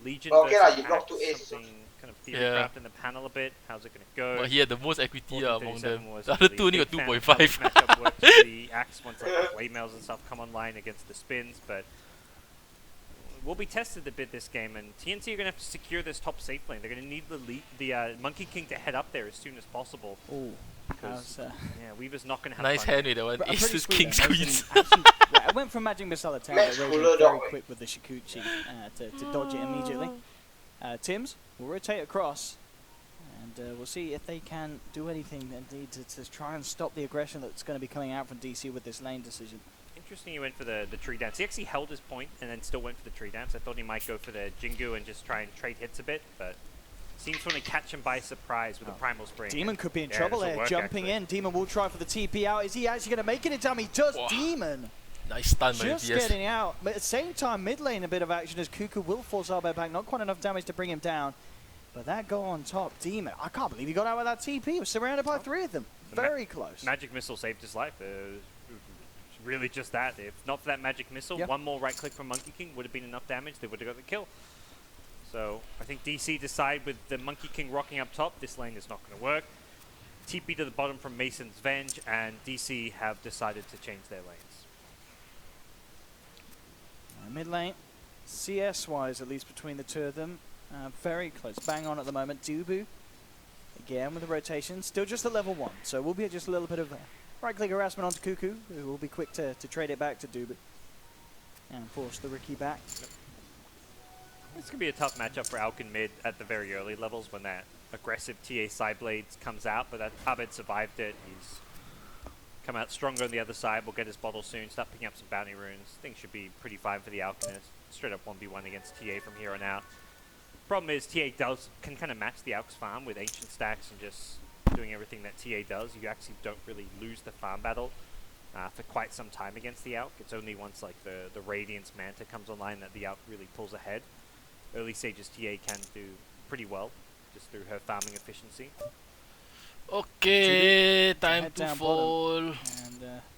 Legion But okay lah, versus you block Axe, 2 aces. something kind of theory Yeah. craft in the panel a bit. How's it going to go? But he had the most equity among 1437 them. was The other really two only got big fan of how this 2.5. matchup works for the Axe once like the Waymails and stuff come online against the spins, but we'll be tested a bit this game, and TNC are going to have to secure this top safe lane. They're going to need the Monkey King to head up there as soon as possible. Oh, Because yeah, Weaver's not going to have Nice fun. hand with that one. Pretty Aces, sweet Kings, though. Queens. Actually, I went from Magic Missile attack Max but cooler Raven very dog. quick with the Shikuchi to dodge it immediately. Tims will rotate across, and we'll see if they can do anything indeed to try and stop the aggression that's going to be coming out from DC with this lane decision. Interesting he went for the tree dance. He actually held his point and then still went for the tree dance. I thought he might go for the Jingu and just try and trade hits a bit, but seems to want to catch him by surprise with a Primal Spring. Demon could be in Yeah, trouble this'll there, work, jumping actually. in. Demon will try for the TP out. Is he actually going to make it in time? He does. Wow. Demon Nice stun by just VS. getting out. But at the same time, mid lane a bit of action as Cuckoo will force Arbe back. Not quite enough damage to bring him down. But that goal on top, Demon. I can't believe he got out with that TP. He was surrounded by 3 of them. Very close. Magic Missile saved his life. Really just that. If not for that Magic Missile, Yep. one more right click from Monkey King would have been enough damage. They would have got the kill. So I think DC decide with the Monkey King rocking up top, this lane is not going to work. TP to the bottom from Mason's Venge, and DC have decided to change their lanes. Mid lane, CS-wise, at least between the two of them, very close. Bang on at the moment. Dubu, again with the rotation, still just at level 1. So we'll be just a little bit of right-click harassment onto Cuckoo, who will be quick to trade it back to Dubu. And force the Ricky back. It's going to be a tough matchup for Alkin mid at the very early levels when that aggressive TA side blades comes out, but that Abed survived it. He's come out stronger on the other side. We'll get his bottle soon, start picking up some bounty runes. Things should be pretty fine for the Alchemist. Straight up 1v1 against TA from here on out. Problem is, TA can kind of match the Alch's farm with ancient stacks and just doing everything that TA does. You actually don't really lose the farm battle for quite some time against the Alch. It's only once like the Radiance Manta comes online that the Alch really pulls ahead. Early stages TA can do pretty well just through her farming efficiency. Okay, time to fall. And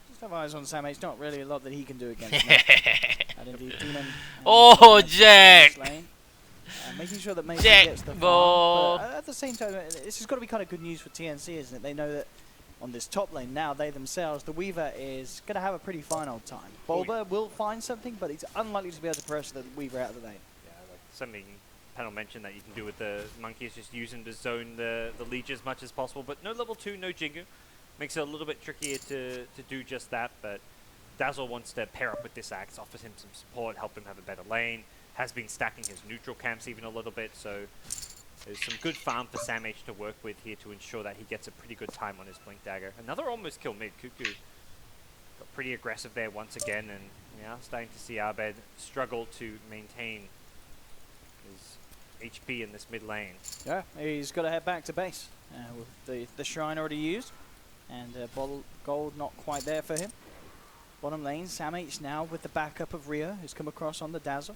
just have eyes on Sam H. Not really a lot that he can do against him. And indeed, Demon. Oh, Jack! Making sure that Mason Jack gets the ball. farm. But at the same time, this has got to be kind of good news for TNC, isn't it? They know that on this top lane now, they themselves, the Weaver is going to have a pretty fine old time. Bulba will find something, but he's unlikely to be able to pressure the Weaver out of the lane. Yeah, like something panel mentioned that you can do with the Monkey is just use him to zone the leech as much as possible, but no level 2, no Jingu. Makes it a little bit trickier to do just that, but Dazzle wants to pair up with this Axe, offers him some support, help him have a better lane, has been stacking his neutral camps even a little bit, so there's some good farm for Sam H to work with here to ensure that he gets a pretty good time on his Blink Dagger. Another almost kill mid. Kuku got pretty aggressive there once again, and yeah, starting to see Abed struggle to maintain his HP in this mid lane. Yeah, he's got to head back to base with the shrine already used, and bottle gold not quite there for him. Bottom lane, Sam H now with the backup of Rio, who's come across on the Dazzle.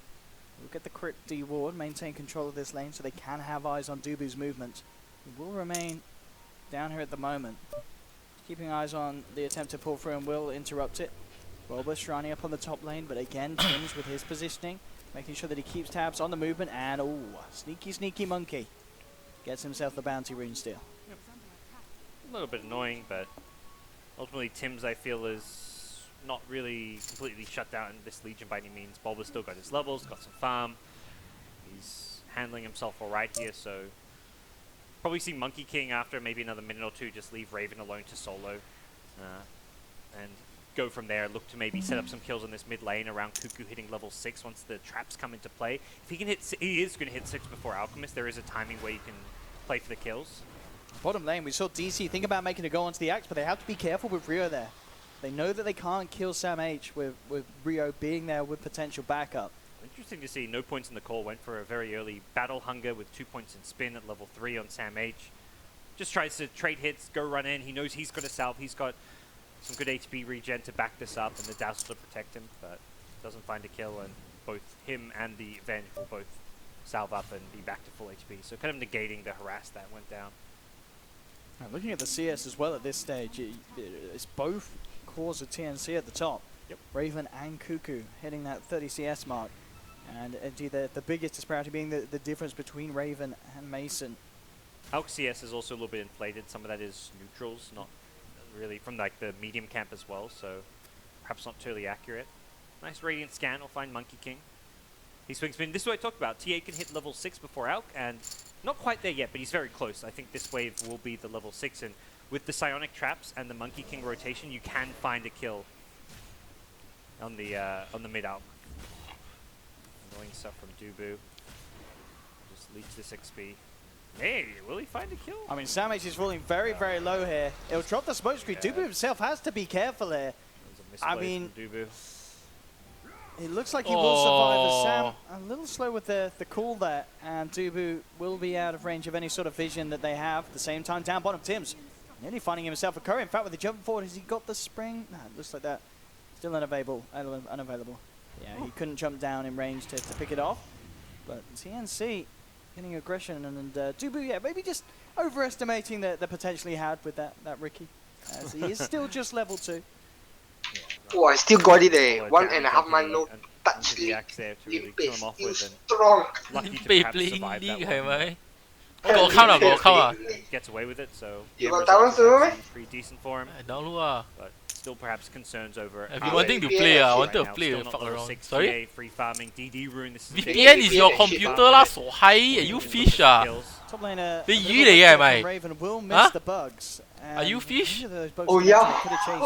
We'll get the Crypt D-Ward, maintain control of this lane so they can have eyes on Dubu's movement. He will remain down here at the moment, keeping eyes on the attempt to pull through and will interrupt it. Bulba shrining up on the top lane, but again, Tim's with his positioning, making sure that he keeps tabs on the movement, and oh, sneaky Monkey gets himself the bounty rune steal. Yep. A little bit annoying, but ultimately Tim's, I feel, is not really completely shut down in this Legion by any means. Bulba's still got his levels, got some farm. He's handling himself alright here, so probably see Monkey King after maybe another minute or two, just leave Raven alone to solo. And go from there, look to maybe set up some kills on this mid lane around Kuku hitting level 6 once the traps come into play. If he can hit, he is going to hit 6 before Alchemist. There is a timing where you can play for the kills. Bottom lane, we saw DC think about making a go onto the Axe, but they have to be careful with Rio there. They know that they can't kill Sam H with Rio being there with potential backup. Interesting to see, no points in the call, went for a very early Battle Hunger with 2 points in spin at level 3 on Sam H. Just tries to trade hits, go run in, he knows he's got a salve, he's got some good HP regen to back this up and the Dazzle to protect him, but doesn't find a kill, and both him and the Avenge will both salve up and be back to full HP, so kind of negating the harass that went down. Now, looking at the CS as well at this stage, it's both cores of TNC at the top. Yep. Raven and Kuku hitting that 30 CS mark. And indeed the biggest disparity being the difference between Raven and Mason. Alch CS is also a little bit inflated. Some of that is neutrals, not really from like the medium camp as well, so perhaps not totally accurate. Nice Radiant scan, will find Monkey King. He swings spin. This is what I talked about. TA can hit level 6 before Alch, and not quite there yet, but he's very close. I think this wave will be the level 6, and with the Psionic Traps and the Monkey King rotation, you can find a kill on the mid Alch. Annoying stuff from Dubu. Just leech this XP. Hey, will he find a kill? I mean, Sam H is falling very, very low here. It'll drop the smoke screen. Dubu himself has to be careful here. I mean, Dubu. It looks like he will survive as Sam a little slow with the call there, and Dubu will be out of range of any sort of vision that they have. At the same time, down bottom, Tim's nearly finding himself a curry. In fact, with the jump forward, has he got the spring? Nah, it looks like that. Still unavailable. Yeah, he couldn't jump down in range to pick it off. But TNC getting aggression, and Dubu, yeah, maybe just overestimating the potential he had with that Ricky. As he is still just level 2. Oh, I still got it there. 1.5 month no touch league. Limpeh still strong. Limpeh playing league 係咪？我 count 啊，我 count 啊。 Gets away with it, so you got download server meh? Pretty decent for him. Download ah. But still perhaps concerns over. I've been wanting to play I wanted to now, play fuck around. Sorry? Free farming, DD rune. This is VPN is your computer lah, so high. Are you fish ah? Top laner, 你魚嚟嘅係咪？ Raven will miss the bugs. Are you fish? Oh yeah.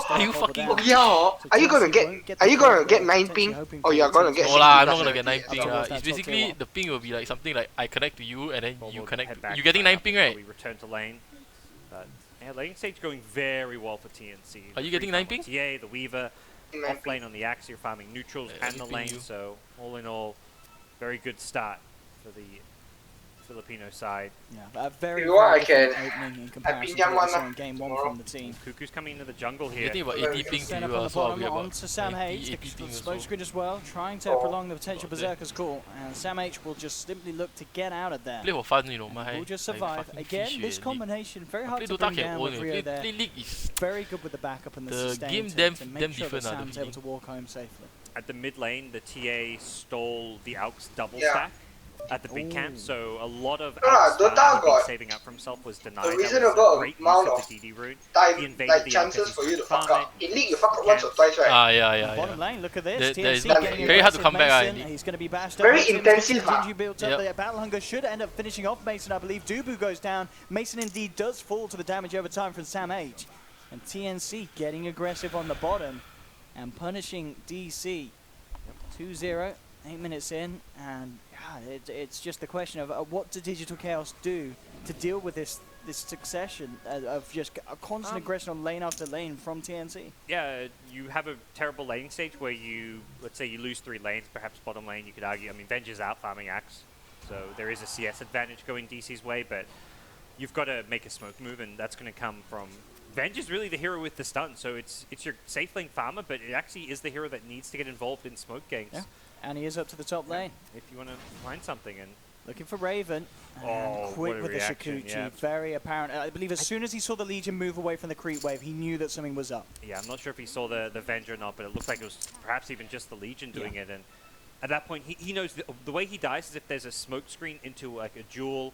Are you fucking? Oh yeah. Are you gonna get 9 ping? Or you are gonna get? No lah, I'm not gonna get 9 ping lah. It's basically the ping will be like something like I connect to you and then you connect. You getting 9 ping right? We return to lane. But Yeah, laning stage going very well for TNC. Are you getting 9 ping? TA, the Weaver, off lane on the Axe, you're farming neutrals and the lane, so all in all, very good start for the Filipino side. Yeah, a very different opening in comparison to what we saw in game 1 from the team. Cuckoo's coming into the jungle here. Getting about 80 ping to you on the as well. bottom onto Sam H, the smoke screen as well, trying to prolong the potential Berserker's call, and Sam H will just simply look to get out of there. Play for fun, you know, my. Will just survive. Again, this combination, very hard to bring down with Rio there. Very good with the backup and the sustain to make sure that Sam's able to walk home safely. At the mid lane, the TA stole the Alks double stack at the big camp, so a lot of Alks saving up for himself was denied. A reasonable amount of time, like chances for you to fuck up. In League, you fuck up once or twice, right? Yeah. Bottom lane, look at this. There's very hard to come back. He's going to be bashed very up. intensive. Built up. The battle hunger should end up finishing off Mason, I believe. Dubu goes down. Mason indeed does fall to the damage over time from Sam H. And TNC getting aggressive on the bottom and punishing DC. 2-0, 8 minutes in, and it's just the question of what do Digital Chaos do to deal with this succession of just a constant aggression on lane after lane from TNC. Yeah, you have a terrible laning stage where you, let's say you lose 3 lanes, perhaps bottom lane, you could argue, I mean, Venge is out farming Axe, so there is a CS advantage going DC's way, but you've got to make a smoke move, and that's going to come from... Venge is really the hero with the stun, so it's your safe lane farmer, but it actually is the hero that needs to get involved in smoke ganks. Yeah. And he is up to the top lane. If you want to find something. And looking for Raven. Oh, quick with the Shakuchi. Very apparent. I believe as soon as he saw the Legion move away from the creep wave, he knew that something was up. Yeah, I'm not sure if he saw the Venge or not, but it looked like it was perhaps even just the Legion doing it. And at that point, he knows the way he dies is if there's a smoke screen into like a Jewel,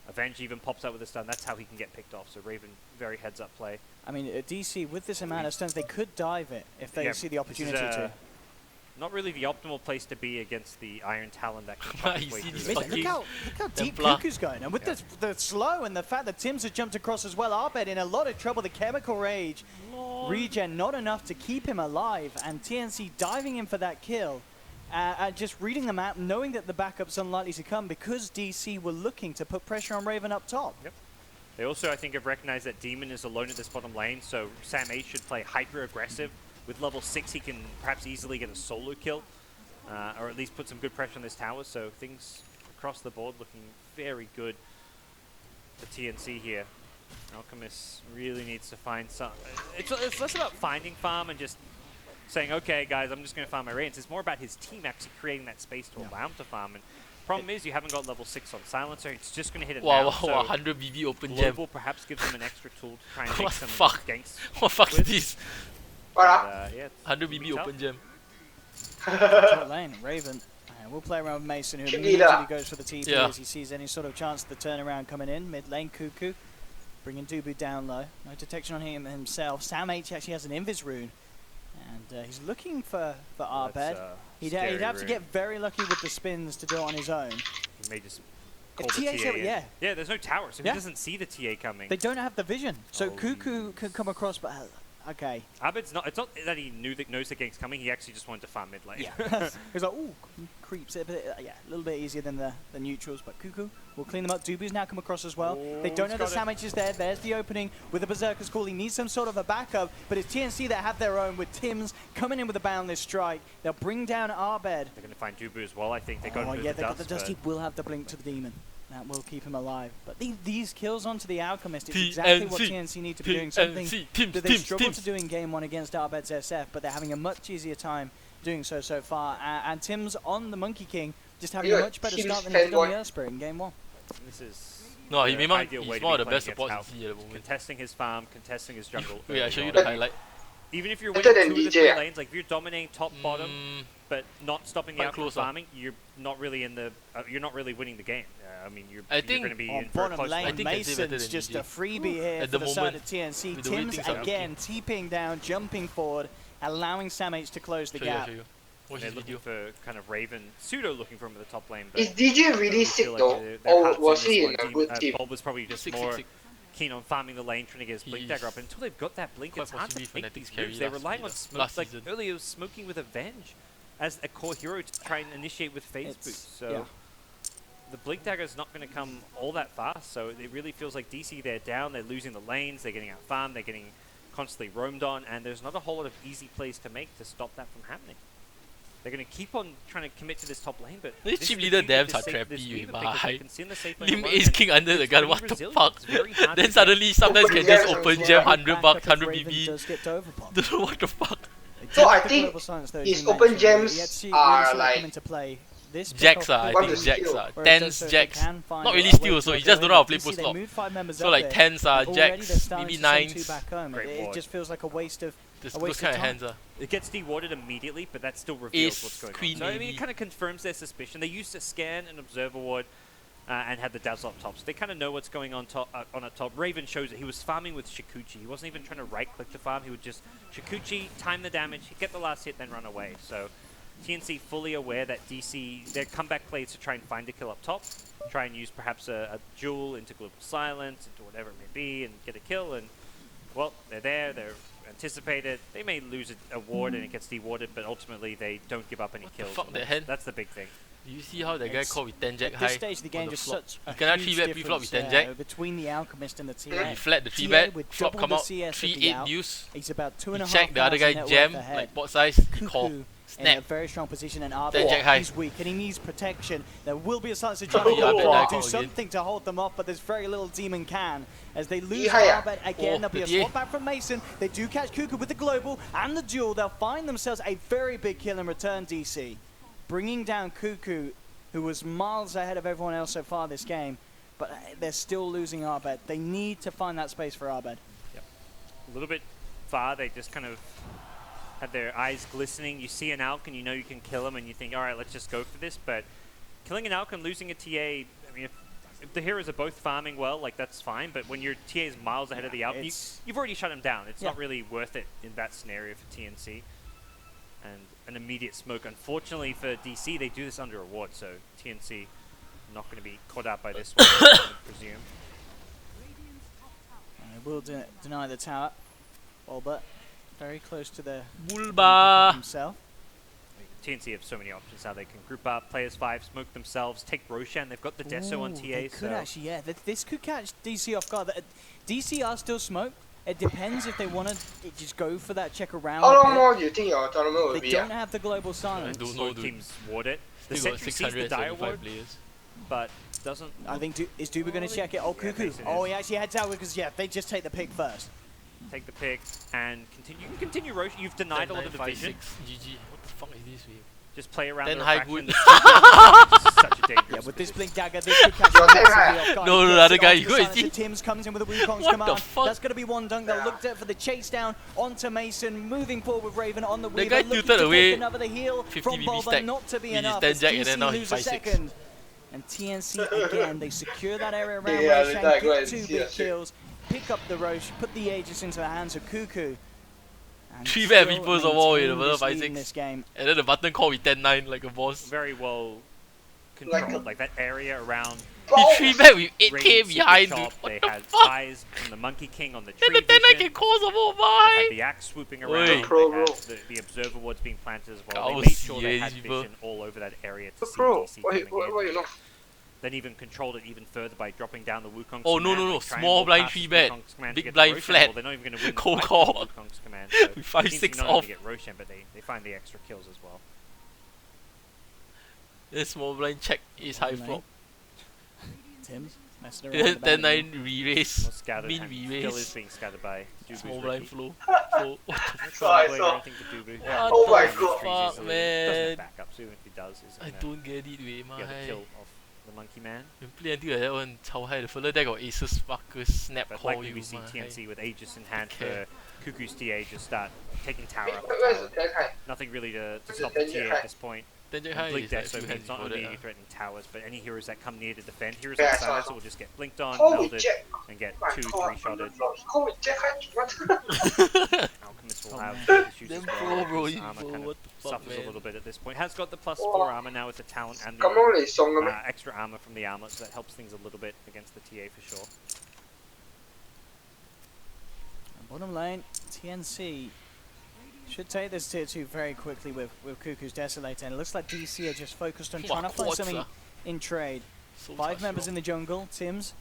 Avenge even pops out with a stun, that's how he can get picked off. So Raven, very heads-up play. I mean, DC, with this amount of stuns, they could dive it if they see the opportunity to. Not really the optimal place to be against the Iron Talon that can pop his way through. Look how deep Cuckoo's going. And with the slow and the fact that Tim's has jumped across as well, Arbed in a lot of trouble. The Chemical Rage regen not enough to keep him alive. And TNC diving in for that kill. Just reading the map, knowing that the backup's unlikely to come because DC were looking to put pressure on Raven up top. Yep. They also, I think, have recognized that Demon is alone at this bottom lane, so Sam H should play hyper-aggressive. With level 6, he can perhaps easily get a solo kill, or at least put some good pressure on this tower, so things across the board looking very good for TNC here. Alchemist really needs to find some... It's less about finding farm and just saying, okay, guys, I'm just going to farm my Radiance. It's more about his team actually creating that space to allow him to farm. And problem is, you haven't got level 6 on Silencer. It's just going to hit it now. Wow, 100 BB open gem. Global perhaps gives him an extra tool to try and make some ganks. What the fuck is this? Yeah, 100 BB open gem. Top lane, Raven. We'll play around with Mason, who immediately goes for the TP as he sees any sort of chance of the turnaround coming in. Mid lane, Cuckoo bringing Dubu down low. No detection on him himself. Sam H actually has an Invis rune. And he's looking for Arbed. He'd have to get very lucky with the spins to do it on his own. He may just call the TA in. Yeah, there's no tower, so he doesn't see the TA coming. They don't have the vision. So Cuckoo can come across, but okay. Arbed's not, it's not that he knows the gank's coming, he actually just wanted to farm mid lane. Yeah. He's like, ooh, creeps it, but yeah, a little bit easier than the neutrals, but Cuckoo will clean them up. Dubu's now come across as well. They don't know that Sam H is there. There's the opening with the Berserker's call. He needs some sort of a backup, but it's TNC that have their own with Tim's coming in with a boundless strike. They'll bring down Arbed. They're going to find Dubu as well, I think. They got they got the dust. He will have the blink to the demon. That will keep him alive. But these kills onto the Alchemist is exactly what TNC need to be doing. Something that they struggled to do in Game 1 against Arbed's SF, but they're having a much easier time doing so far. And Tim's on the Monkey King, just having a much better start than he did on the Earth Spirit in Game 1. This is he's one of the best supports in CE at the moment. Contesting his farm, contesting his jungle. Wait, I'll show you the highlight. Even if you're winning 2 of the 3 lanes, like if you're dominating top, bottom, but not stopping the outcome farming, you're not really in the. You're not really winning the game. I mean, you're going to be in for a close lane. Mason's just a freebie here for the side of TNC. Tim's again TPing down, jumping forward, allowing Sam H to close the gap. They're looking for kind of Raven, pseudo looking for him at the top lane. Is DJ really sick though, or was he in a good team? Bob was probably just more keen on farming the lane, trying to get his blink dagger up. And until they've got that blink, it's hard to make these moves. They're relying on smoke. Like earlier, it was smoking with Avenge as a core hero to try and initiate with phase boost. So the Blink Dagger is not going to come all that fast, so it really feels like DC, they're down, they're losing the lanes, they're getting out farmed, they're getting constantly roamed on, and there's not a whole lot of easy plays to make to stop that from happening. They're going to keep on trying to commit to this top lane, but this chip leader damns are trappy, Lim ace king under the gun, what the fuck? Then suddenly sometimes can just open gem $100, 100 BB. Don't know what the fuck. So I think his open gems are like jacks I think jacks tens jacks. Not really steal also, he just don't know how to play post flop. So like tens jacks, maybe nines. It just feels like a waste of those kind of hands It gets dewarded immediately, but that still reveals what's going on. So I mean, it kind of confirms their suspicion. They used to scan and observer ward and had the dazzle up top, so they kind of know what's going on on up top. Raven shows that he was farming with Shikuchi. He wasn't even trying to right-click the farm. He would just Shikuchi, time the damage, get the last hit, then run away. So TNC fully aware that DC, their comeback plays to try and find a kill up top, try and use perhaps a jewel into Global Silence, into whatever it may be, and get a kill. And well, they're there. They're anticipated. They may lose a ward and it gets dewarded, but ultimately they don't give up any kills. Fuck the hand. That's the big thing. Do you see how that guy called with 10 jack high? At this stage of the game, just such a huge flop with 10 difference jack. between the Alchemist and the TA. He flat the 3-bet, flop come out, 3-8 use. He's about 2.5. He check the other guy jam, like bot size, he call. In a very strong position, and Arbor, he's weak and he needs protection. There will be a silence to try to do something to hold them off, but there's very little Demon can. As they lose Arbor again, there'll be a swap back from Mason. They do catch Cuckoo with the global and the duel. They'll find themselves a very big kill in return, DC. Bringing down Cuckoo, who was miles ahead of everyone else so far this game, but they're still losing Arbed. They need to find that space for Arbed. Yep. A little bit far, they just kind of had their eyes glistening. You see an Alk and you know you can kill him and you think, all right, let's just go for this. But killing an Alk and losing a TA, I mean, if the heroes are both farming well, like that's fine. But when your TA is miles ahead of the Alk, you've already shut him down. It's not really worth it in that scenario for TNC. And an immediate smoke. Unfortunately for DC, they do this under a ward, so TNC not going to be caught out by this one, I would presume. They will deny the tower. Albert very close to the Bulba himself. TNC have so many options now. They can group up, players 5, smoke themselves, take Roshan. They've got the Deso on TA. They could actually, yeah. This could catch DC off guard. DC are still smoked. It depends if they want to just go for that check around. How long more do you think your tournament will be? They don't have the global silence. I don't know, teams ward it. The Sentry sees the dire ward, but doesn't. I think is Duba going to check it? Oh, Cuckoo. Oh, he actually heads out because they just take the pick first. Take the pick and continue. You can continue Roche. You've denied a lot of the vision. GG. What the fuck is this? Just play around then the high good. Such a dangerous with this Blink Dagger, this could catch off. No, the other guy, you go and see. Tim's comes in with a Wukong's command. That's going to be one dunk. They'll look for the chase down onto Mason, moving forward with Raven on the Weaver. The guy tilted away. Another heal 50 from BB Bulba, stack. not to be With enough. his 10 jack and then now he's 5-6. And TNC again, they secure that area around Roshan, get 2 big kills, pick up the Roche, put the Aegis into the hands of Cuckoo. 3-bet people some more in the 5-6. And then the button call with 10-9 like a boss. Very well controlled, like that area around. He 3-bet with 8k behind, dude. What they the had fuck? eyes from the Monkey King on the tree. And the 10-9 can call some more behind. The axe swooping around. They had the observer wards being planted as well. They made sure they had vision all over that area to see DC coming in. Then even controlled it even further by dropping down the Wukong's command. No. Like small blind 3-bet. Big blind flat. Well, they're not even going to win Cold call. Wukong's command. So with 5-6 not off. Get Roshan, but they find the extra kills as well. This small blind check is high flop. Tim's messing around. 10-9 re-race. Min re-race. Kill is being scattered by Dubu's small blind flow. What the fuck? Oh my god. Fuck, man. Back up soon if he does. I don't get it, way, man. Get the kill of the Monkey Man. You play until like that one, how high the fella there got aces, fuckers, snap but call likely you, we see man. TNC with Aegis in hand for Cuckoo's TA just start taking tower after tower. Nothing really to stop the TA at this point. Blink Deso means not only threatening towers, but any heroes that come near to defend. Heroes like Silencer will just get blinked on, melded, and get 2-3 shotted. Alchemist will have issues as well. Armor kind of suffers a little bit at this point. Has got the +4 armor now with the talent and the extra armor from the armlet, so that helps things a little bit against the TA for sure. Bottom lane, TNC should take this tier 2 very quickly with Cuckoo's Desolator, and it looks like DC are just focused on trying to find something in trade. 5 members in the jungle. Tims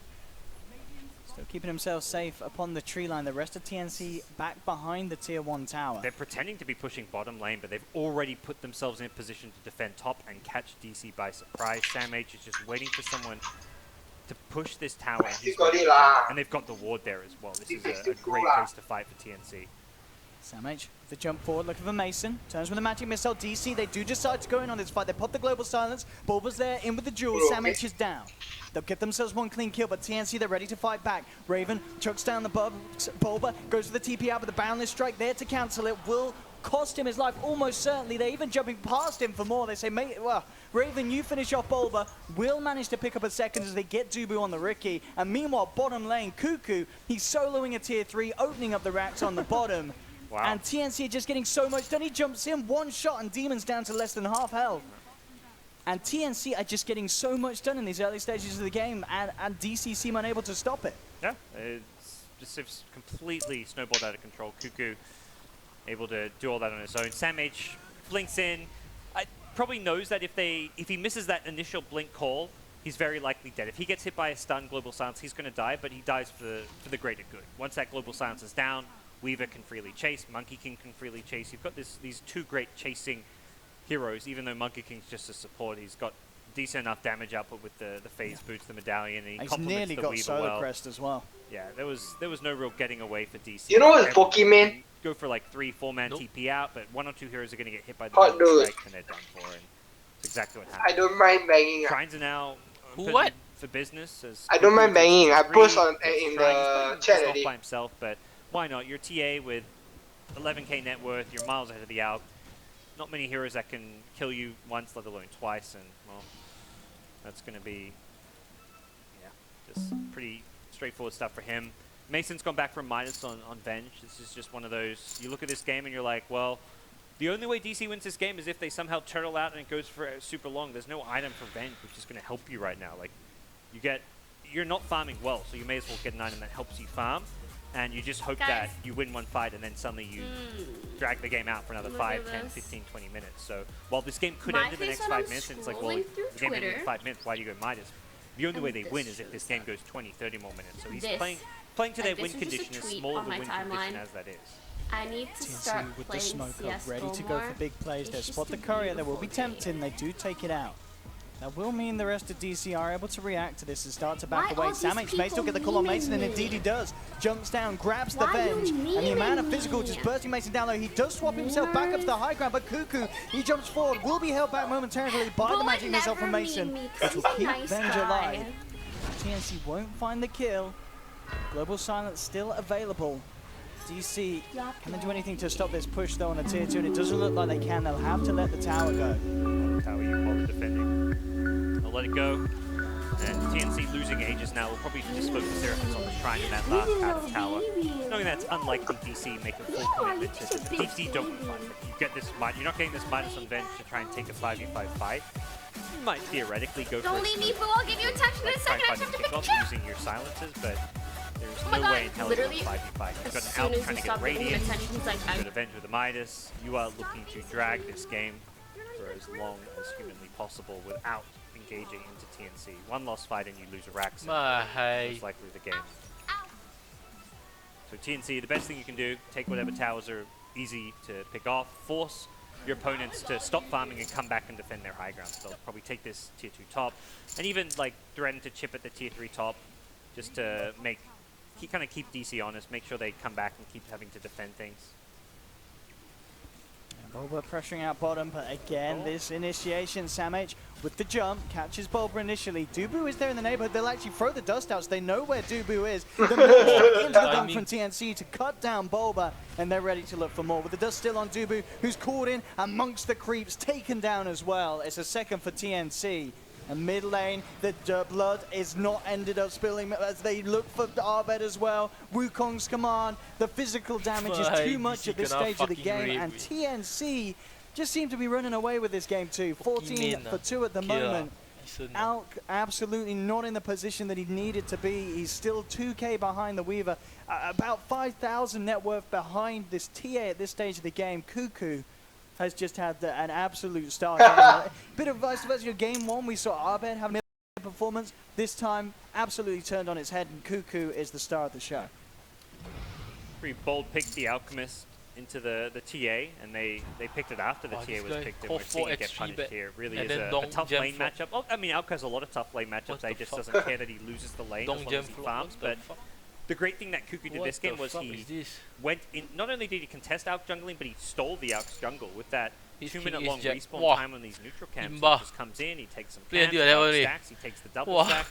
still keeping himself safe upon the tree line. The rest of TNC back behind the tier 1 tower. They're pretending to be pushing bottom lane, but they've already put themselves in a position to defend top and catch DC by surprise. Sam H is just waiting for someone to push this tower. And they've got the ward there as well. This is a great place to fight for TNC. Sam H, the jump forward, looking for Mason. Turns with the magic missile. DC, they do decide to go in on this fight. They pop the global silence. Bulba's there, in with the jewel. Sam H is down. They'll get themselves one clean kill, but TNC, they're ready to fight back. Raven chucks down the Bulba, goes for the TP out with the boundless strike there to cancel it. Will cost him his life, almost certainly. They're even jumping past him for more. They say, mate, well, Raven, you finish off Bulba. Will manage to pick up a second as they get Dubu on the Ricky. And meanwhile, bottom lane, Cuckoo, he's soloing a tier 3, opening up the racks on the bottom. Wow. And TNC are just getting so much done. He jumps in, one shot, and Demon's down to less than half health. And TNC are just getting so much done in these early stages of the game, and DC seem unable to stop it. Yeah, it's completely snowballed out of control. Cuckoo able to do all that on his own. Sam H blinks in. Probably knows that if he misses that initial blink call, he's very likely dead. If he gets hit by a stun global silence, he's going to die, but he dies for the greater good. Once that global silence is down, Weaver can freely chase, Monkey King can freely chase. You've got these 2 great chasing heroes, even though Monkey King's just a support. He's got decent enough damage output with the phase boots, the medallion, and he He's complements nearly the got Weaver Solar well. Crest as well. Yeah, there was no real getting away for DC. You know what's Pokemon? Go for like 3-4 man TP out, but 1 or 2 heroes are going to get hit by the Hot dude. strike, and they're done for. And it's exactly what happened. I don't mind banging. Shrines are now What? for business. As I don't mind banging. I post on Shrine in is the playing chat himself already. by himself, but why not? You're TA with 11k net worth. You're miles ahead of the out. Not many heroes that can kill you once, let alone twice, and well, that's going to be just pretty straightforward stuff for him. Mason's gone back from minus on Venge. This is just one of those, you look at this game and you're like, well, the only way DC wins this game is if they somehow turtle out and it goes for super long. There's no item for Venge, which is going to help you right now. Like, you're not farming well, so you may as well get an item that helps you farm. And you just hope that you win one fight and then suddenly you drag the game out for another 5, 10, 15, 20 minutes. So while this game could end in the next 5 minutes, and it's like, well, the game ended in 5 minutes, why do you go Midas? The only way they win is if this game goes 20, 30 more minutes. So he's playing to their win condition, as small of a win condition as that is. I need to start TNC with the playing smoker, CS:GO ready to go more. for big plays. They It's spot the just courier. They will be tempting. They do take it out. That will mean the rest of DC are able to react to this and start to back Why away. all Sam these H may still get the call on Mason, and people indeed he does. Jumps down, grabs the Why you Venge, and the amount of memeing physical me? just bursting Mason down low. He does swap himself back up to the high ground, but Cuckoo, he jumps forward, will be held back momentarily by the magic missile from Mason, which will keep nice Venge guy. alive. TNC won't find the kill. Global silence still available. DC, can they do anything to stop this push though on a tier 2? And it doesn't look like they can. They'll have to let the tower go. Tower you call defending. They'll let it go. And TNC losing ages now will probably just focus their efforts on the shrine in that last part of tower. Knowing that's unlikely DC making full commitment to DC don't want to fight. You get this, you're not getting this minus on Venge to try and take a 5v5 fight. You might theoretically go Don't for leave me, fool. I'll give you a touch in a second. I just have to pick off you up. using your silences, but there's Oh my no God, way in hell literally, you're 5v5. You've got as an soon Alp as trying you to get stop giving him Radiant. attention, he's like, You've got Avenge with the Midas. You are looking to drag this game for as long as humanly possible without engaging into TNC. One lost fight and you lose a Rax. Most likely the game. So TNC, the best thing you can do, take whatever towers are easy to pick off, force your opponents to stop farming and come back and defend their high ground. So they'll probably take this tier 2 top, and even like threaten to chip at the tier 3 top, just to kind of keep DC honest, make sure they come back and keep having to defend things. Bulba pressuring out bottom, but again, this initiation, Sam H with the jump, catches Bulba initially. Dubu is there in the neighborhood. They'll actually throw the dust out, so they know where Dubu is. The move into the dunk from TNC to cut down Bulba, and they're ready to look for more. With the dust still on Dubu, who's caught in amongst the creeps, taken down as well. It's a second for TNC. And mid lane, the blood is not ended up spilling as they look for Arbed as well. Wukong's command, the physical damage is too much at this stage of the game, and TNC just seem to be running away with this game too. 14 for 2 at the moment. Alk absolutely not in the position that he needed to be. He's still 2k behind the Weaver, about 5,000 net worth behind this TA at this stage of the game. Cuckoo has just had an absolute start. Bit of vice versa. Game 1, we saw Arbed have a performance. This time, absolutely turned on its head, and Cuckoo is the star of the show. Pretty bold pick, the Alchemist into the TA, and they picked it after the TA was picked, and we're seeing it get punished here. It really is a tough lane matchup. Oh, I mean, Alk has a lot of tough lane matchups. He just doesn't care that he loses the lane as long as he farms, but the great thing that Cuckoo did this game was he went in. Not only did he contest Alk jungling, but he stole the Alk's jungle with that 2-minute long respawn time on these neutral camps. He just comes in, he takes some camps, stacks, he takes the double stack.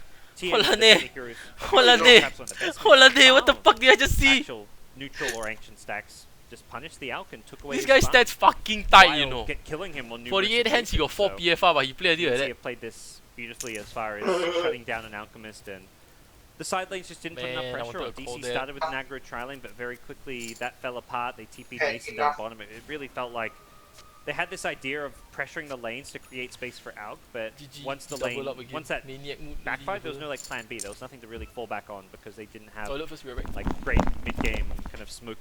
Holiday, what the fuck did I just see? Actual neutral or ancient stacks just punished the Alk and took away this his guy's farm stats fucking tight, you know. Killing him on 48 hands, he got 4 PFR, but he played a deal like that. He played this beautifully as far as shutting down an Alchemist, and the side lanes just didn't put enough pressure on. DC started with an aggro tri-lane, but very quickly that fell apart. They TP'd Mason down bottom. It really felt like they had this idea of pressuring the lanes to create space for Alk, but once the lane, once that backfired, there was no like plan B. There was nothing to really fall back on because they didn't have like great mid-game kind of smoke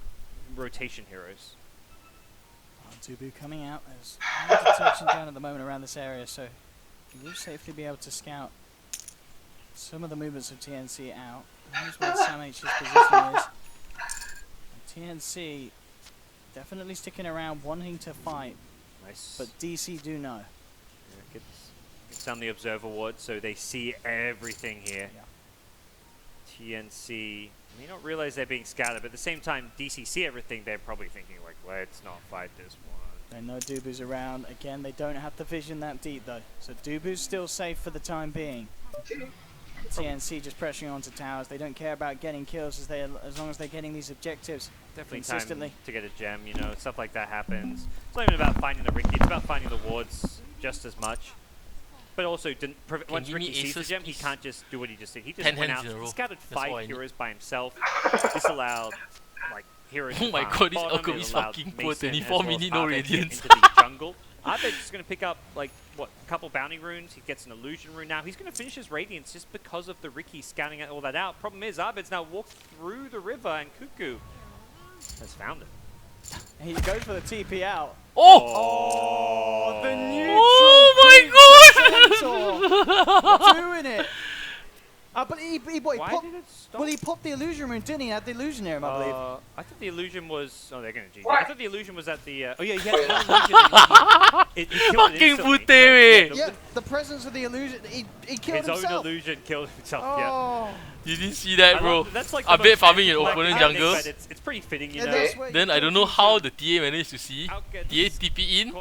rotation heroes. Dubu coming out as detection down at the moment around this area, so he will safely be able to scout some of the movements of TNC out. Here's where Sam H's position is. And TNC definitely sticking around, wanting to fight. Nice. But DC do know. Yeah, gets down the observer ward, so they see everything here. Yeah. TNC may not realize they're being scattered, but at the same time, DC see everything. They're probably thinking like, let's not fight this one. They know Dubu's around. Again, they don't have the vision that deep though, so Dubu's still safe for the time being. TNC just pressuring onto towers. They don't care about getting kills as long as they're getting these objectives consistently. Time to get a gem, you know, stuff like that happens. It's not even about finding the Ricky, it's about finding the wards just as much. But also, once Ricky sees the gem, he can't just do what he just did. He just went out, he scouted 5 heroes by himself. This allowed, like, heroes oh my god, this Alchemy is fucking poor. 24 minutes, no radiance. Into the jungle. Abed's just going to pick up, like, what, a couple bounty runes. He gets an illusion rune now. He's going to finish his radiance just because of the Ricky scouting all that out. Problem is, Abed's now walked through the river, and Cuckoo has found it. He goes for the TP out. Oh! The neutral! Oh my god! Doing it! But he popped the illusion rune, didn't he? At the illusionarium, I believe. I thought the illusion was. Oh, they're gonna GG. I thought the illusion was at the. Oh yeah, he had one illusion. He killed it instantly. Yeah, the presence of the illusion. He killed himself. His own illusion killed himself. Oh. Yeah. You didn't see that, bro. That's like I bet farming in opponent jungle. It's pretty fitting, you know. Then I don't know how the TA managed to see. TA TP in,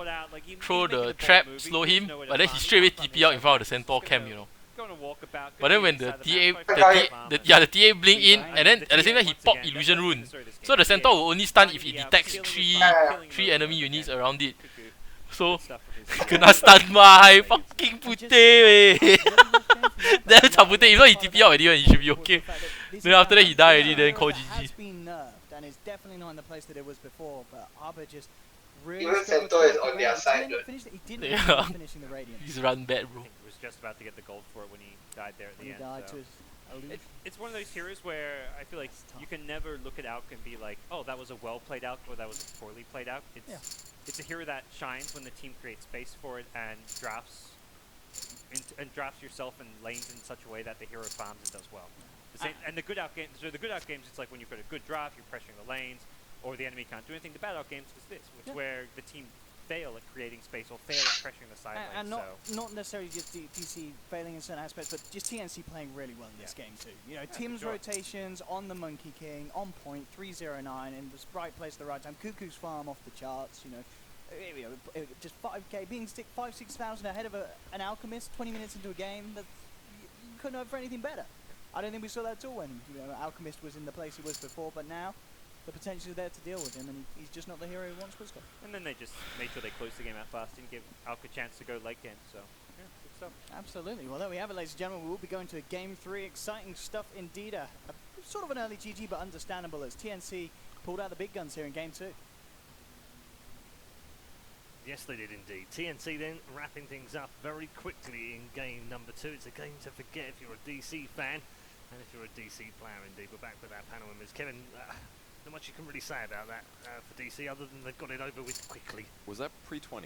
throw the trap, slow him, but then he straight away TP out in front of the Centaur camp, you know. But then when the TA blink in, and then at the same time he pop illusion rune. So the Centaur will only stun if it detects three enemy units around it. So kena stun by fucking putih weh. Then putih, if not he TP out already, he should be okay. Then after that he died already, then call GG. Has been nerfed and is definitely not in the place that it was before, but Arbor just really even Centaur is on their side. He didn't finish finishing the Radiant. He's run bad, bro. He was just about to get the gold for it when he died there at the end. So. It's one of those heroes where I feel like you can never look at Alk and be like, oh, that was a well-played Alk or that was a poorly played Alk. It's a hero that shines when the team creates space for it and drafts yourself in lanes in such a way that the hero farms and does well. And the good Alk games, it's like when you've got a good draft, you're pressuring the lanes, or the enemy can't do anything. The bad Alk games is this, where the team fail at creating space or fail at pressuring the side and lane. Not necessarily just DC failing in certain aspects, but just TNC playing really well in this game too. You know, Tim's rotations on the Monkey King, on point, 309, in the right place at the right time. Cuckoo's farm off the charts, you know. Just 5k, being 5,000-6,000 ahead of an Alchemist 20 minutes into a game, that you couldn't hope for anything better. I don't think we saw that at all when Alchemist was in the place he was before, but now the potential is there to deal with him, and he's just not the hero he once was. And then they just made sure they closed the game out fast and give Alk a chance to go late game, so yeah, good stuff. Absolutely. Well, there we have it, ladies and gentlemen. We will be going to a Game 3. Exciting stuff indeed. Sort of an early GG, but understandable as TNC pulled out the big guns here in Game 2. Yes, they did indeed. TNC then wrapping things up very quickly in game number 2. It's a game to forget if you're a DC fan, and if you're a DC player indeed. We're back with our panel members. Kevin, not much you can really say about that for DC other than they've got it over with quickly. Was that pre-20?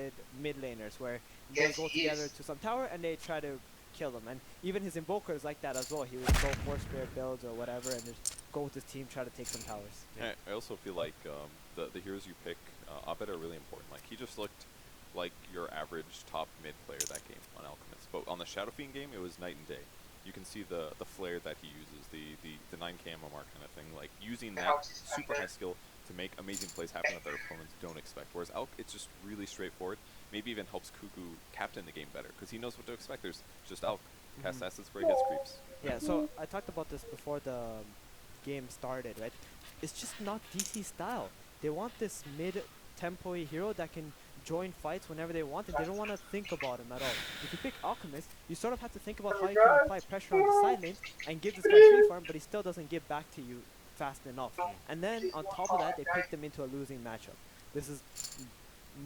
talented mid laners where they go together to some tower and they try to kill them. And even his Invoker is like that as well. He would go 4 spirit builds or whatever and just go with his team, try to take some towers. I also feel like the heroes you pick, Abed, are really important. Like he just looked like your average top mid player that game on Alchemist. But on the Shadow Fiend game, it was night and day. You can see the flare that he uses, the 9k MMR kind of thing, like using that super high skill to make amazing plays happen that their opponents don't expect. Whereas Alk, it's just really straightforward. Maybe even helps Kuku captain the game better because he knows what to expect. There's just Alk, cast assets where he hits creeps. Yeah, so I talked about this before the game started, right? It's just not DC style. They want this mid-tempo hero that can join fights whenever they want, and they don't want to think about him at all. If you pick Alchemist, you sort of have to think about how you can apply pressure on the side lane and give this guy free farm, but he still doesn't give back to you fast enough. And then on top of that, they pick them into a losing matchup. This is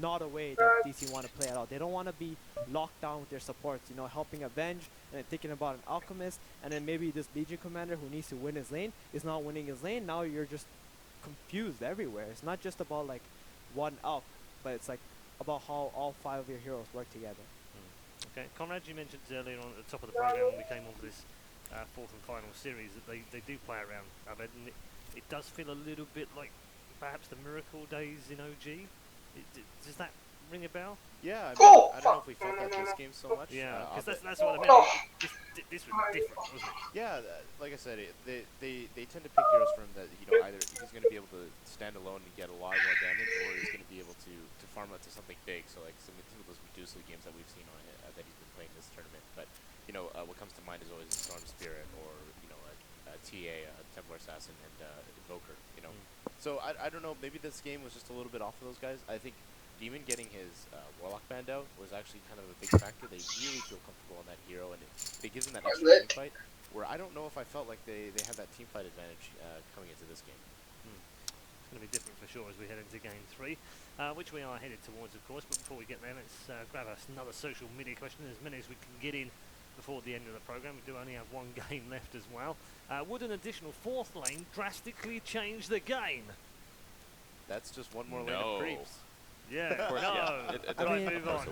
not a way that DC want to play at all. They don't want to be locked down with their supports, you know, helping Avenge and then thinking about an Alchemist, and then maybe this Legion commander who needs to win his lane is not winning his lane. Now you're just confused everywhere. It's not just about like one Alch, but it's like about how all 5 of your heroes work together. Okay, Conrad, you mentioned earlier on at the top of the program when we came on to this 4th and final series that they do play around Abed, and it does feel a little bit like perhaps the Miracle days in OG. Does that ring a bell? Yeah, I mean, I don't know if we felt that this game so much. Yeah, because that's what I meant. This was different, wasn't it? Yeah, like I said, they tend to pick heroes from that, you know, either he's going to be able to stand alone and get a lot more damage, or he's going to be able to farm out to something big. So like some of those Medusa games that we've seen on it, that he's been playing this tournament. But you know, what comes to mind is always a Storm Spirit, or you know, a TA, a Templar Assassin, and Invoker. You know, so I don't know. Maybe this game was just a little bit off of those guys. I think Demon getting his Warlock band out was actually kind of a big factor. They really feel comfortable on that hero, and they give them that extra team fight, where I don't know if I felt like they had that team fight advantage coming into this game. It's going to be different for sure as we head into game 3, which we are headed towards, of course. But before we get there, let's grab us another social media question, as many as we can get in before the end of the program. We do only have one game left as well. Would an additional 4th lane drastically change the game? That's just one more lane of creeps. Yeah, of course, no. Yeah. I mean, move on.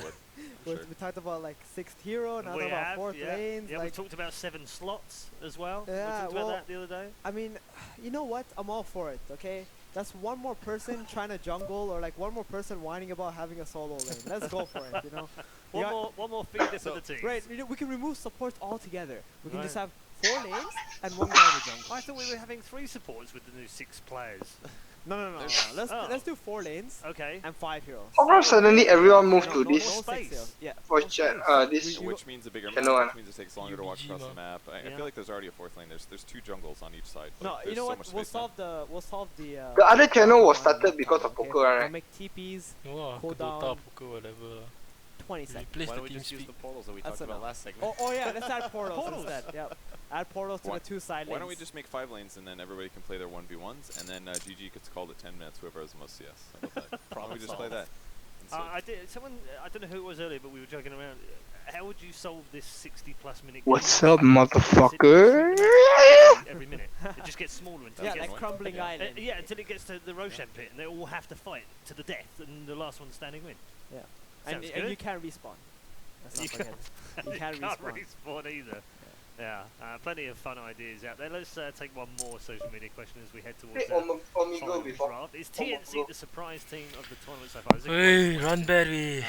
we talked about like 6th hero, now We about have, 4th lanes. Yeah, like we talked about 7 slots as well. Yeah, we talked about that the other day. I mean, you know what? I'm all for it, okay? That's one more person trying to jungle, or like one more person whining about having a solo lane. Let's go for it, you know? One more feeder for the team. Right, you know, we can remove supports altogether. We can just have 4 lanes and 1 guy in the jungle. I thought we were having 3 supports with the new 6 players. No. Let's do 4 lanes. Okay. And 5 heroes. How come suddenly everyone moved to this? Space. Yeah. For this Which means a bigger map, channel, which means it takes longer to walk across the map. I feel like there's already a 4th lane. There's 2 jungles on each side. No, you know so what? much We'll space now. solve the. The other channel was started because of poker, We'll right? make TPs. No, cool DotA, down. poker, whatever. 20 seconds. Replace Why the don't we team just use speak. the portals that we That's talked about enough. last segment? Oh yeah, let's add portals instead. Yep. Add portals to Why- the 2 side lanes. Why don't we just make 5 lanes and then everybody can play their 1v1s, and then GG gets called at 10 minutes, whoever has the most CS. How about that? Why don't we just play that? I don't know who it was earlier, but we were joking around. How would you solve this 60+ minute game? What's up, motherfucker? Every minute. It just gets smaller until Yeah, it gets like crumbling island. yeah, until it gets to the Roshan pit, and they all have to fight to the death, and the last one standing win. Yeah. Sounds And good. you can't respawn. Let's not forget. You can't respawn. Either. Yeah, plenty of fun ideas out there. Let's take one more social media question as we head towards Hey, the Omigo final before. draft. Is TNC the surprise team of the tournament so far? Is it Hey, close? run Berry.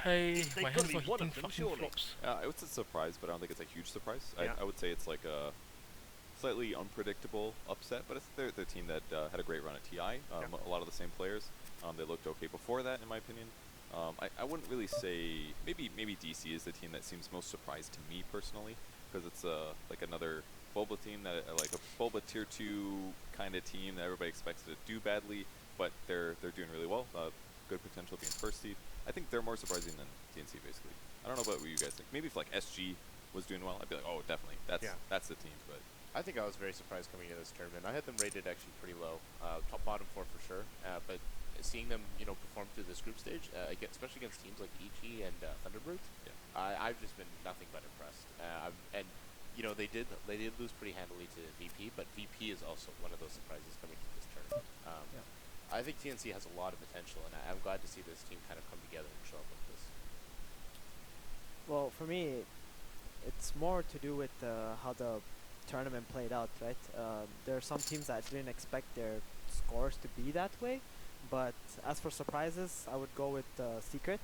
Hey, They've my got to hands be not one hitting of them, fucking surely. flops. I would say it's a surprise, but I don't think it's a huge surprise. Yeah. I would say it's like a slightly unpredictable upset, but it's their team that had a great run at TI. A lot of the same players. They looked okay before that, in my opinion. I wouldn't really say maybe DC is the team that seems most surprised to me personally, because it's like another Bulba team that like a Bulba tier 2 kind of team that everybody expects to do badly, but they're doing really well. Good potential being 1st seed. I think they're more surprising than TNC basically. I don't know about what you guys think. Maybe if like SG was doing well, I'd be like, oh, definitely, that's the team. But I think I was very surprised coming into this tournament. I had them rated actually pretty low, bottom 4 for sure. But seeing them, perform through this group stage, especially against teams like EG and Thunderbirds, I've just been nothing but impressed. And they did lose pretty handily to VP, but VP is also one of those surprises coming to this tournament. I think TNC has a lot of potential, and I'm glad to see this team kind of come together and show up like this. Well, for me, it's more to do with how the tournament played out, right? There are some teams that didn't expect their scores to be that way, but as for surprises, I would go with Secret.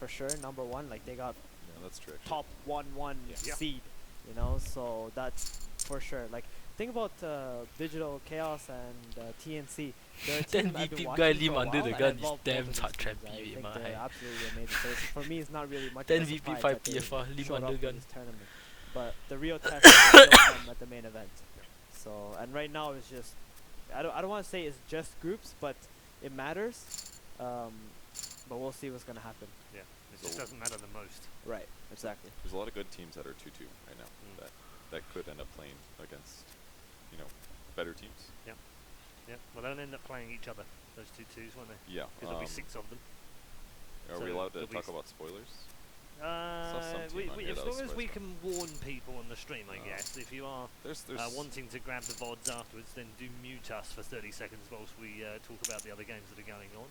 for sure number one. Like they got that's true. top 1-1 seed, you know. So that's for sure. Like think about Digital Chaos and TNC. They're a team I've been watching for a while, under the and gun I is love damn both of hard these teams. trappy, I think man. they're absolutely amazing. So for me, it's not really much 10 of a VP, surprise 5 that they PFR, lim showed up under for gun. this tournament. But the real test will come at the main event. So, and right now it's just, I don't want to say it's just groups, but it matters. But we'll see what's gonna happen. Yeah, it just doesn't matter the most. Right, exactly. There's a lot of good teams that are 2-2 right now that could end up playing against, better teams. Yeah. Yeah. Well, they'll end up playing each other. Those 2-2s, won't they? Yeah. Because there'll be 6 of them. Are we allowed to talk about spoilers? As long as we can warn people on the stream, I guess. If you are wanting to grab the VODs afterwards, then do mute us for 30 seconds whilst we talk about the other games that are going on.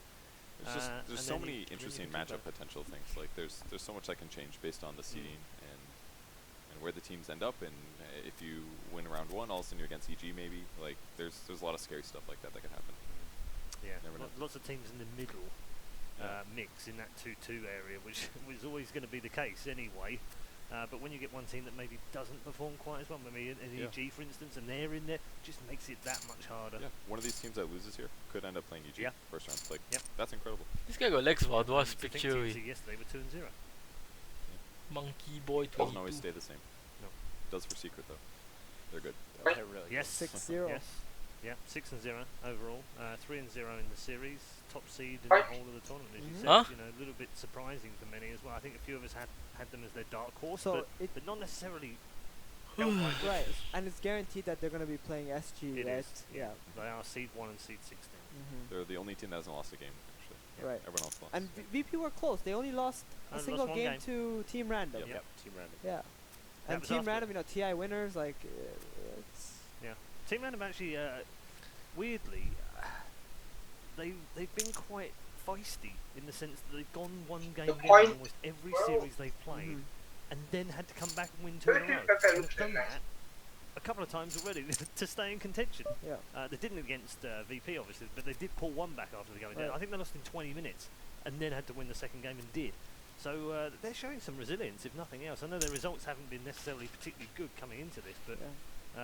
There's so many interesting matchup potential things. Like there's so much that can change based on the seeding and where the teams end up. And if you win round 1, all of a sudden you're against EG maybe. Like there's a lot of scary stuff like that can happen. Yeah, lots of teams in the middle. Mix in that 2-2 area, which was always going to be the case anyway. But when you get one team that maybe doesn't perform quite as well, maybe an EG for instance, and they're in there, just makes it that much harder. Yeah, one of these teams that loses here could end up playing EG first round. Like, that's incredible. This guy got Lex Vaudois' picture. Yesterday were 2-0. Monkey Boy 22. Doesn't always stay the same. No. Does for Secret though. They're good. They're really yes. good. 6-0. Yes. Yeah, 6-0 overall. 3-0 in the series. Top seed in the whole of the tournament, as you said. Huh? A little bit surprising for many as well. I think a few of us had them as their dark horse, So but not necessarily. Right, and it's guaranteed that they're going to be playing SG, It right? is, yeah. They are seed 1 and seed 16. They're the only team that hasn't lost a game actually. Right. Everyone else lost. And VP were close. They only lost a single game to Team Random. Yep, Team Random. Yeah. That And was Team after- Random, TI winners, like, it's... Yeah. Team Random actually, weirdly, they've been quite feisty in the sense that they've gone one game down in almost every series they've played, and then had to come back and win 2 in a row. And they've done that a couple of times already to stay in contention. Yeah. They didn't against VP, obviously, but they did pull one back after the going down. I think they lost in 20 minutes, and then had to win the second game and did. So they're showing some resilience, if nothing else. I know their results haven't been necessarily particularly good coming into this, but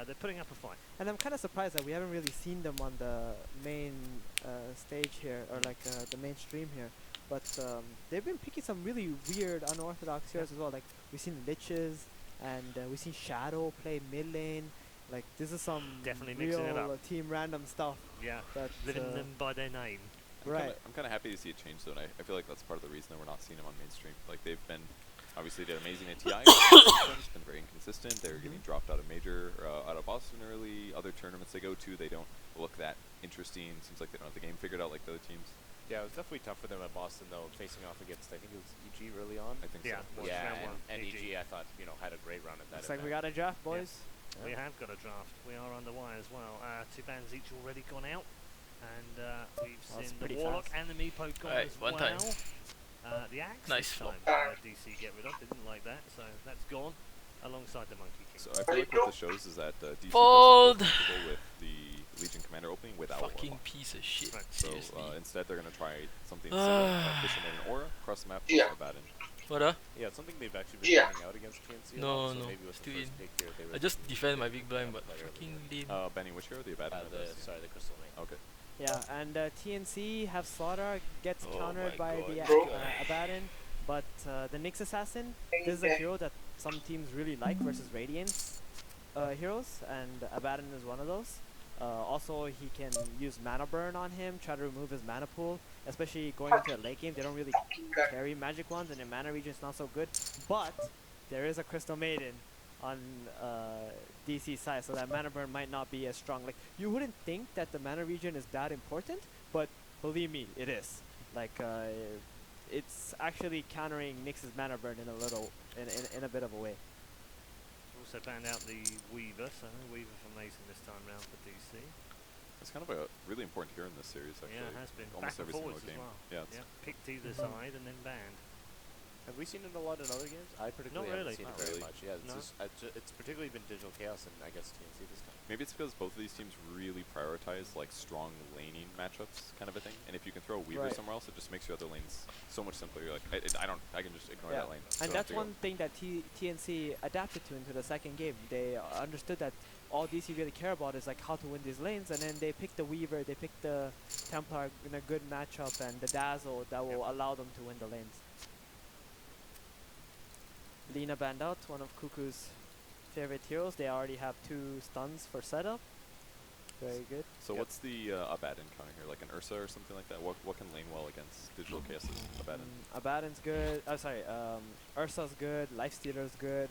they're putting up a fight. And I'm kind of surprised that we haven't really seen them on the main stage here, or like the main stream here. But they've been picking some really weird, unorthodox heroes as well. Like we've seen Liches, and we've seen Shadow play mid lane. Like this is some Definitely mixing it real up. Team Random stuff. Yeah, that, living them by their name. I'm kind of happy to see it change though, and I feel like that's part of the reason that we're not seeing them on mainstream. Like they've been, obviously they're amazing at TI. It's been very inconsistent. They're getting dropped out of major, out of Boston early. Other tournaments they go to, they don't look that interesting. Seems like they don't have the game figured out like the other teams. Yeah, it was definitely tough for them at Boston though, facing off against I think it was EG early on. I think Yeah, so. Yeah, and EG I thought had a great run at that. Looks like we got a draft, boys. We have got a draft. We are underway as well. 2 bands each already gone out, and we've seen the Warlock and the Meepo gone as well. One time. The Axe Nice this flop. time DC get rid of. They didn't like that, so that's gone alongside the Monkey King. So I feel like what this shows is that DC Fold. doesn't feel comfortable with the Legion Commander opening without Fucking Warlock. piece of shit. So Seriously. instead they're going to try something similar like Fisherman and Aura across the map for Abaddon. What Yeah, it's something they've actually been trying out against TNC. No, so no, maybe with still the in. first pick here, they I just defend my big blind, but fucking lame. Banning which hero? The Abaddon? or the Crystal Knight. Okay. Yeah, and TNC have Slaughter, gets Oh countered my by God. the Abaddon, but the Nyx Assassin, this is a hero that some teams really like versus Radiance heroes, and Abaddon is one of those. Also, he can use mana burn on him, try to remove his mana pool, especially going into a late game. They don't really carry magic wands, and their mana region is not so good. But there is a Crystal Maiden on DC side, so that mana burn might not be as strong. Like you wouldn't think that the mana region is that important, but believe me, it is. Like it's actually countering Nyx's mana burn in a little, in a bit of a way. Also found out the Weaver, so Weaver for Mason this time round for DC. It's kind of a really important hero in this series, actually. Yeah, it has been. Almost Back and every single forwards game. as well. Yeah, it's Picked either side and then banned. Have we seen it a lot in other games? I particularly Not haven't really. seen Not it very really. much. Yeah, No. it's particularly been Digital Chaos and I guess TNC this time. Maybe it's because both of these teams really prioritize like strong laning matchups, kind of a thing. And if you can throw a Weaver Right. somewhere else, it just makes your other lanes so much simpler. You're like, I can just ignore that lane. And Don't that's have to go. one thing that TNC adapted to into the second game. They understood that all DC really care about is like how to win these lanes, and then they pick the Weaver, they pick the Templar in a good matchup, and the Dazzle that will allow them to win the lanes. Lina banned out, one of Cuckoo's favorite heroes. They already have 2 stuns for setup. Very good. So what's the Abaddon counter here? Like an Ursa or something like that? What can lane well against Digital Chaos's Abaddon? Abaddon's good. Oh, sorry. Ursa's good. Lifestealer's good.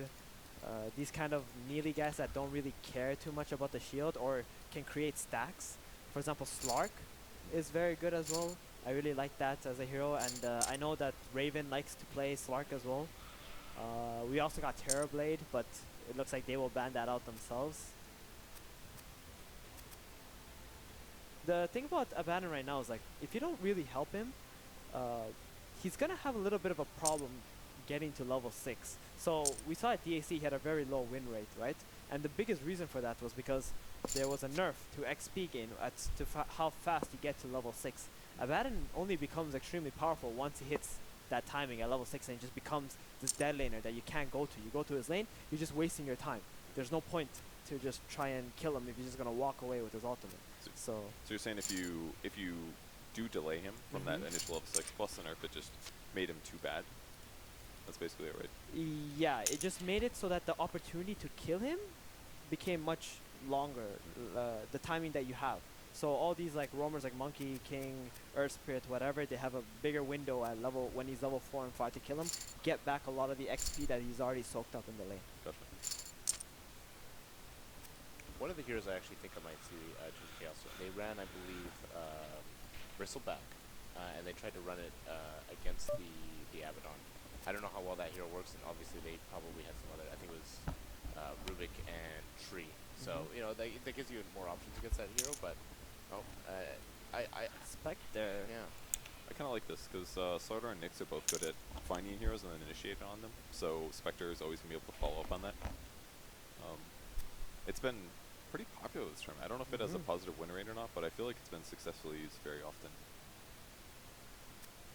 These kind of melee guys that don't really care too much about the shield or can create stacks. For example, Slark is very good as well. I really like that as a hero, and I know that Raven likes to play Slark as well. We also got Terrorblade, but it looks like they will ban that out themselves. The thing about Abaddon right now is like, if you don't really help him, he's gonna have a little bit of a problem getting to level 6. So we saw at DAC he had a very low win rate, right? And the biggest reason for that was because there was a nerf to XP gain to how fast you get to level 6. Abaddon only becomes extremely powerful once he hits that timing at level 6 and just becomes this dead laner that you can't go to. You go to his lane, you're just wasting your time. There's no point to just try and kill him if you're just gonna walk away with his ultimate. So you're saying if you do delay him from that initial level 6 plus the nerf, it just made him too bad. That's basically it, right? Yeah, it just made it so that the opportunity to kill him became much longer, the timing that you have. So all these like roamers like Monkey, King, Earth Spirit, whatever, they have a bigger window at level when he's level 4 and 5 to kill him, get back a lot of the XP that he's already soaked up in the lane. Gotcha. One of the heroes I actually think I might see Digital Chaos. They ran, I believe, Bristleback, and they tried to run it against the Abaddon. I don't know how well that hero works, and obviously they probably had some other. I think it was Rubik and Tree. So you know that gives you more options against that hero. But I Spectre. Yeah. I kind of like this because Slardar and Nyx are both good at finding heroes and then initiating on them. So Spectre is always going to be able to follow up on that. It's been pretty popular this term. I don't know if it has a positive win rate or not, but I feel like it's been successfully used very often.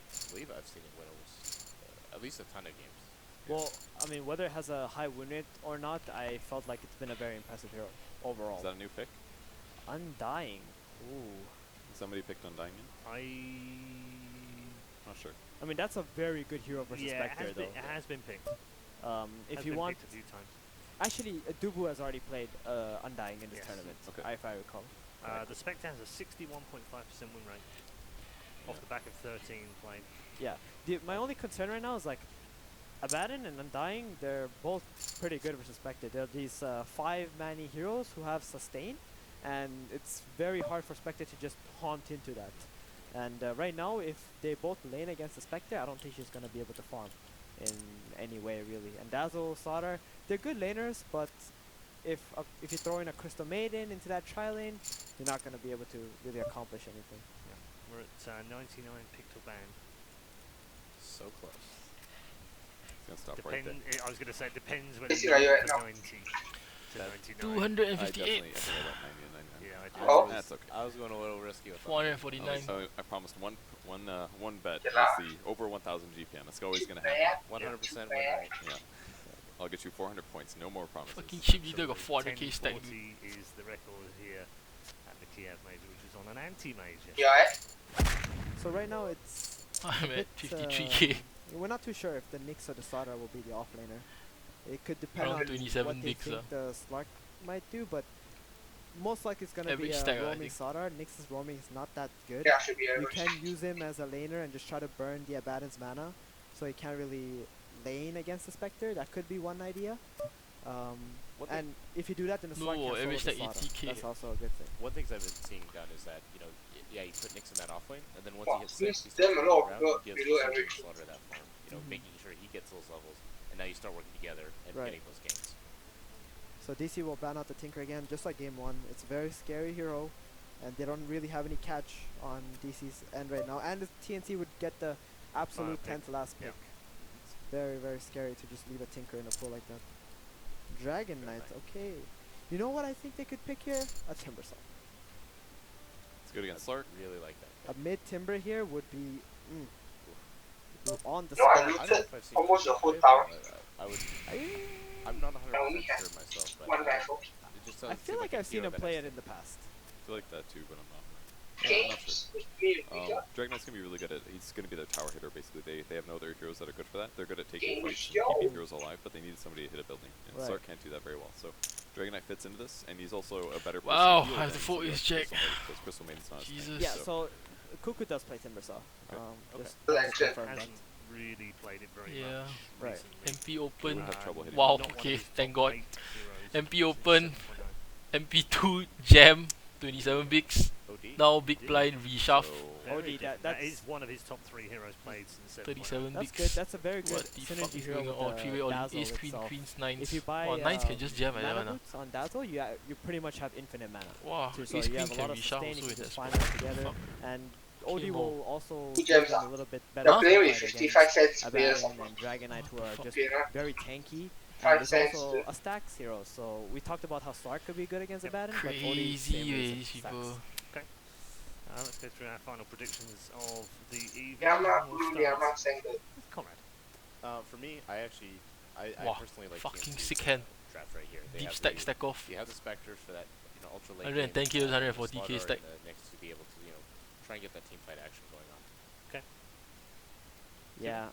I believe I've seen it win almost at least a ton of games. Well, I mean, whether it has a high win rate or not, I felt like it's been a very impressive hero overall. Is that a new pick? Undying. Ooh. Somebody picked Undying in? Not sure. I mean, that's a very good hero versus Spectre, though. It has been picked. If you want, a few times. actually, Dubu has already played Undying in this tournament, if I recall. The Spectre has a 61.5% win rate off the back of 13 played. Yeah. My only concern right now is like Abaddon and Undying. They're both pretty good versus Spectre. They're these 5-manny heroes who have sustain, and it's very hard for Spectre to just haunt into that. And right now, if they both lane against the Spectre, I don't think she's gonna be able to farm in any way really. And Dazzle, Slaughter, they're good laners, but if you throw in a Crystal Maiden into that tri-lane, you're not gonna be able to really accomplish anything. Yeah. We're at 99 pixel band. So close. It's gonna stop right there. I was going to say it depends when Is you it right go now? from 90 to 99. 258. I think I went 90 and 99. Yeah, I did. Oh. That's okay. I was going a little risky with that. 449. So I promised one bet Yeah. is the over 1,000 GPM. That's always gonna happen. 100% win rate. Yeah. I'll get you 400 points. No more promises. Fucking cheap leader got 400k stack. 1040 is the record here at the Kiev Major, which is on an anti-major. Yeah. So right now it's I'm a at bit, 53k. we're not too sure if the Nyx or the Slaughter will be the offlaner. It could depend Around on 27 what they Nyx, think the Slark might do, but most likely it's gonna Average be stack, a I roaming think. Slaughter. Nyx's roaming is not that good. Yeah, should be You average. can use him as a laner and just try to burn the Abaddon's mana, so he can't really lane against the Spectre. That could be one idea. And if you do that, then the Slark No, can't average solo the stack Slaughter. 80k. That's also a good thing. One thing I've been seeing done is that, you know, yeah, you put Nyx in that off lane, and then once Wow, he hits 6, he this starts them moving alone, around, below- he gives below Slaughter average. Slaughter that farm, you know, making sure he gets those levels, and now you start working together and Right. getting those gains. So DC will ban out the Tinker again, just like game 1. It's a very scary hero, and they don't really have any catch on DC's end right now. And the TNC would get the absolute pick. 10th last pick. Very, very scary to just leave a Tinker in a pool like that. Dragon Knight, okay. You know what I think they could pick here? A Timber Saw. It's good against Slark. Really like that. A mid Timber here would be on the No, I spot. looted almost the whole tower. I'm not 100% sure myself, but one rifle. it just I doesn't feel seem like a I've seen hero him that play has it in the past. I feel like that too, but I'm not Okay. sure. Dragon Knight's gonna be really good at. He's gonna be their tower hitter basically. They have no other heroes that are good for that. They're good at taking fights and keeping heroes alive, but they needed somebody to hit a building, and Right. Slark can't do that very well. So Dragon Knight fits into this, and he's also a better. Wow, person to I have to heal focus against check. because Crystal Maiden's not his thing, Jesus. Yeah, so Cuckoo does play Timber Saw. Okay. Just Legend. to confirm that. Hasn't really played it very Yeah. much. Right. recently. MP open. Would have trouble hitting Wow, Not one of okay, his thank top God. 8 heroes MP since open. 7.0. MP2 Jam, 27 bigs. OD. Now big blind reshuffle. Very OD, different. that that is one of his top 3 heroes played since 37 That's bigs. good. That's a very good What the fuck synergy is hero going with on? the 3-way all Dazzle ace queen, itself. queens, nines. If you buy Wow, nines can just jam like that mana one. boots on Dazzle, you pretty much have infinite mana. Wow, So ace you queen have a can lot of reshuffle sustain, also you with can just that find spell. them together, Fuck. and OD Came will also Who give jams them up? a little bit They're better playing with fight 55 against cents players. Abaddon and Dragon Knight, who are just Okay, huh? very tanky. 5 And cents. there's also a stacks hero, so we talked about how Slark could be good against Abaddon, but OD Crazy same way way, as these stacks. people. Let's go through our final predictions of the evening. Yama, We'll Yama, start Sengu. with Conrad. For me, I Wow, personally like fucking TNC's, sick hand. draft right here. They Deep have stack, the, stack off. You have the Spectres for that, ultra late 110 game, kills, and 140k Slaughter stack. and the Nyx to be able to, try and get that team fight action going on. Yeah,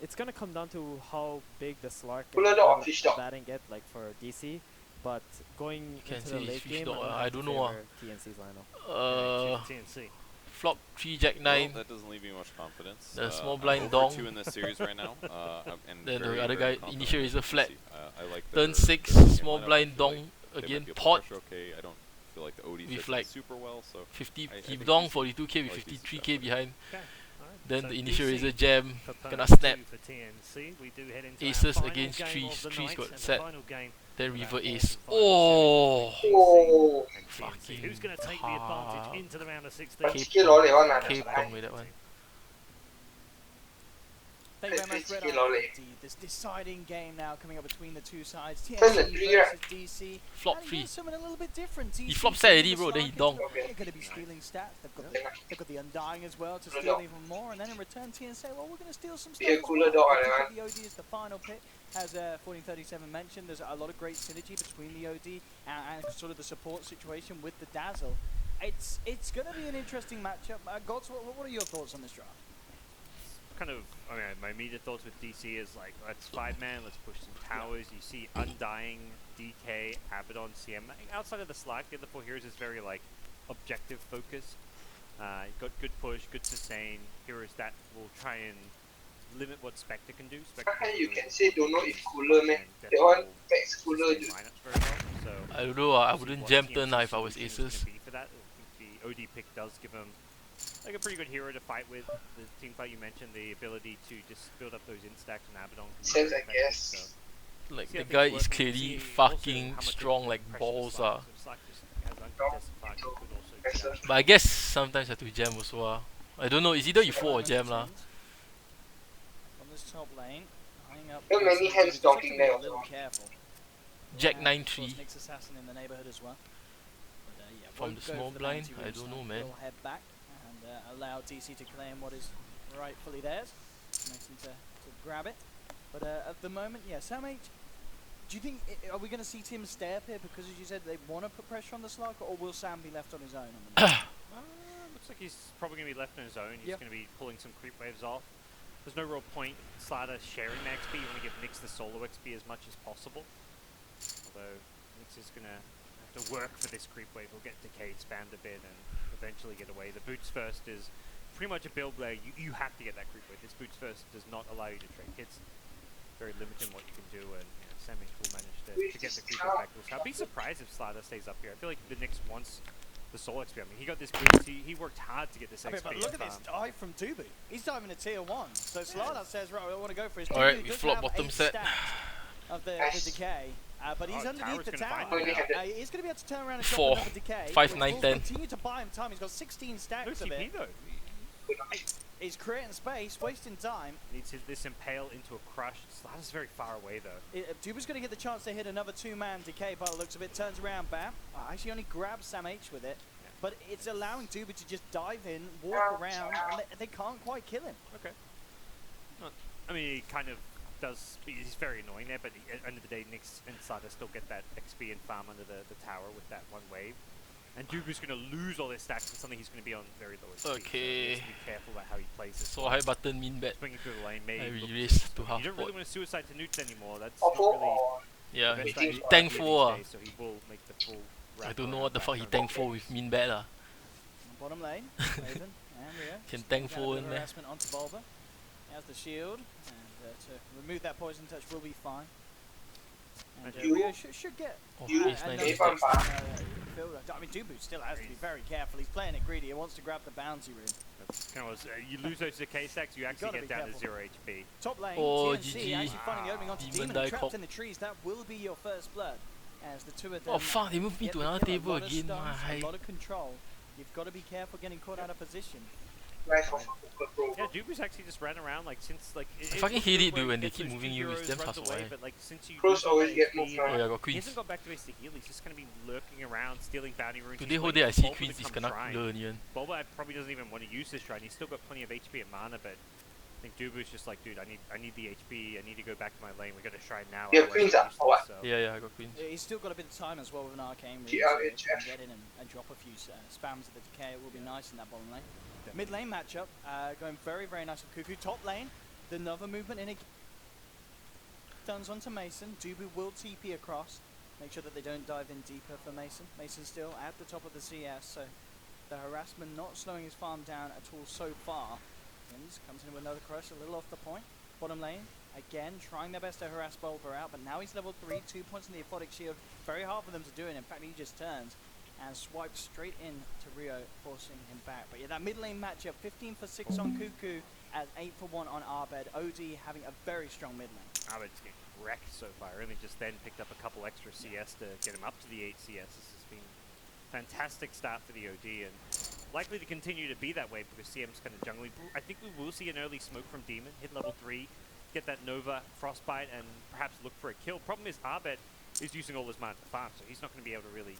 it's gonna come down to how big the Slark Pull it off, fish dog. Abaddon get, like for DC. But going Can into say the it's late fish game, dog, I'm gonna I have to don't know, favor TNC's lineup. TNC. Flop 3 Jack 9. Well, that doesn't leave me much confidence. The small I'm blind over dong. 2 in this series right now. And Then very, the other very guy, confident initial in is a flat. TNC. I like Turn their 6, game small lineup. I blind feel dong like they might again, be able to pot. pressure okay. I don't feel like the OD With fits like super well, so 50 I keep think dong, DC 42k with I like DC 53k behind. Okay. Then So the initial DC razor jam, for gonna Perth, snap. 2 for TNC. We do head into our Aces final against game trees, of the trees night, got and the set. final game Then of river our ace. quarterfinal series. Oh! And TNC. Fucking Who's going to take the advantage into the round of 16? But skill all they want, man. Cape Kong with that one. Thank you very much, Red Skill Eye. only. This deciding game now coming up between the two sides. Turn the TNC trigger. versus DC. Flop And free. here's something a little bit different. He TC flop set already, taking the bro, then he Slark dong. into it. They're going to be stealing stats. They've got the Undying as well to Cooler steal dog. even more. And then in return, TNC, well, we're going to steal some Yeah, stuff as cooler well. dog, They man. took the OD as the final pick. As 1437 mentioned, there's a lot of great synergy between the OD and sort of the support situation with the Dazzle. It's going to be an interesting matchup. Gods, what are your thoughts on this draft? Kind of, my immediate thoughts with DC is like, let's 5-man, let's push some towers. You see Undying, DK, Abaddon, CM. Outside of the Slack, the other 4 heroes is very like objective focused. Got good push, good sustain, heroes that will try and limit what Spectre can do. Spectre How doesn't you really can say don't know do if cooler, man? and That definitely one will packs cooler, sustain dude. lineups very well. So I don't know, I we'll see wouldn't what jam TNC's turn if I was solution is aces. gonna be for that. I think the OD pick does give him like a pretty good hero to fight with. The team fight you mentioned, the ability to just build up those instacks and Abaddon. can be Says very I effective, guess. so Like, see how the things guy work is and clearly see also fucking how much of strong the like pressure balls Slack- are. so Slack just has uncontested fights, could also get out. But I guess sometimes I have to jam also. I don't know, it's either you full or jam lah. On this top lane, eyeing up. There are many DC, hands we just have to talking be there a little also. careful. Jack And 9 of course, 3 Nyx Assassin in the neighborhood as well. But, yeah, from won't the go small for blind. I 90 don't room know, snap. man. We'll head back and allow DC to claim what is rightfully theirs. Mason to grab it. But at the moment, yeah, Sam H, do you think, are we going to see Tim stay up here because, as you said, they want to put pressure on the Slark, or will Sam be left on his own? On the Looks like he's probably going to be left on his own. He's Yep. going to be pulling some creep waves off. There's no real point Slider sharing the XP. You want to give Nyx the solo XP as much as possible. Although Nyx is going to have to work for this creep wave. He'll get Decay, expand a bit, and eventually get away. The Boots First is pretty much a build where you have to get that creep wave. This Boots First does not allow you to trade hits. Very limited in what you can do, and Samich will manage to get the creep wave back to his. I'd be surprised if Slider stays up here. I feel like the Nyx wants the soul XP. I mean, he got this boost. He worked hard to get this XP. but look at this dive from Dubu. He's diving to tier 1. So Slider says, right, I want to go for his Alright, Dubu we does flop have bottom 8 set. stacks of the decay. But he's underneath Tower's the gonna tower. find him now. He's going to be able to turn around and 4, drop another decay. 5, which 9, will 10. continue to buy him time. He's got 16 stacks No of TP it. though. He's creating space, wasting time. Needs this impale into a crush. Slaughter's very far away though. Duba's going to get the chance to hit another two-man decay by the looks of it. Turns around, bam. Actually only grabs Sam H with it. But it's allowing Duba to just dive in, walk around, and they can't quite kill him. Okay. I mean, he kind of does. He's very annoying there, but at the end of the day, Nyx and Slaughter still get that XP and farm under the tower with that one wave. And Dubu's going to lose all his stacks and something he's going to be on very low XP. Okay. So he has to be careful about how he plays this. So high button mean bad. Swinging through the lane, I maybe. erased to half You don't pot. really want to suicide to newts anymore. That's not really. Yeah, the best he idea thankful. these days, so he will make the full. I don't know what the fuck he thankful with mean bad lah. Bottom lane, Raven and Rio. Can thankful in there. Harassment onto Bulba. He has the shield, and to remove that poison touch will be fine. And Rio should get. Oh, he's nice. I mean, Dubu still has to be very careful. He's playing it greedy. He wants to grab the bounty rune. Kind of, you lose those decay stacks, you actually get down to 0 HP. Top lane, oh, TNC actually finding the opening onto Demon, trapped in the trees. That will be your first blood. As the two of them. Oh fuck, they moved me to another table again. A lot of control. You've got to be careful getting caught out of position. Yeah, Dubu's actually just ran around like since like. I fucking hate it, dude, when they keep moving you. It's damn fast away. But like since you always get moved. Oh yeah, I got he queens. hasn't got back to base to heal. He's just gonna be lurking around, stealing bounty runes. Today whole day I see queens is gonna learn yan. Bulba probably doesn't even want to use this shrine. He's still got plenty of HP and mana, but I think Dubu's just like, dude, I need the HP. I need to go back to my lane. We got a shrine now. Yeah, queens up or what? So. Yeah, I got queens. He's still got a bit of time as well with an arcane rune. GRHF. Get in and drop a few spams of the decay. It will be nice in that bottom lane. Mid lane matchup, going very, very nice with Cuckoo. Top lane, the Nova movement in it. Stuns onto Mason. Dubu will TP across. Make sure that they don't dive in deeper for Mason. Mason's still at the top of the CS, so the harassment not slowing his farm down at all so far. Wins, comes in with another crush, a little off the point. Bottom lane, again, trying their best to harass Bulba out, but now he's level 3, 2 points in the Aphotic Shield. Very hard for them to do it. In fact, he just turns and swipes straight in to Rio, forcing him back. But yeah, that mid lane matchup, 15 for 6 on Cuckoo, at 8 for 1 on Arbed. OD having a very strong mid lane. Arbed's getting wrecked so far. Only just then picked up a couple extra CS to get him up to the 8 CS. This has been a fantastic start for the OD and likely to continue to be that way because CM's kind of jungling. I think we will see an early smoke from Demon, hit level 3, get that Nova Frostbite and perhaps look for a kill. Problem is Arbed is using all his mana to farm, so he's not going to be able to really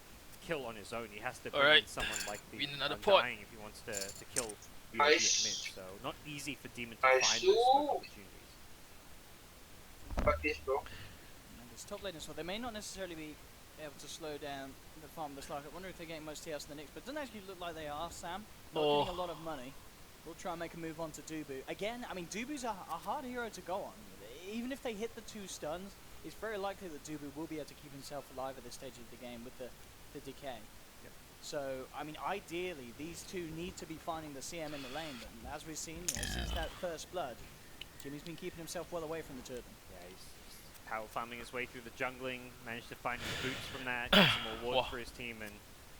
kill on his own. He has to bring in someone like the Undying if he wants to kill the OD at mid. So not easy for Demon to find those smoke opportunities. Fuck this, bro. And this top lane as well, they may not necessarily be able to slow down the farm of the Slug. I wonder if they're getting most TS in the Nyx, but it doesn't actually look like they are, Sam. Not getting a lot of money. We'll try and make a move on to Dubu. Again, I mean, Dubu's a hard hero to go on. Even if they hit the 2 stuns, it's very likely that Dubu will be able to keep himself alive at this stage of the game with the decay. Yep. So, I mean, ideally, these two need to be finding the CM in the lane, but as we've seen, since that first blood, Jimmy's been keeping himself well away from the two of them. Yeah, he's power farming his way through the jungling, managed to find his boots from that, get some more wards for his team, and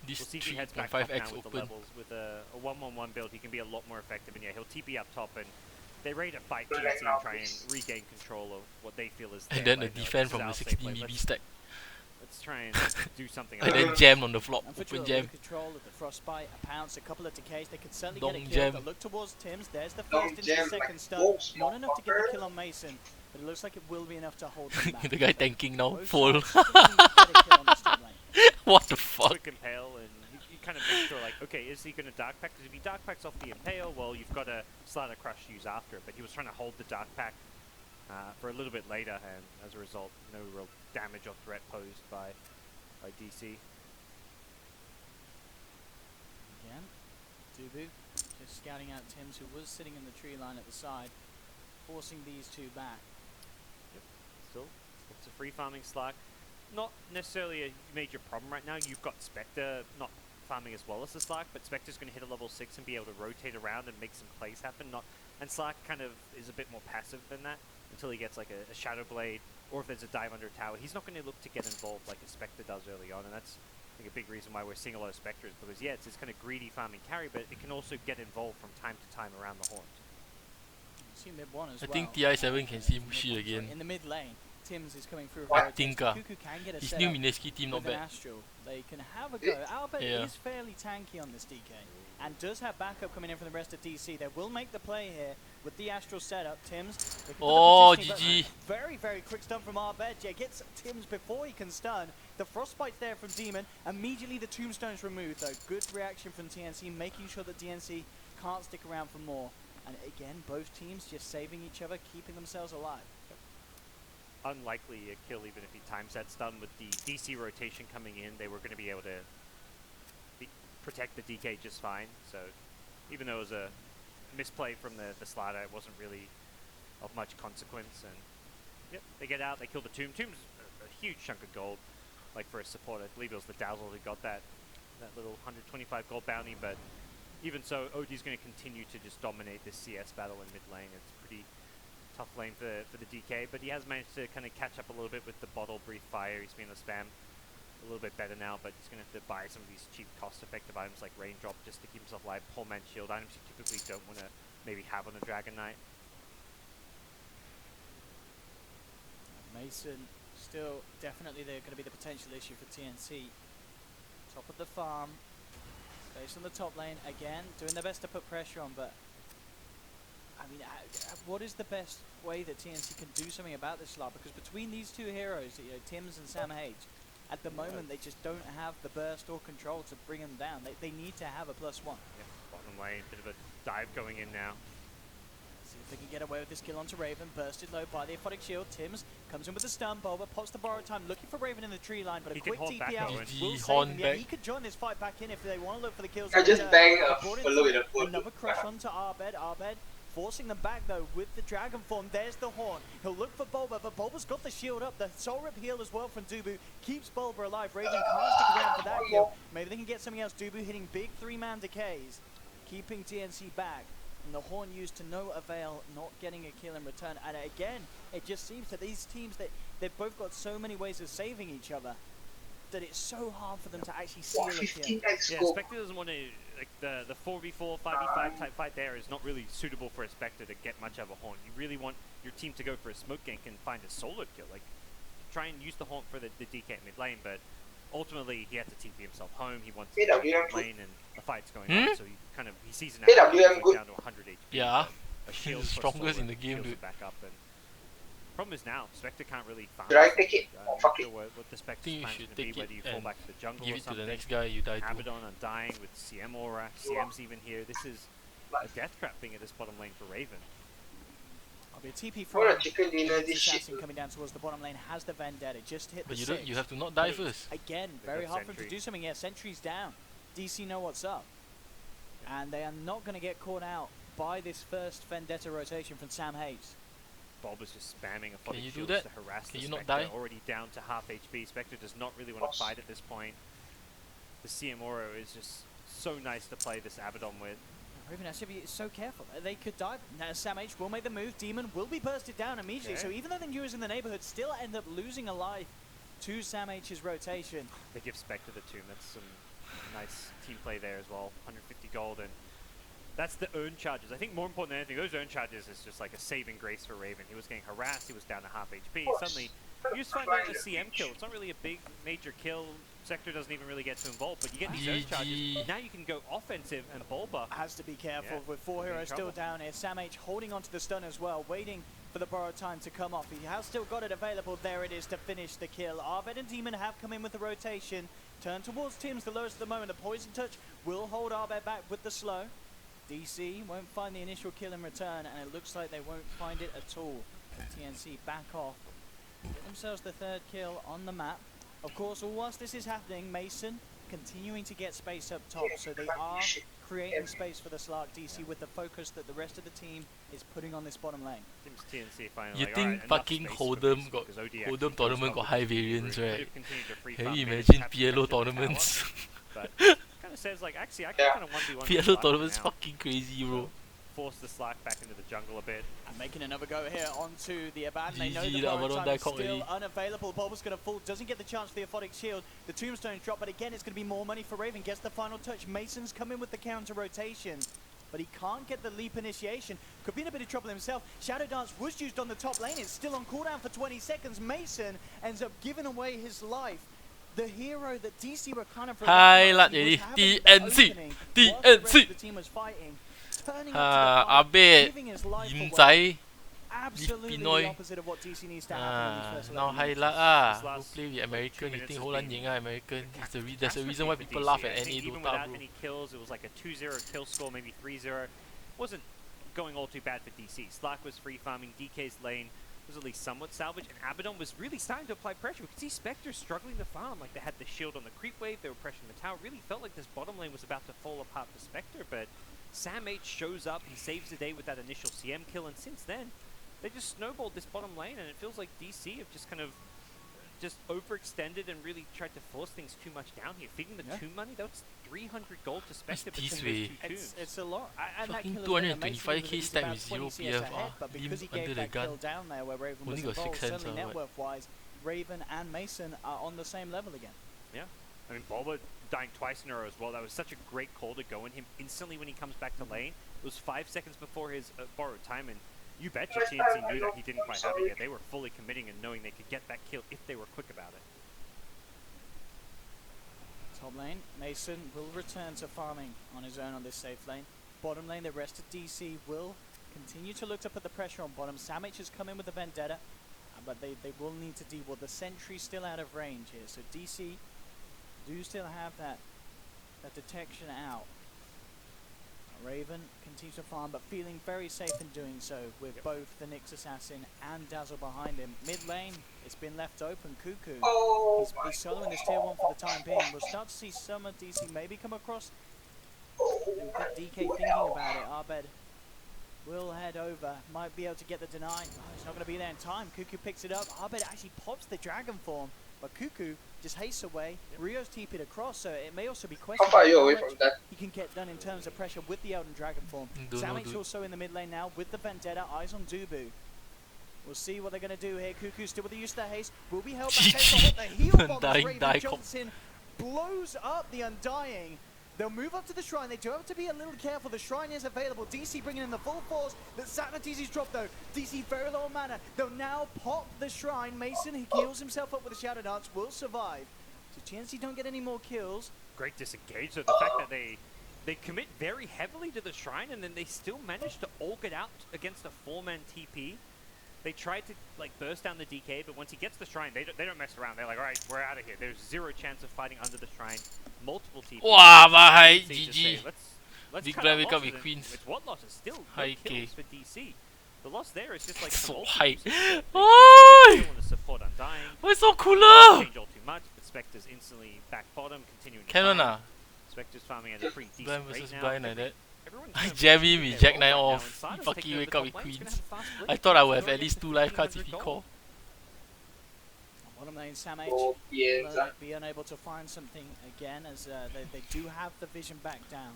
we'll see if he heads back up now with the levels. With a 1-1-1 build, he can be a lot more effective, and yeah, he'll TP up top, and they're ready to fight TNC and try and regain control of what they feel is their and then a lane. defend from the 16 BB stack. Let's try and do something. And then jam on the flop, open jam. Control of the frostbite, a pounce, a couple of decays. They could certainly Long get a kill. jam. They'll look towards Tim's. There's the first into the second stun. Not enough to get the kill on Mason, but it looks like it will be enough to hold them back. The guy tanking now, full. What What the fuck? Quick impale, and you kind of make sure, like, okay, is he going to dark pack? Because if he dark packs off the impale, well, you've got a Slider Crush to use after it. But he was trying to hold the dark pack for a little bit later, and as a result, no real damage or threat posed by DC. Again, Dubu just scouting out Tim's, who was sitting in the tree line at the side, forcing these two back. Yep. Still, it's a free farming Slack. Not necessarily a major problem right now. You've got Spectre not farming as well as the Slack, but Spectre's going to hit a level 6 and be able to rotate around and make some plays happen. And Slack kind of is a bit more passive than that until he gets like a Shadow Blade, or if there's a dive under a tower. He's not going to look to get involved like a Spectre does early on, and that's I think a big reason why we're seeing a lot of Spectres, because yeah, it's this kind of greedy farming carry, but it can also get involved from time to time around the horns. See mid one as I well. think TI7 can see Mushi again. In the mid lane, Tim's is coming through. I think Cuckoo can get a his new Mineski team not with an bad. Astral. They can have a go. Albert Yeah. is fairly tanky on this DK. and does have backup coming in from the rest of DC. They will make the play here with the Astral setup. Tims. Oh, GG. Very, very quick stun from Arbed. Yeah, gets Tims before he can stun. The Frostbite's there from Demon. Immediately the Tombstone's removed, though. Good reaction from TNC, making sure that DNC can't stick around for more. And again, both teams just saving each other, keeping themselves alive. Unlikely a kill even if he times that stun. With the DC rotation coming in, they were going to be able to protect the DK just fine. So even though it was a misplay from the slider, it wasn't really of much consequence. And yep, they get out, they kill the Tomb. Tomb's a huge chunk of gold, like for a support. I believe it was the Dazzle who got that little 125 gold bounty. But even so, OD's going to continue to just dominate this CS battle in mid lane. It's pretty tough lane for the DK, but he has managed to kind of catch up a little bit with the bottle, breathe fire. He's been able to spam a little bit better now, but he's going to have to buy some of these cheap, cost-effective items like Raindrop just to keep himself alive. Poor man shield items you typically don't want to maybe have on a Dragon Knight. Mason still definitely they're going to be the potential issue for TNC. Top of the farm, space on the top lane again, doing their best to put pressure on, but I mean, what is the best way that TNC can do something about this slot? Because between these two heroes, you know, Tims and Sam H, at the moment they just don't have the burst or control to bring them down. They need to have a +1. Yeah, bottom lane, bit of a dive going in now. See if they can get away with this kill onto Raven. Bursted low by the Aphotic Shield. Tims comes in with the stun. Bulba pops the borrowed time, looking for Raven in the tree line, but a quick TP out will save him. Yeah, he could join this fight back in if they want to look for the kills. I just bang another crush onto Arbed. Arbed forcing them back though with the Dragon Form. There's the Horn. He'll look for Bulba, but Bulba's got the shield up. The Soul Rip heal as well from Dubu keeps Bulba alive. Raven can't stick around for that kill. Maybe they can get something else. Dubu hitting big 3-man decays, keeping TNC back. And the Horn used to no avail, not getting a kill in return. And again, it just seems that these teams, they've both got so many ways of saving each other that it's so hard for them to actually seal a kill. Yeah, Spectre doesn't want to, like the 4v4, 5v5 type fight there is not really suitable for a Spectre to get much of a Horn. You really want your team to go for a smoke gank and find a solo kill. Like, try and use the Horn for the DK at mid lane, but ultimately he had to TP himself home. He wants to go mid lane and the fight's going on, so he sees an out down to 100 HP. Yeah, a shield he's the strongest in the game, dude. Back up, and problem is now Spectre can't really find. Should I take it? Fuck it. What the Spectre's plan is going to be, whether you fall back to the jungle give or it something. to the next guy you die to. Abaddon undying with CM aura. CM's even here. This is a death trap being at this bottom lane for Raven. I'll be a TP from assassin coming down towards the bottom lane. Has the Vendetta just hit the But you 6. don't. You have to not die first. Again, very hard for him to do something. Yeah, Sentry's down. DC know what's up, and they are not going to get caught out by this first Vendetta rotation from Sam Hayes. Bob is just spamming a Can you do shields that? to harass Can the you Spectre, not die? already down to half HP. Spectre does not really want to fight at this point. The CM Oro is just so nice to play this Abaddon with. Raven has to be so careful. They could die. Now Sam H will make the move. Demon will be bursted down immediately. Okay. So even though the Newers in the neighborhood still end up losing a life to Sam H's rotation. They give Spectre the tomb. That's some nice team play there as well. 150 gold, and that's the earn charges. I think more important than anything, those earn charges is just like a saving grace for Raven. He was getting harassed. He was down to half HP. Suddenly, you just find out a CM kill. It's not really a big major kill. Sector doesn't even really get too involved, but you get these earn charges. Now you can go offensive, and Bulba Has to be careful with 4 heroes still down here. Sam H holding onto the stun as well, waiting for the borrowed time to come off. He has still got it available. There it is to finish the kill. Arbed and Demon have come in with the rotation. Turn towards Tims, the lowest at the moment. The Poison Touch will hold Arbed back with the slow. DC won't find the initial kill in return, and it looks like they won't find it at all. TNC back off. Get themselves the 3rd kill on the map. Of course, whilst this is happening, Mason continuing to get space up top, so they are creating space for the Slark DC with the focus that the rest of the team is putting on this bottom lane. TNC finally You like, think right, fucking Hold'em Hold'em tournament got high variance, right? Can you farm imagine PLO tournaments? But kind of says like, actually, I can kind of 1v1 PLO tournaments fucking crazy, bro. Force the Slack back into the jungle a bit. And making another go here onto the Abaddon. They know GG, the that borrowed one time is die still cock unavailable. Bulba's going to fall. Doesn't get the chance for the Aphotic Shield. The Tombstone's drop, but again, it's going to be more money for Raven. Gets the final touch. Mason's come in with the counter rotation, but he can't get the leap initiation. Could be in a bit of trouble himself. Shadow Dance was used on the top lane. It's still on cooldown for 20 seconds. Mason ends up giving away his life the hero that DC were kind of Highlight relying on, already. he was having DNC. the opening whilst the rest of DNC. the team was fighting, turning up to the fight, Abe, giving his life Yin away. Zai, Absolutely the Pinoy. opposite of what DC needs to happen in these first Now 11 minutes. highlight go play with American. You think Holland American? There's a reason why people laugh at any Even Dota, without bro. any kills, it was like a 2-0 kill score, maybe 3-0. Wasn't going all too bad for DC. Slack was free farming, DK's lane was at least somewhat salvaged, and Abaddon was really starting to apply pressure. We could see Spectre struggling to farm, like they had the shield on the creep wave, they were pressuring the tower. Really felt like this bottom lane was about to fall apart for Spectre, but Sam H shows up and saves the day with that initial CM kill, and since then, they just snowballed this bottom lane, and it feels like DC have just kind of just overextended and really tried to force things too much down here. Feeding the tomb money, that was 300 gold to Spectre between those two tombs. It's a lot. And that Fucking kill has been 225k stack about with 0 20 CS ahead, PF. but because he Under gave the that gun. kill down there where Raven was Only got involved, 6 hands certainly or what? net worth-wise, Raven and Mason are on the same level again. Yeah. I mean, Bulba dying twice in a row as well. That was such a great call to go in him instantly when he comes back to lane. It was 5 seconds before his borrowed time, and you betcha TNC knew that he didn't quite have it yet. They were fully committing and knowing they could get that kill if they were quick about it. Top lane, Mason will return to farming on his own on this safe lane. Bottom lane, the rest of DC will continue to look to put the pressure on bottom. Samich has come in with the Vendetta, but they will need to deal with the sentry still out of range here. So DC do still have that detection out. Raven continues to farm, but feeling very safe in doing so with both the Nyx Assassin and Dazzle behind him. Mid lane, it's been left open. Cuckoo, he's soloing this tier 1 for the time being. We'll start to see some of DC maybe come across. We've got DK thinking about it. Arbed will head over, might be able to get the deny. Oh, it's not going to be there in time. Cuckoo picks it up. Arbed actually pops the dragon form, but Cuckoo just hastes away. Rio's TP'd across, so it may also be questionable How far are you how away much from that? he can get done in terms of pressure with the Elden Dragon form. Don't know, Samich dude. also in the mid lane now with the Vendetta, eyes on Dubu. We'll see what they're going to do here. Cuckoo still with the use of their haste. Will be held back. The heal bomb as Undying Raven die jumps in, blows up the Undying. They'll move up to the shrine. They do have to be a little careful. The shrine is available. DC bringing in the full force. The Satna DC's dropped though. DC very low on mana. They'll now pop the shrine. Mason, he heals himself up with a Shadow Dance, will survive. So TNC don't get any more kills. Great disengage, so the fact that they commit very heavily to the shrine and then they still manage to all get out against a 4-man TP. They tried to like burst down the DK, but once he gets the shrine, they don't mess around. They're like, all right, we're out of here. There's 0 chance of fighting under the shrine. Multiple TPs. Wow, bye, DC just GG. say, let's Big cut blind our wake up losses, with Queens. It's what losses? Still no High kills K. for DC. The loss there is just like So some high. Oi! Want to support Undying. Why so cooler? Change all too much, but Spectre's instantly back bottom, continuing to Canon climb. ah. Spectre's farming at a pretty decent Blind rate versus now. blind like that. Everyone's I kind of jam keeping him with their Jack role 9 right now, off. and Sada's He fucking taking over wake the up with top lane. He's Queens. gonna have a fast blitz. I thought I would He's have at already least up 2 to life cards if 1500 he gold. call. Bottom lane, Samh Oh, yeah, will be unable to find something again as they do have the vision back down.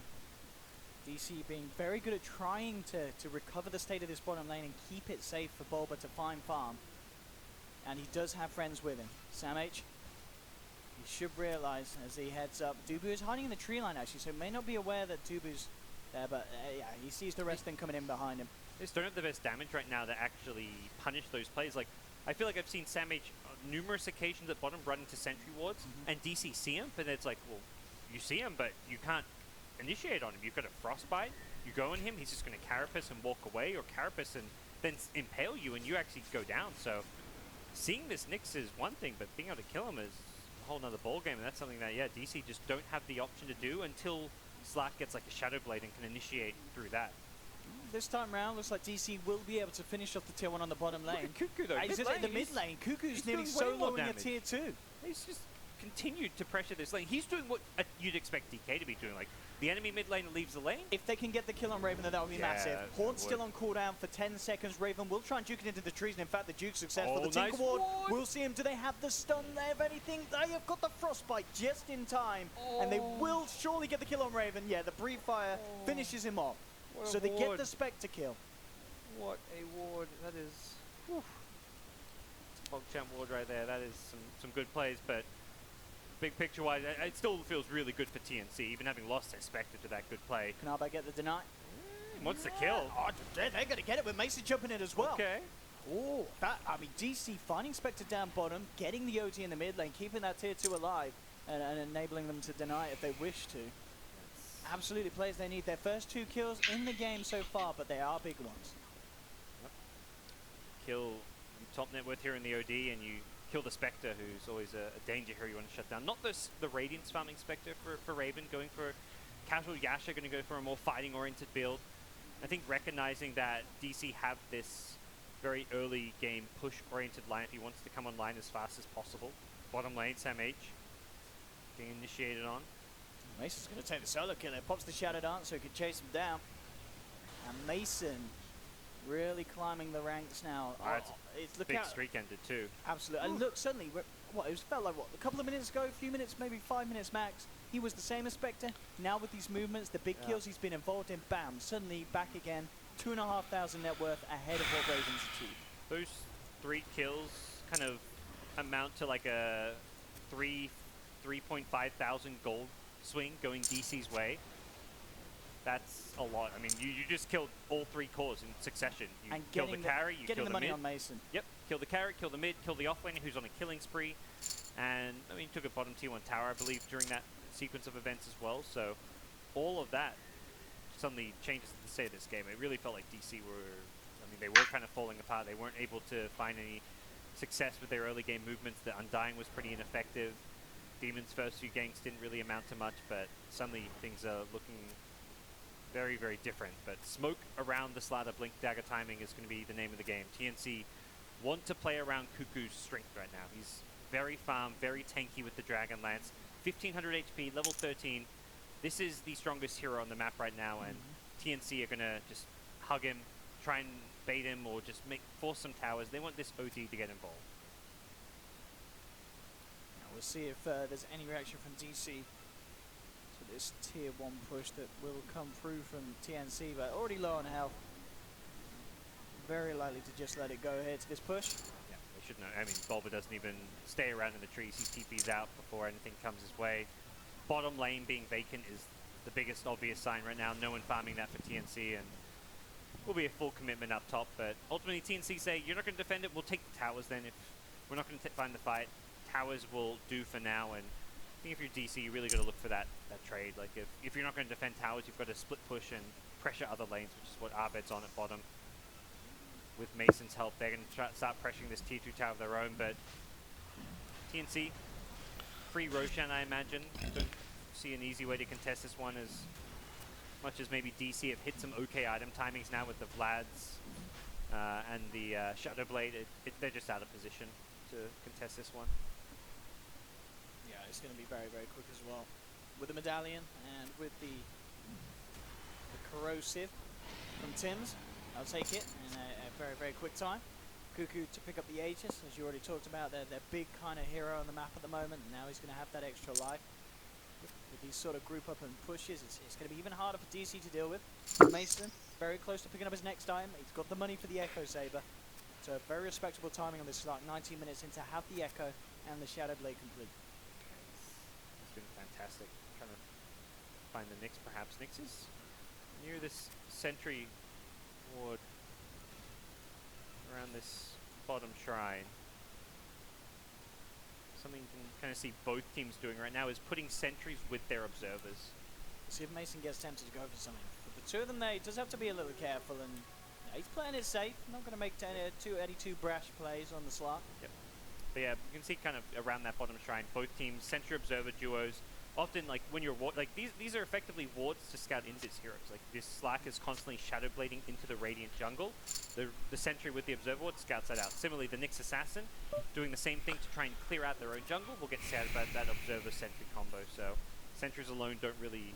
DC being very good at trying to recover the state of this bottom lane and keep it safe for Bulba to find farm. And he does have friends with him. Samh, he should realize as he heads up. Dubu is hiding in the tree line actually, so may not be aware that Dubu's there, but yeah, he sees the rest of them coming in behind him. They just don't have the best damage right now to actually punish those plays. Like, I feel like I've seen Sam H numerous occasions at bottom run into sentry wards, and DC see him, but it's like, well, you see him, but you can't initiate on him. You've got a frostbite, you go on him, he's just going to carapace and walk away, or carapace and then impale you, and you actually go down. So, seeing this Nyx is one thing, but being able to kill him is a whole nother ballgame, and that's something that, yeah, DC just don't have the option to do until Slack gets like a Shadow Blade and can initiate through that. This time round, looks like DC will be able to finish off the tier 1 on the bottom lane. Cuckoo though, He's in the mid lane. Cuckoo's nearly soloing a tier 2. He's just continued to pressure this lane. He's doing what you'd expect DK to be doing. Like, the enemy mid lane leaves the lane. If they can get the kill on Raven, then that would be massive. Horn's still on cooldown for 10 seconds. Raven will try and juke it into the trees, and in fact, the juke's successful. Oh, the Tinker nice Ward, ward. we'll see him. Do they have the stun there? If anything, they have got the Frostbite just in time, and they will surely get the kill on Raven. Yeah, the Breathe Fire finishes him off. What a So they get ward. the Spectre kill. What a ward. That is... Pogchamp ward right there. That is some good plays, but big picture-wise, it still feels really good for TNC, even having lost their Spectre to that good play. Can Arba get the deny? Wants the kill. Oh, they're going to get it with Mason jumping in as well. Okay. Oh, that, I mean, DC finding Spectre down bottom, getting the OT in the mid lane, keeping that tier 2 alive, and enabling them to deny it if they wish to. Absolutely players they need. Their first 2 kills in the game so far, but they are big ones. Kill top net worth here in the OD, and you kill the Spectre, who's always a danger here you want to shut down. Not the Radiance farming Spectre for Raven, going for casual Yasha, going to go for a more fighting-oriented build. I think recognizing that DC have this very early game push-oriented lineup, he wants to come online as fast as possible. Bottom lane, Sam H getting initiated on. Mason's going to take the solo kill. It pops the Shadow Dance so he can chase him down. And Mason really climbing the ranks now. It's big streak ended too. Absolutely. And look, suddenly, what, it felt like, what, a couple of minutes ago, a few minutes, maybe 5 minutes max, he was the same as Spectre. Now with these movements, the big kills he's been involved in, bam, suddenly back again. 2,500 net worth ahead of what Raven's achieved. Those 3 kills kind of amount to like a 3.5 thousand gold swing going DC's way. That's a lot. I mean, you just killed all 3 cores in succession. You and kill the carry, you kill the money mid. on Mason. Yep, kill the carry, kill the mid, kill the offlaner who's on a killing spree. And, I mean, took a bottom tier 1 tower, I believe, during that sequence of events as well. So, all of that suddenly changes the state of this game. It really felt like DC were, I mean, they were kind of falling apart. They weren't able to find any success with their early game movements. The Undying was pretty ineffective. Demon's first few ganks didn't really amount to much, but suddenly things are looking very, very different. But smoke around the Slather, blink dagger timing is going to be the name of the game. TNC want to play around Cuckoo's strength right now. He's very farm, very tanky with the Dragon Lance. 1500 HP, level 13. This is the strongest hero on the map right now, and TNC are going to just hug him, try and bait him, or just force some towers. They want this OD to get involved. Now we'll see if there's any reaction from DC to this tier 1 push that will come through from TNC, but already low on health. Very likely to just let it go ahead to this push. Yeah, they should know. I mean, Bulba doesn't even stay around in the trees. He TP's out before anything comes his way. Bottom lane being vacant is the biggest obvious sign right now. No one farming that for TNC, and will be a full commitment up top. But ultimately, TNC say, you're not going to defend it, we'll take the towers then. If we're not going to find the fight, towers will do for now. And I think if you're DC, you really got to look for that trade. Like, if you're not going to defend towers, you've got to split push and pressure other lanes, which is what Arbed's on at bottom. With Mason's help, they're going to start pressuring this tier 2 tower of their own. But TNC, free Roshan, I imagine. Don't see an easy way to contest this one, as much as maybe DC have hit some okay item timings now with the Vlads and the Shadow Blade. They're just out of position to contest this one. Yeah, it's going to be very, very quick as well. With the Medallion and with the Corrosive from Tim's, I'll take it in a very, very quick time. Cuckoo to pick up the Aegis, as you already talked about. They're big kind of hero on the map at the moment, and now he's going to have that extra life. With these sort of group up and pushes, it's going to be even harder for DC to deal with. Mason, very close to picking up his next item. He's got the money for the Echo Saber. So very respectable timing on this start. 19 minutes in to have the Echo and the Shadow Blade complete. It's been fantastic. Trying to find the Nyx, perhaps. Nyx is near this sentry ward around this bottom shrine. Something you can kind of see both teams doing right now is putting sentries with their observers. See if Mason gets tempted to go for something. But the two of them, they does have to be a little careful, and he's playing it safe. Not going to make any too brash plays on the slot. Yep. But yeah, you can see kind of around that bottom shrine, both teams, sentry observer duos. Often, like when you're these are effectively wards to scout into its heroes. Like this Slack is constantly shadow blading into the Radiant jungle. The sentry with the observer ward scouts that out. Similarly, the Nyx assassin doing the same thing to try and clear out their own jungle will get scouted by that observer sentry combo. So sentries alone don't really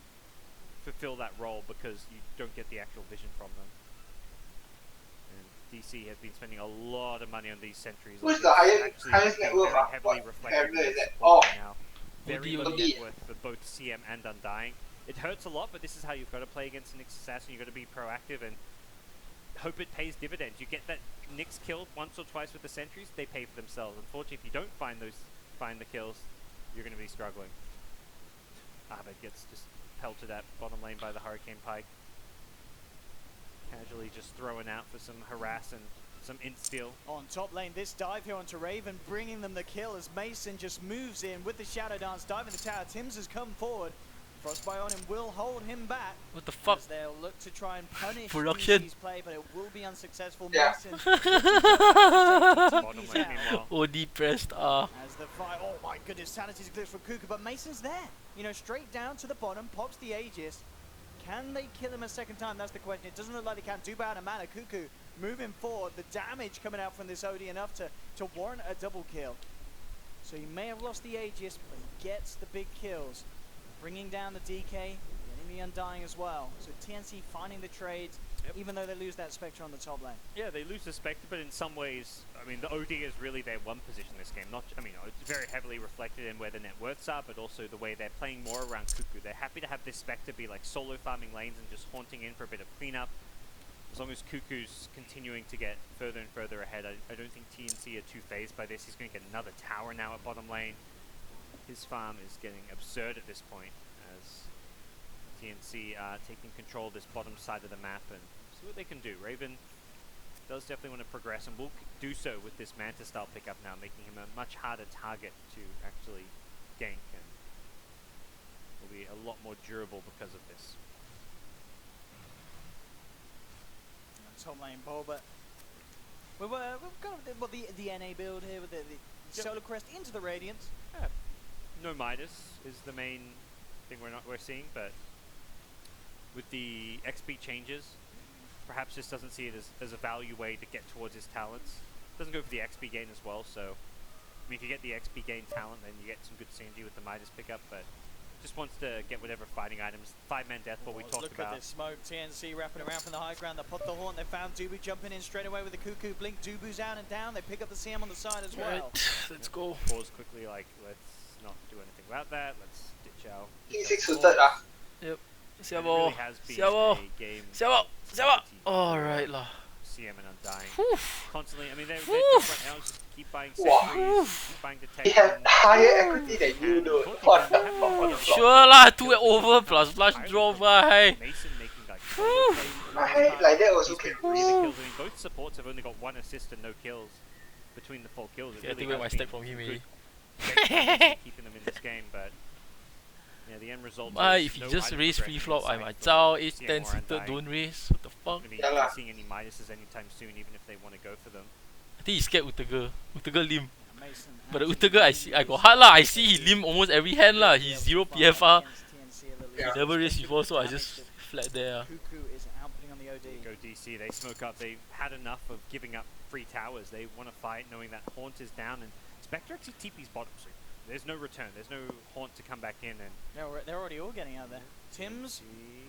fulfill that role because you don't get the actual vision from them. And DC has been spending a lot of money on these sentries. Who's the highest net worth? Heavily reflected Is it? Oh. now. Very low net worth for both CM and Undying. It hurts a lot, but this is how you've got to play against an Nyx assassin. You've got to be proactive and hope it pays dividends. You get that Nyx killed once or twice with the sentries, they pay for themselves. Unfortunately, if you don't find the kills, you're going to be struggling. Arbed gets just pelted at bottom lane by the Hurricane Pike. Casually just thrown out for some harass, and some insta-steal. On top lane, this dive here onto Raven, bringing them the kill as Mason just moves in with the Shadow Dance, diving the tower. Tims has come forward. Frostbite on him will hold him back. What the fuck? As they'll look to try and punish Production. DC's play, but it will be unsuccessful. Yeah. Mason OD pressed R. as the fight. Oh my goodness, Sanity's glitch from Kuku, but Mason's there. You know, straight down to the bottom, pops the Aegis. Can they kill him a second time? That's the question. It doesn't look like they can. Duba out of mana. Kuku moving forward. The damage coming out from this OD enough to warrant a double kill. So he may have lost the Aegis, but he gets the big kills. Bringing down the DK, the enemy Undying as well. So TNC finding the trades, even though they lose that Spectre on the top lane. Yeah, they lose the Spectre, but in some ways, I mean, the OD is really their one position in this game. Not, I mean, it's very heavily reflected in where the net worths are, but also the way they're playing more around Cuckoo. They're happy to have this Spectre be like solo farming lanes and just haunting in for a bit of cleanup. As long as Cuckoo's continuing to get further and further ahead, I don't think TNC are too phased by this. He's going to get another tower now at bottom lane. His farm is getting absurd at this point as TNC are taking control of this bottom side of the map and see what they can do. Raven does definitely want to progress and will do so with this Manta style pickup now, making him a much harder target to actually gank and will be a lot more durable because of this. Top lane ball, but we've got the NA build here with the Solar Crest into the Radiance. Yeah. No Midas is the main thing we're seeing, but with the XP changes, perhaps just doesn't see it as a value way to get towards his talents. Doesn't go for the XP gain as well, so I mean, if you get the XP gain talent, then you get some good synergy with the Midas pickup, but just wants to get whatever fighting items. 5-man death, what we talked Look about. at this smoke, TNC wrapping around from the high ground. They put the Haunt, they found Dubu jumping in straight away with the Cuckoo Blink. Dubu's out and down, they pick up the CM on the side as well. Right, let's go. Pause quickly, like, let's not do anything about that. Let's ditch our... T6 was third, ah. Yep. It really has been a game... Alright lah. CM and Undying. Constantly, I mean, they're just right now just keep buying sentries, keep buying He detection. had higher equity than you, dude. What the fuck on the block? Sure lah, 2 over plus flash draw bye. Mason making like Like that was okay. kills. I mean, both supports have only got 1 assist and no kills between the 4 kills. I think my stack from him already. Keeping them in this game, but yeah, the end result If he just raise free flop, I might zao. 8-10 seated, don't raise. What the fuck? Maybe not seeing any Midases anytime soon, even if they want to go for them. I think he's scared Utega. Utega limp. But the Utega, I got hard lah. I see he limp almost every hand lah. He's 0 PFR. He never raised before, so I just flat there. Cuckoo is outputting on the OD. Go DC, they smoke up. They've had enough of giving up free towers. They want to fight knowing that Haunt is down, and Spectre actually TP's bottom, so there's no return. There's no Haunt to come back in, and They're already all getting out there. Tims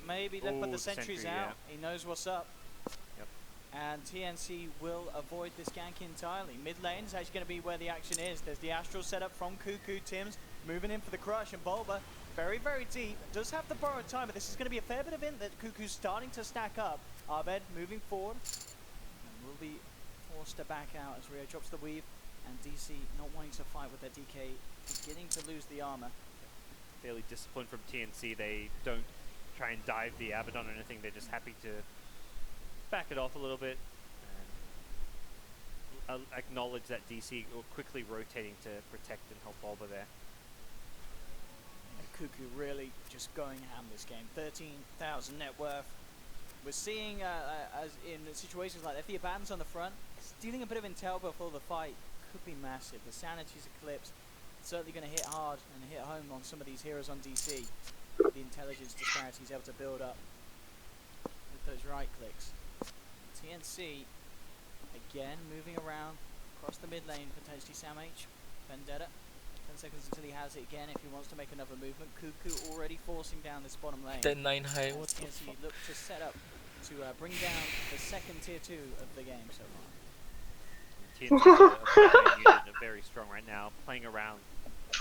maybe left put the sentries out. Yeah. He knows what's up. Yep. And TNC will avoid this gank entirely. Mid lane is actually going to be where the action is. There's the Astral setup from Cuckoo. Tims moving in for the crush, and Bulba very, very deep. Does have the borrowed time, but this is going to be a fair bit of int that Cuckoo's starting to stack up. Abed moving forward and will be forced to back out as Rio drops the weave, and DC not wanting to fight with their DK, beginning to lose the armor. fairly disciplined from TNC. They don't try and dive the Abaddon or anything. They're just happy to back it off a little bit and acknowledge that DC are quickly rotating to protect and help Bulba there. Cuckoo really just going ham this game. 13,000 net worth. We're seeing, as in situations like that, if the Abaddon's on the front, stealing a bit of intel before the fight could be massive. The Sanity's eclipse, certainly going to hit hard and hit home on some of these heroes on DC. The intelligence disparity is able to build up with those right clicks. TNC, again, moving around across the mid lane, potentially Sam H. Vendetta. 10 seconds until he has it again if he wants to make another movement. Cuckoo already forcing down this bottom lane. 10-9 high, what the TNC fuck? look to set up to bring down the second tier 2 of the game so far. TNC are very strong right now, playing around.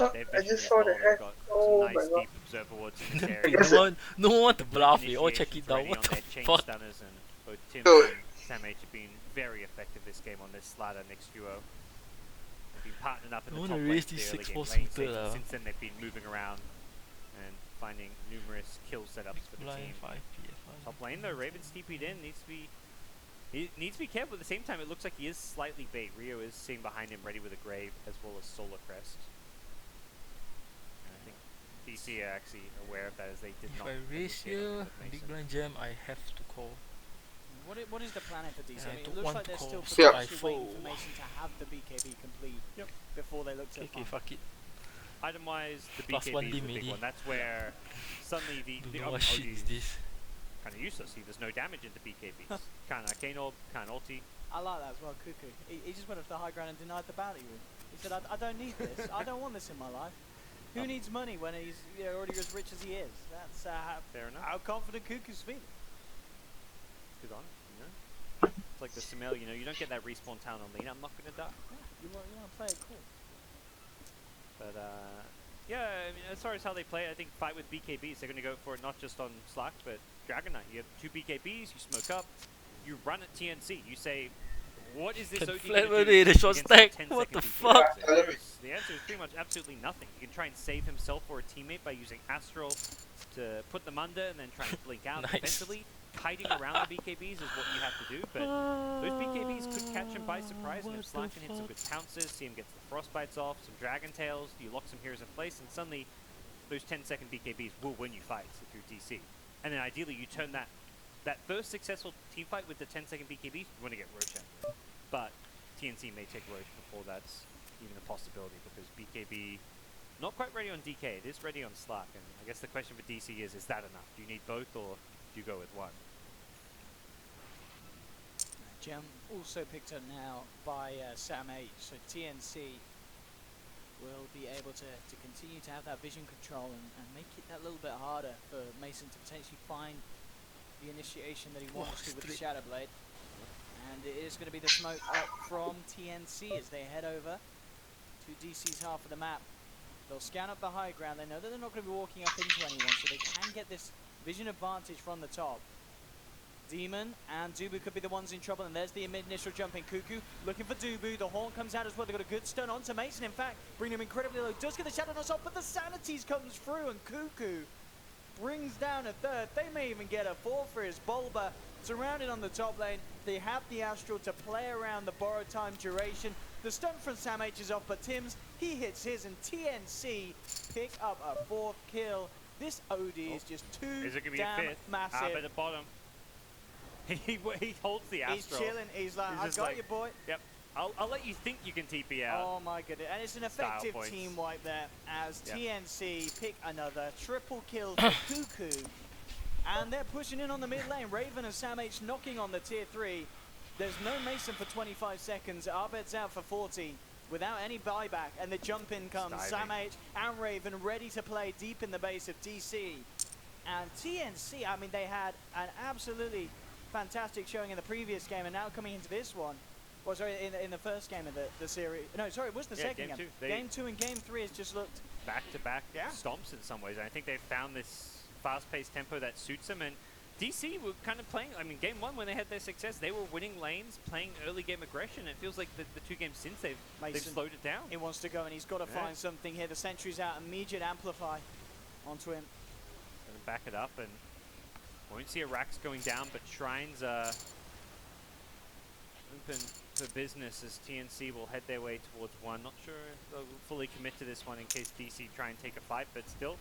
I just saw the heck. Oh my Nice god. deep observer wards in this area. No one want to bluff it, all check it Initiations down, ready what on the their chain fuck? stunners, and both Tim Dude. and Sam H have been very effective this game on this Slatter next duo. They've been partnered up in I the wanna top raise lane these for the early 6-4 game lane suited stages. lah. Since then they've been moving around and finding numerous kill setups for the Blind team. 5 PF1. Top lane though, Ravens TP'd in, needs to be He needs to be careful. At the same time, it looks like he is slightly bait. Rio is seen behind him, ready with a grave, as well as Solar Crest. And I think DC are actually aware of that, as they did If not. I race here, big blind jam, I have to call. What is the plan for DC? Yeah, I mean, I it don't looks want like to they're still call potentially waiting for Skyfall. Mason to have the BKB complete before they look to Okay, farm. fuck it. Item-wise, the Plus BKB one is the dim big already. one. That's where suddenly Don't the know what shit is this. kind of useless. See, there's no damage into BKBs. Can't Arcane Orb, can't ulti. I like that as well, Cuckoo. He just went up to the high ground and denied the bounty room. He said, I don't need this. I don't want this in my life. Who needs money when he's already as rich as he is? That's fair enough. How confident Cuckoo's feeling. Good on it, you know? It's like the Simel, you know, you don't get that respawn town on Lena. I'm not going to die. You want to play it cool. But, yeah, I mean, as far as how they play, I think fight with BKBs, they're going to go for it not just on Slack, but Dragon Knight. You have 2 BKBs, you smoke up, you run at TNC. You say, what is this Can OD flat gonna do the short against a stack? 10 What second the BKB? fuck? The answer is pretty much absolutely nothing. You can try and save himself or a teammate by using Astral to put them under and then try and blink out Nice. defensively. Kiting around the BKBs is what you have to do, but those BKBs could catch him by surprise, and if Slack can hit some good pounces, see him get the Frostbites off, some Dragon Tails, you lock some heroes in place, and suddenly those 10-second BKBs will win you fights if you're DC. And then ideally you turn that first successful team fight with the 10-second BKBs, you want to get Roche out. But TNC may take Roche before that's even a possibility, because BKB not quite ready on DK, it is ready on Slack, and I guess the question for DC is that enough? Do you need both, or do you go with one? Gem also picked up now by Sam H. So TNC will be able to continue to have that vision control and make it that little bit harder for Mason to potentially find the initiation that he wants to with the Shadow Blade. And it is going to be the smoke up from TNC as they head over to DC's half of the map. They'll scan up the high ground. They know that they're not going to be walking up into anyone, so they can get this vision advantage from the top. Demon and Dubu could be the ones in trouble, and there's the initial jump in. Cuckoo looking for Dubu. The horn comes out as well. They've got a good stun onto Mason, in fact, bringing him incredibly low. Does get the Shadow Knot off, but the Sanities comes through, and Cuckoo brings down a third. They may even get a fourth for his Bulba. Surrounded on the top lane, they have the Astral to play around the borrowed time duration. The stun from Sam H is off, but Tim's, he hits his, and TNC pick up a 4th kill. This OD is just too damn massive. Up at the bottom. he holds the Astral. He's chilling. He's like, I got you, boy. Yep. I'll let you think you can TP out. Oh my goodness. And it's an effective team wipe there as TNC pick another triple kill for Cuckoo. And they're pushing in on the mid lane. Raven and Sam H knocking on the tier 3. There's no Mason for 25 seconds. Arbed's out for 40 without any buyback. And the jump in comes. Sam H and Raven ready to play deep in the base of DC. And TNC, I mean, they had an absolutely fantastic showing in the previous game, and now coming into this one. Well, sorry, in the first game of the series. No, sorry, it was the second game. Game 2 and Game 3 has just looked back-to-back stomps in some ways. I think they've found this fast-paced tempo that suits them, and DC were kind of playing. I mean, Game 1 when they had their success, they were winning lanes, playing early game aggression. It feels like the 2 games since they've slowed it down. He wants to go, and he's got to find something here. The sentry's out, immediate amplify onto him. Gonna back it up, and won't see a Rax going down, but Shrines open for business as TNC will head their way towards 1. Not sure if they'll fully commit to this one in case DC try and take a fight, but still.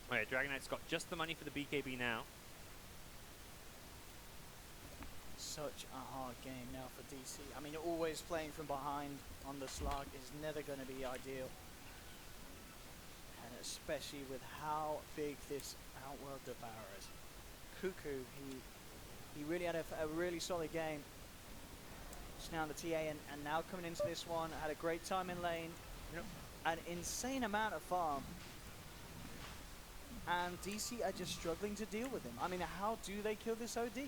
Alright, Dragon Knight's got just the money for the BKB now. Such a hard game now for DC. I mean, always playing from behind on the slug is never going to be ideal. And especially with how big this Outworld Devourer is. Cuckoo, he really had a really solid game. Just now in the TA and now coming into this one, had a great time in lane. An insane amount of farm. And DC are just struggling to deal with him. I mean, how do they kill this OD?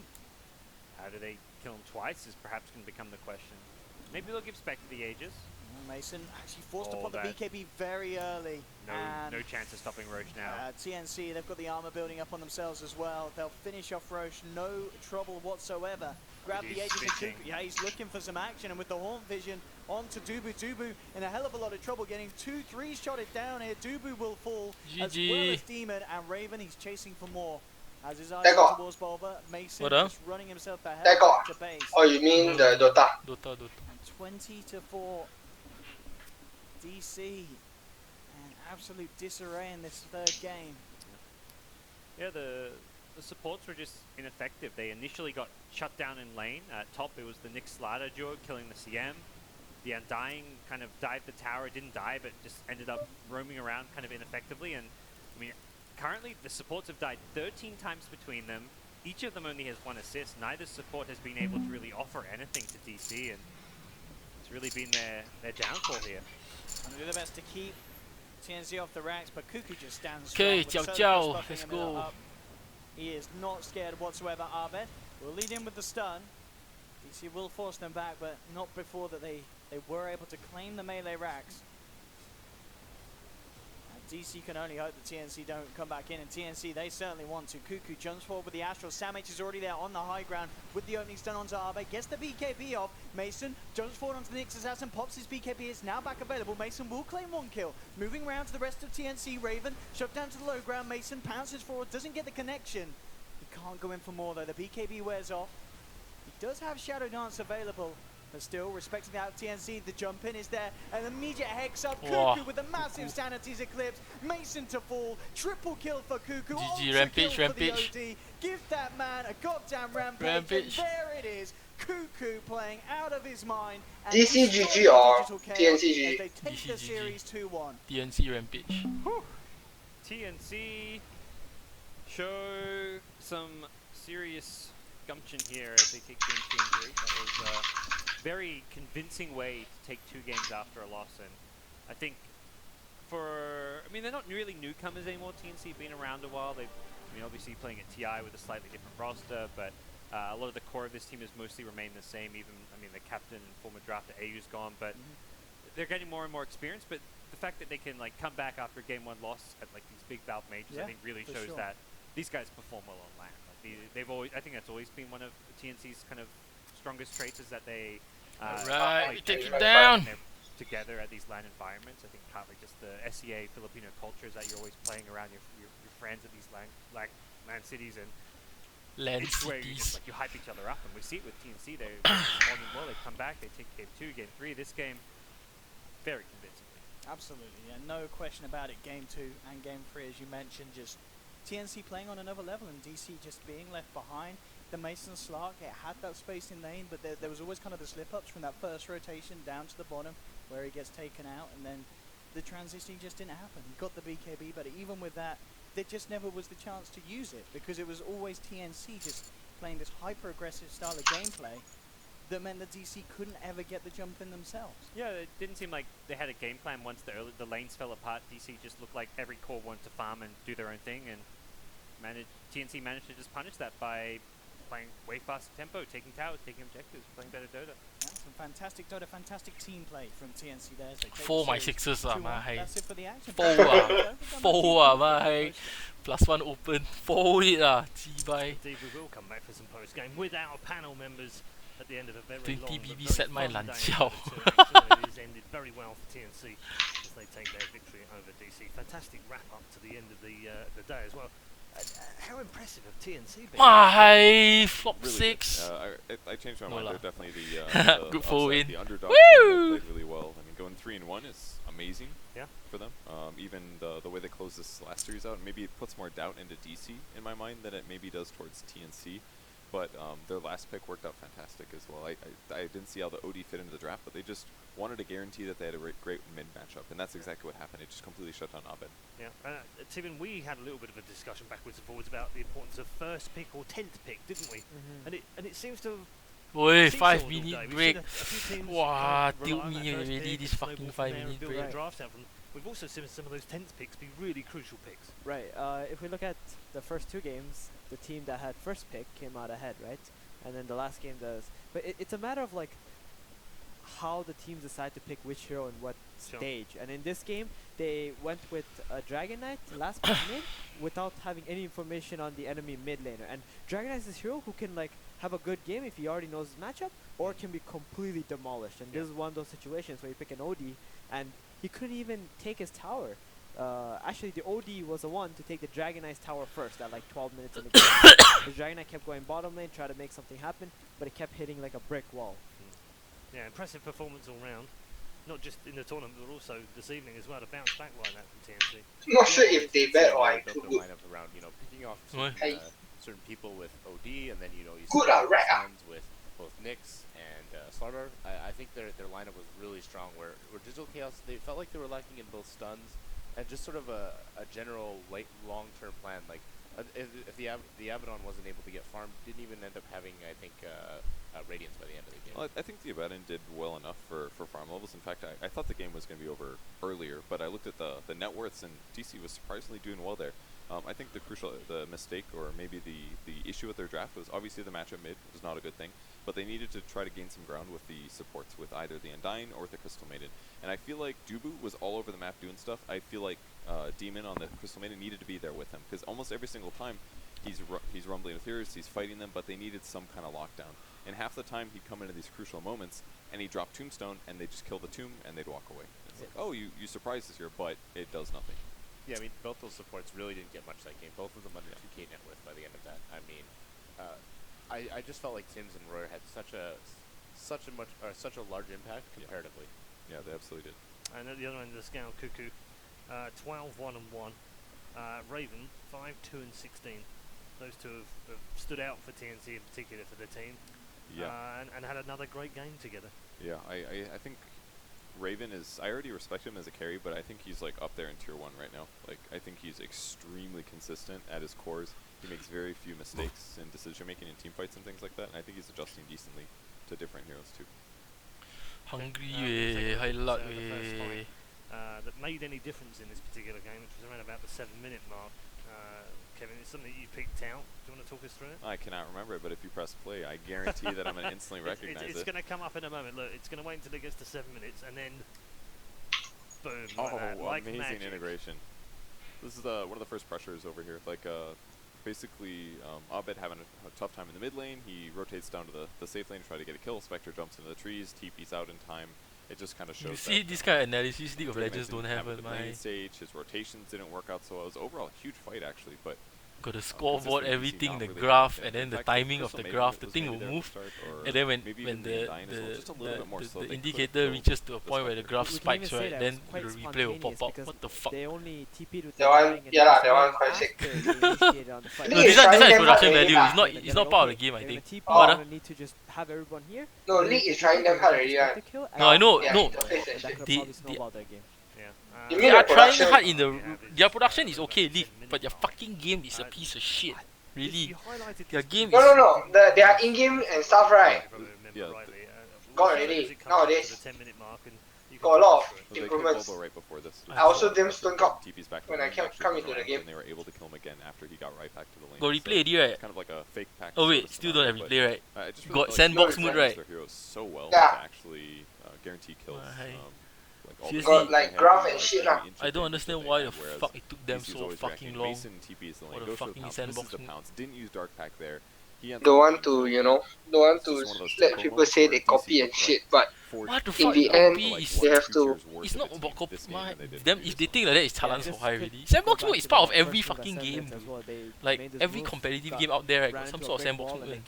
How do they kill him twice is perhaps going to become the question. Maybe they'll give Spec to the Aegis. Mason actually forced to put the BKB very early. No chance of stopping Roche now. TNC, they've got the armor building up on themselves as well. They'll finish off Roche, no trouble whatsoever. Grab the Aegis and Cuckoo. Yeah, he's looking for some action, and with the Horn Vision onto Dubu. Dubu in a hell of a lot of trouble, getting 2-3 shotted down here. Dubu will fall, as well as Demon and Raven. He's chasing for more. As his eyes That go got. towards Bulba, Mason What, just running himself ahead That got. to base. Oh, you mean the Dota? Dota. 20-4 DC. And absolute disarray in this third game. Yeah, the supports were just ineffective. They initially got shut down in lane. At top, it was the Nick Slider duo killing the CM. The Undying kind of dived the tower, didn't die, but just ended up roaming around kind of ineffectively. And I mean, currently the supports have died 13 times between them. Each of them only has 1 assist. Neither support has been able to really offer anything to DC, and it's really been their downfall here. And they do their best to keep TNC off the racks, but Cuckoo just stands Okay, strong. Jiao, let's go. He is not scared whatsoever. Abed will lead in with the stun. DC will force them back, but not before that they were able to claim the melee racks. DC can only hope that TNC don't come back in, and TNC, they certainly want to. Cuckoo jumps forward with the Astral. Samh is already there on the high ground with the opening stun onto Abe. Gets the BKB off. Mason jumps forward onto the Nyx Assassin, pops his BKB. It's now back available. Mason will claim 1 kill. Moving around to the rest of TNC. Raven shoved down to the low ground. Mason pounces forward, doesn't get the connection. He can't go in for more though. The BKB wears off. He does have Shadow Dance available. But still, respecting that TNC, the jump in is there. An immediate hex up. Cuckoo with a massive Sanity's Eclipse. Mason to fall. Triple kill for Cuckoo. GG, rampage. Give that man a goddamn rampage. And there it is. Cuckoo playing out of his mind. DC GG or TNC GG? They take the series 2-1. TNC rampage. TNC show some serious gumption here as they take game 2 and 3. That was a very convincing way to take 2 games after a loss, and I think I mean, they're not really newcomers anymore. TNC been around a while. They've, I mean, obviously playing at TI with a slightly different roster, but a lot of the core of this team has mostly remained the same. Even, I mean, the captain and former drafter AU's gone, but they're getting more and more experience. But the fact that they can like come back after a game 1 loss at like these big Valve majors, I think really shows that these guys perform well on LAN. Like they've always, I think that's always been one of TNC's kind of strongest traits, is that they take it down together at these LAN environments. I think partly just the SEA Filipino culture is that you're always playing around your friends at these LAN cities, and it's where you just like you hype each other up, and we see it with TNC. They're responding well. They come back, they take game 2, game 3. This game, very convincingly. Absolutely, yeah, no question about it. Game 2 and game 3, as you mentioned, just TNC playing on another level, and DC just being left behind. The Mason Slark, it had that space in lane, but there was always kind of the slip-ups from that first rotation down to the bottom where he gets taken out, and then the transition just didn't happen. He got the BKB, but even with that, there just never was the chance to use it, because it was always TNC just playing this hyper-aggressive style of gameplay that meant that DC couldn't ever get the jump in themselves. Yeah, it didn't seem like they had a game plan once the lanes fell apart. DC just looked like every core wanted to farm and do their own thing, and TNC managed to just punish that by playing way faster tempo, taking towers, taking objectives, playing better Dota. Yeah, some fantastic Dota, fantastic team play from TNC there. As they take 4 my 6s That's it for the action. 4 my +1 open 4 it Indeed, we will come back for some post game with our panel members at the end of a very 20 long BB but set very my fun lunch day. out. It has ended very well for TNC as they take their victory over DC. Fantastic wrap up to the end of the day as well. How impressive have TNC been? My flop Really 6. I changed my mind. They're definitely Good for win. the underdog team that played really well. I mean, going 3-1 is amazing for them. Even the way they closed this last series out, maybe it puts more doubt into DC in my mind than it maybe does towards TNC. But their last pick worked out fantastic as well. I didn't see how the OD fit into the draft, but they just wanted to guarantee that they had a great mid matchup, and that's exactly what happened. It just completely shut down Abed. Yeah, Steven, we had a little bit of a discussion backwards and forwards about the importance of first pick or 10th pick, didn't we? And it seems to have Boy, seesawed 5-minute all break. day. We've seen a few teams Wow, rely tilt on that me first already pick this and fucking snowball from there 5-minute and build break. their drafts out from. We've also seen some of those 10th picks be really crucial picks. Right. If we look at the first 2 games, the team that had first pick came out ahead, right? And then the last game does. But it's a matter of like how the teams decide to pick which hero and what stage. And in this game, they went with a Dragon Knight last pick mid without having any information on the enemy mid laner. And Dragon Knight is this hero who can like have a good game if he already knows his matchup, or can be completely demolished. And this is one of those situations where you pick an OD and he couldn't even take his tower. actually the OD was the one to take the Dragon Knight's tower first at like 12 minutes in the game. The Dragon Knight kept going bottom lane, trying to make something happen, but it kept hitting like a brick wall. Yeah, impressive performance all round. Not just in the tournament, but also this evening as well, to bounce back like that from TNC. Not sure if they bet or I built their lineup around, picking off certain people with OD, and then you Good, stuns with both Nyx and Slardar. I think their lineup was really strong. Where Digital Chaos, they felt like they were lacking in both stuns and just sort of a general long-term plan. Like if the Abaddon wasn't able to get farmed, didn't even end up having, I think, Radiance by the end of the game. Well, I think the Abaddon did well enough for farm levels. In fact, I thought the game was going to be over earlier, but I looked at the net worths, and DC was surprisingly doing well there. I think the mistake, or maybe the issue with their draft was obviously the matchup mid was not a good thing, but they needed to try to gain some ground with the supports, with either the Undying or the Crystal Maiden. And I feel like Dubu was all over the map doing stuff. I feel like Demon on the Crystal Maiden needed to be there with him, because almost every single time he's rumbling with heroes, he's fighting them, but they needed some kind of lockdown. And half the time he'd come into these crucial moments and he'd drop Tombstone and they'd just kill the tomb and they'd walk away. It's like, oh, you surprised us here, but it does nothing. Yeah, I mean, both those supports really didn't get much that game. Both of them under 2k net worth by the end of that. I mean, I just felt like Tims and Royer had such a large impact comparatively. Yeah, they absolutely did. And at the other end of the scale, Cuckoo, 12, 1 and 1. Raven, 5, 2 and 16. Those two have stood out for TNC in particular for the team. Yeah. And had another great game together. Yeah, I think Raven is, I already respect him as a carry, but I think he's like up there in tier 1 right now. Like, I think he's extremely consistent at his cores. He makes very few mistakes in decision making in team fights and things like that, and I think he's adjusting decently to different heroes too. Hungry high luck that made any difference in this particular game, which was around about the 7-minute mark. Kevin, it's something that you picked out. Do you want to talk us through it? I cannot remember it, but if you press play, I guarantee that I'm going to instantly recognize it. It's going to come up in a moment. Look, it's going to wait until it gets to 7 minutes, and then boom, like that, like amazing magic. integration. This is one of the first pressures over here. Like, basically, Abed having a tough time in the mid lane. He rotates down to the safe lane to try to get a kill. Spectre jumps into the trees, TP's out in time. It just kind of shows. You see, this kind of analysis League of Legends don't have on my stage. His rotations didn't work out so well. It was overall a huge fight actually, but got the scoreboard, everything, the graph, and then the timing of the graph. The thing will move, and then when the indicator reaches to a point where the graph spikes, right, then the replay will pop up. What the fuck? They only TP'd with that one, yeah, that one quite sick. No, this one is production value. It's not part of the game, I think. Need to just have everyone here. No, League is trying them hard already, right? No, I know. Yeah, No, they are trying hard in the. Their production is okay, League, but their fucking game is a piece of shit. Really, their game. No. Their in-game and stuff, right? Yeah. Got already nowadays. Got a lot of improvements. Right before this. I also didn't stun cop when I come into the game. And they were able to kill him again after he got right back to the lane. Got replay already, right? Kind of like a fake pack. Oh wait, still don't have replay, right? Really got sandbox mode, right? Their heroes so well yeah. to actually guarantee kills. Seriously, like graph and shit lah. I don't understand why the fuck it took them so fucking long. Mason TP's the lane. For the fucking sandbox the pounce. Didn't use dark pack there. Don't want to, don't want to let people say they copy and shit, but what the in the end, they have to. It's not about copy. Them, if they think like that, it's challenge so high already. Sandbox mode is part of every fucking game. Like every competitive game out there, right, got some sort of sandbox mode.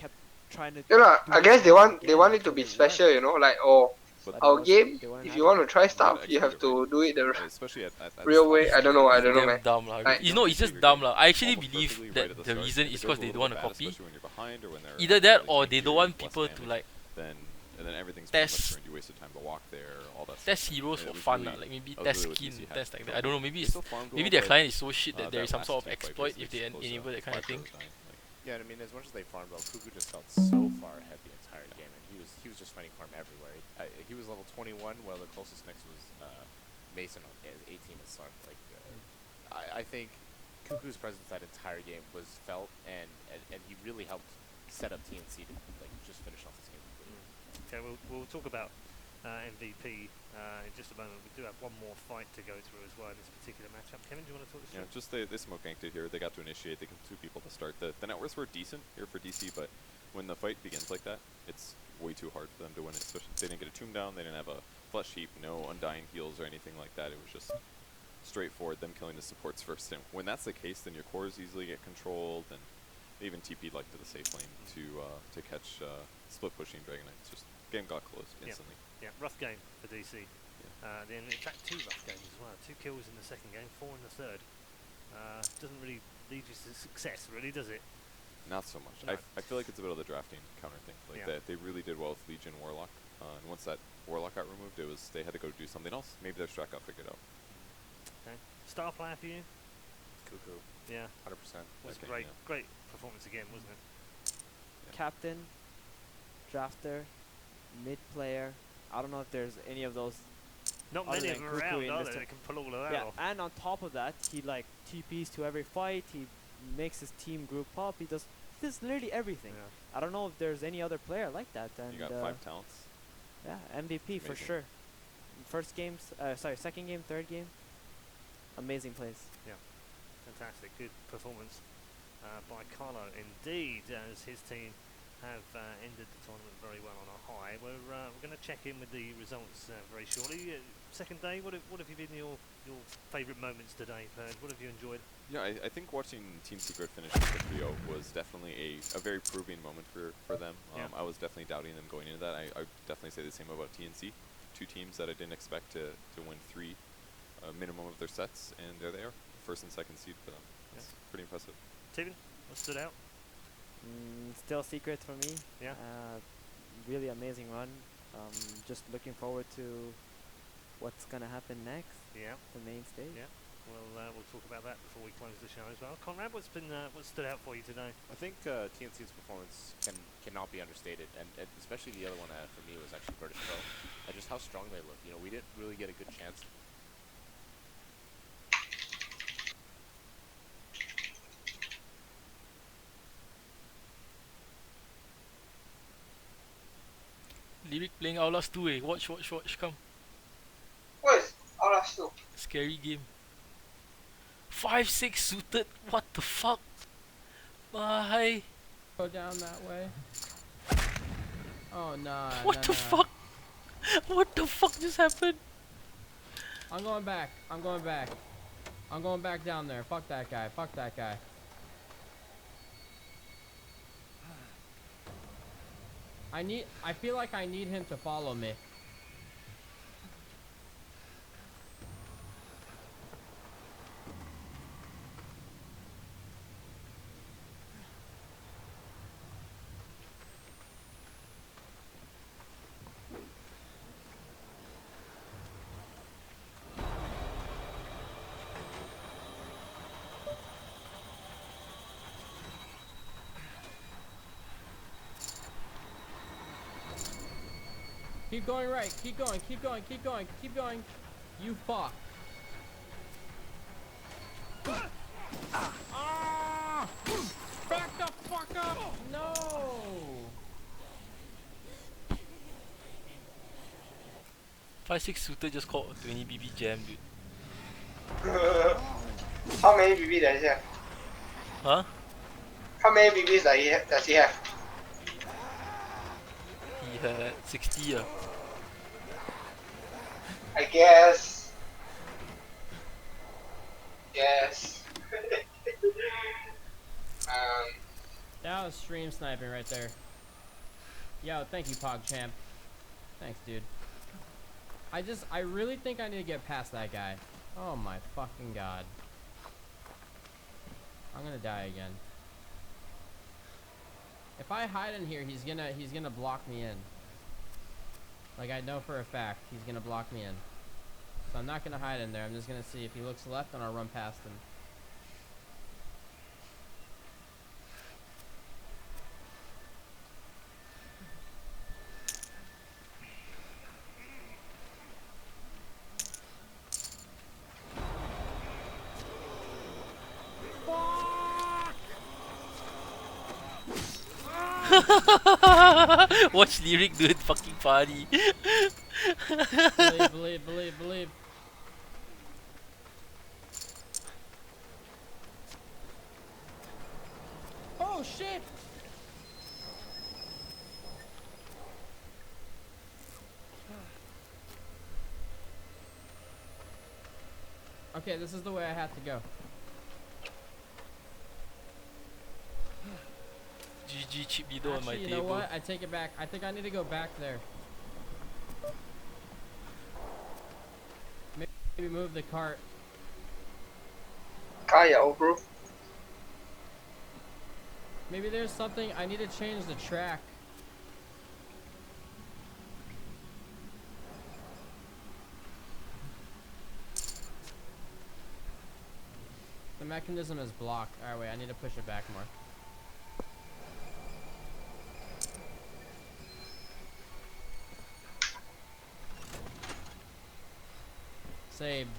Yeah, I guess they want it to be special, like our game. If you want to try stuff, you have to do it the real way. I don't know, man. Dumb, it's just dumb lah. I actually believe that the reason is because they don't want to copy. Either that or they don't want people to like test heroes for fun, like maybe test skin, test like that. I don't know. Maybe their client is so shit that there is some sort of exploit if they enable that kind of thing. Yeah, I mean, as much as they farmed well, Kuku just felt so far ahead the entire game, and he was just finding farm everywhere. He was level 21, while the closest next was Mason on 18 at start. Like, I think Kuku's presence that entire game was felt, and he really helped set up TNC to like just finish off this game. Okay, we'll talk about MVP in just a moment. We do have one more fight to go through as well in this particular matchup. Kevin, do you want to talk this through? Yeah, just they smoke ganked it here. They got to initiate. They killed 2 people to start. The net worths were decent here for DC, but when the fight begins like that, it's way too hard for them to win it. Especially they didn't get a tomb down. They didn't have a flesh heap, no undying heals or anything like that. It was just straightforward, them killing the supports first. And when that's the case, then your cores easily get controlled, and even TP'd like to the safe lane to catch split pushing Dragon Knight. It's just game got close instantly. Yeah, rough game for DC. Then in fact 2 rough games as well. 2 kills in the second game, 4 in the third. Doesn't really lead you to success, really, does it? Not so much. No. I feel like it's a bit of the drafting counter thing. Like they really did well with Legion Warlock, and once that Warlock got removed, they had to go do something else. Maybe their strat got figured out. Okay. Star player for you? Cuckoo. Yeah. 100%. Was Okay, great, yeah. great performance again, wasn't it? Captain, drafter, mid player. I don't know if there's any of those. Not other many of than them Cuckoo around, in are this there? team. That can pull all of that Yeah, off. and on top of that, he like TPs to every fight. He makes his team group up. He does literally everything. Yeah. I don't know if there's any other player like that. And You got 5 talents. yeah, MVP for Amazing. sure. First games, second game, third game. Amazing plays. Yeah, fantastic, good performance by Carlo indeed, as his team have ended the tournament very well on a high. We're going to check in with the results very shortly. Second day, what have you been your favourite moments today, Purge? What have you enjoyed? Yeah, I think watching Team Secret finish with the 3-0 was definitely a very proving moment for them. I was definitely doubting them going into that. I would definitely say the same about TNC. 2 teams that I didn't expect to win 3 minimum of their sets, and there they are, first and second seed for them. It's pretty impressive. Steven, what stood out? Still Secret for me. Yeah. Really amazing run. Just looking forward to what's gonna happen next. Yeah. The main stage. Yeah. We'll talk about that before we close the show as well. Conrad, what stood out for you today? I think TNC's performance cannot be understated, and especially the other one for me was actually Virtus Pro, and just how strong they look. You know, we didn't really get a good chance. Lyric playing Outlast 2 eh. Watch, come. What is Outlast 2? Scary game. 5-6 suited. What the fuck? Bye. Go down that way. Oh nah. What the fuck? What the fuck just happened? I'm going back. I'm going back. I'm going back down there. Fuck that guy. Fuck that guy. I feel like I need him to follow me. Keep going right. Keep going. Keep going. Keep going. Keep going. You fuck. Ah! Back the fuck up! No! 5-6 suited just called 20 BB jam, dude. How many BB does he have? Huh? How many BBs does he have? He had 60. I guess. Yes. That was stream sniping right there. Yo, thank you, PogChamp. Thanks, dude. I really think I need to get past that guy. Oh my fucking god. I'm gonna die again. If I hide in here, he's gonna block me in. Like I know for a fact he's gonna block me in. So I'm not gonna hide in there. I'm just gonna see if he looks left, and I'll run past him. Watch Lyric do it fucking funny. Believe. Oh shit! Okay, this is the way I have to go. GG chip leader on my Actually, you table. know what? I take it back. I think I need to go back there. Maybe move the cart. Kaya, bro. Maybe there's something. I need to change the track. The mechanism is blocked. Alright, wait. I need to push it back more. Saved.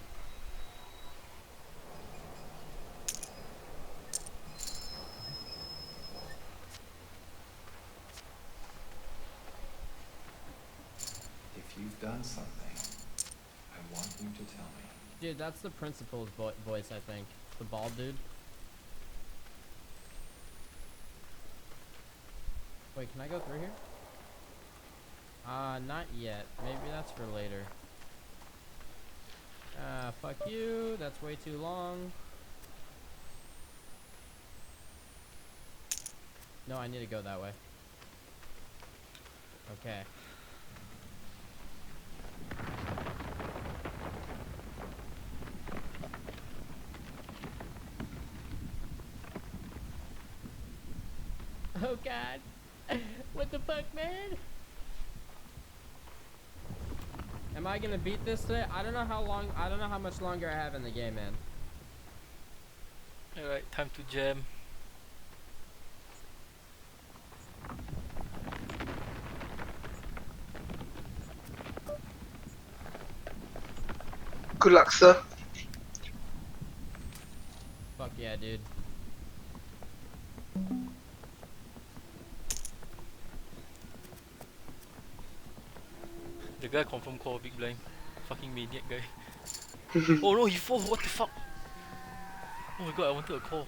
If you've done something, I want you to tell me. Dude, that's the principal's voice, I think. The bald dude. Wait, can I go through here? Not yet. Maybe that's for later. Fuck you. That's way too long. No, I need to go that way. Okay. Oh god. What the fuck, man? Am I gonna beat this today? I don't know how much longer I have in the game, man. Alright, time to jam. Good luck, sir. Fuck yeah, dude. The guy confirm call big blind. Fucking maniac guy. Oh no, he fall. What the fuck? Oh my god, I wanted a call.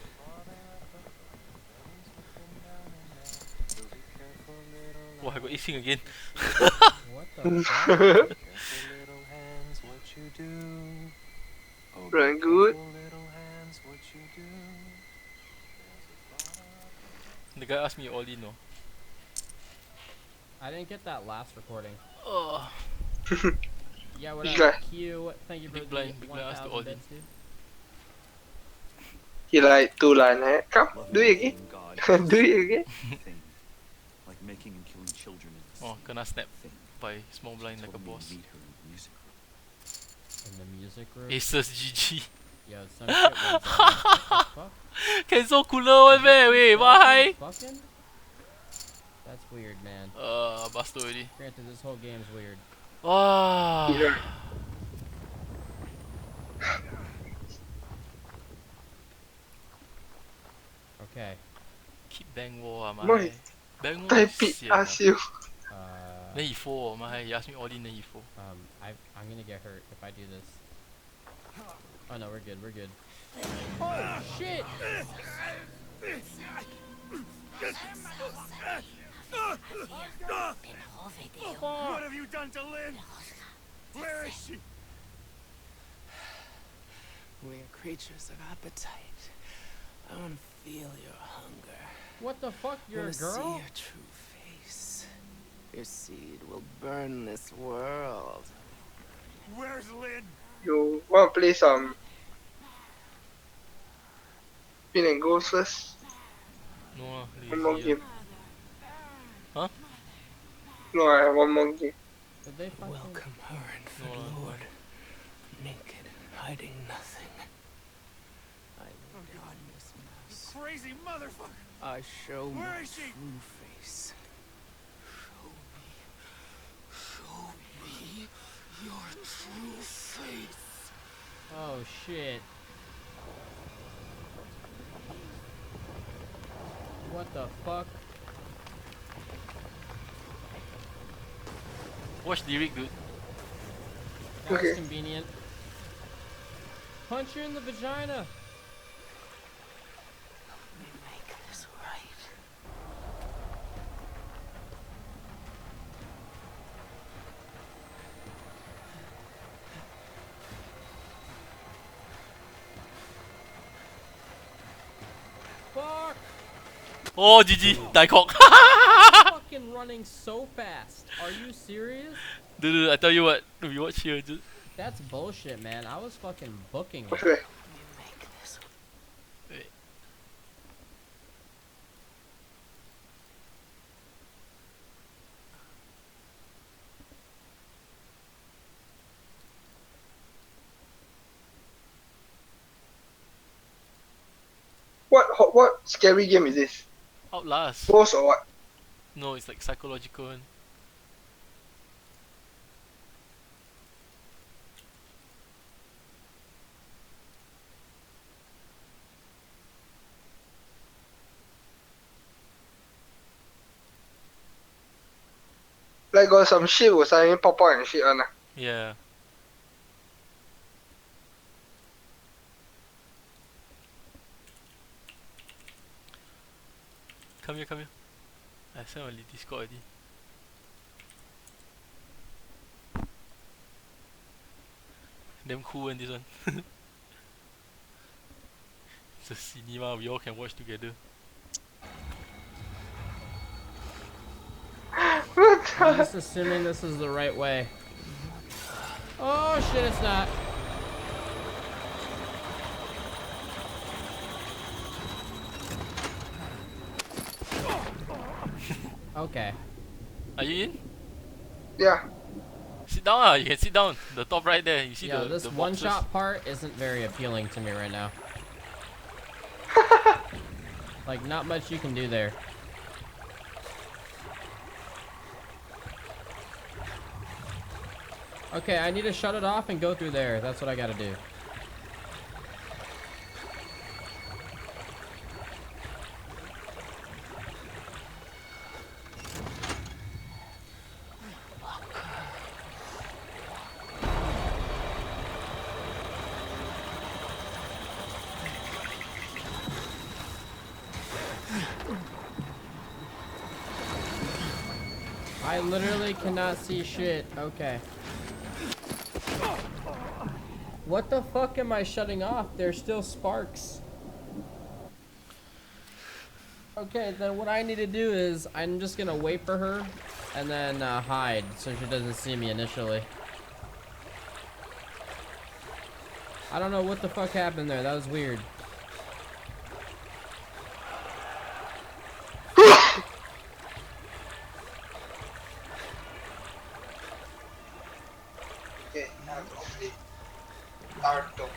Oh, I got acing again. What the fuck? Very good. The guy asked me all in, no. I didn't get that last recording. Oh. Yeah, what Big up, guy. Q? Thank you for Big the blind asked to all 1,000 in. bits, dude. He like two line, eh? Come, do it again. Do it again. Like making and killing children is Oh, gonna snap by small blind like a boss. meet her in the music In the music room? Aces GG. Yo, some shit went down. What the fuck? Cancel cooler one man, wait, why? Fucking? That's weird, man. Busted already. Granted, this whole game's weird. Wow. Yeah. Okay. Keep bang wall, Boy, my. Bang wall type is it, sian, ask you. Then he fall, my. He asked me all in, then he fall. I'm gonna get hurt if I do this. Oh no, we're good, we're good. Oh shit! What have you done to Lynn? Where is she? We are creatures of appetite. I want to feel your hunger. What the fuck? You're a Wanna girl? see your true face. Your seed will burn this world. Where's Lynn? You wanna play some Spin and Ghost first? No, One more lazy. game. Huh? No, I have one more game. Did they fucking... Welcome her and No, Lord. Naked, hiding nothing. I will God this mouse. Crazy motherfucker! I show Where my is she? true face. Show me your true face. Oh shit. What the fuck? Watch lyric, dude. That was Okay. convenient. Punch you in the vagina. We make this right. Oh, GG, Daikok. Fucking running so fast. Are you serious? Dude, I tell you what, we watch here. Just... That's bullshit, man. I was fucking booking it. Wait. Wait. What scary game is this? Outlast. Ghost or what? No, it's like psychological one. Like got some shit will suddenly pop out and shit one. Yeah. Come here, come here. I sent on the Discord already. Damn cool one, this one. It's a cinema, we all can watch together. I'm just assuming this is the right way. Oh shit, it's not. Okay. Are you in? Yeah. Sit down, ah. You can sit down. The top right there. You see Yeah, the this the one boxes? shot part isn't very appealing to me right now. Like, not much you can do there. Okay, I need to shut it off and go through there. That's what I gotta do. I literally cannot see shit. Okay. What the fuck am I shutting off? There's still sparks. Okay, then what I need to do is I'm just gonna wait for her and then hide so she doesn't see me initially. I don't know what the fuck happened there. That was weird. Okay, I'm complete. Naruto.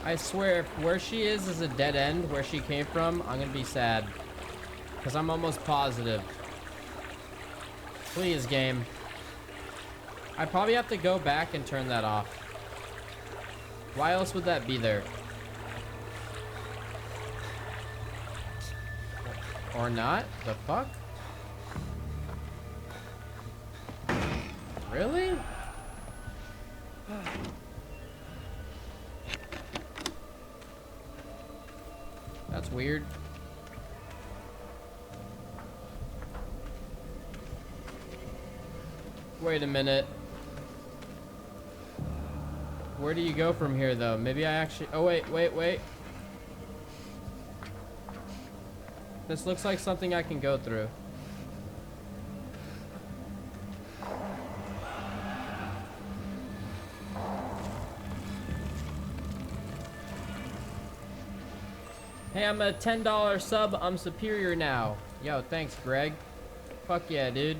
I swear, if where she is a dead end, where she came from, I'm gonna be sad. Because I'm almost positive. Please, game. I probably have to go back and turn that off. Why else would that be there? Or not? The fuck? Really? That's weird. Wait a minute. Where do you go from here, though? Maybe I actually... Oh, wait. This looks like something I can go through. Hey, I'm a $10 sub. I'm superior now. Yo, thanks, Greg. Fuck yeah, dude.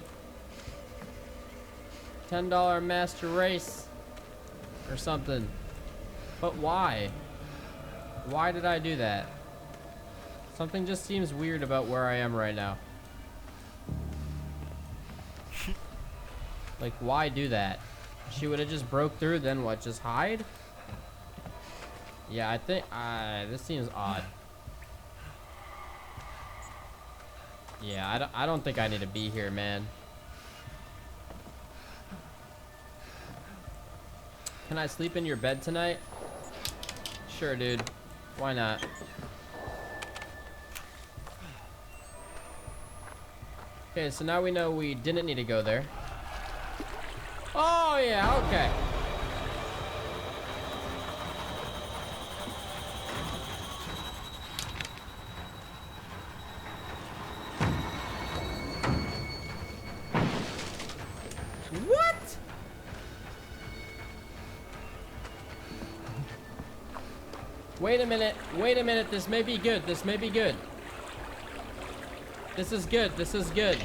$10 master race. Or something. But why? Why did I do that? Something just seems weird about where I am right now. Like, why do that? She would have just broke through, then what? Just hide? Yeah, I think... this seems odd. Yeah, I don't think I need to be here, man. Can I sleep in your bed tonight? Sure, dude. Why not? Okay, so now we know we didn't need to go there. Oh, yeah, okay. What? Wait a minute, this may be good, this may be good. This is good, this is good.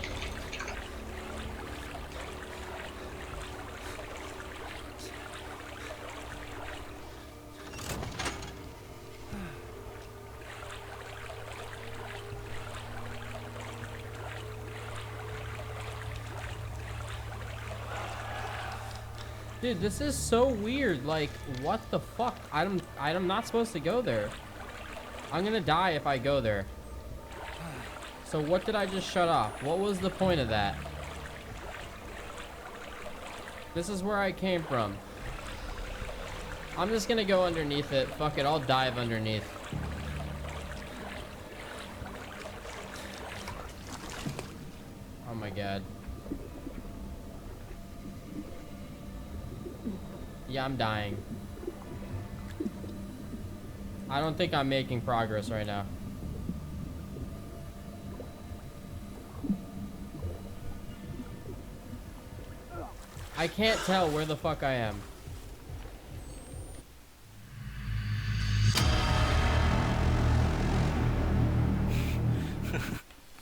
Dude, this is so weird. Like, what the fuck? I'm not supposed to go there. I'm gonna die if I go there. So what did I just shut off? What was the point of that? This is where I came from. I'm just gonna go underneath it. Fuck it, I'll dive underneath. Oh my god. Yeah, I'm dying. I don't think I'm making progress right now. I can't tell where the fuck I am.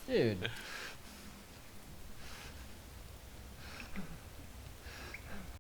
Dude.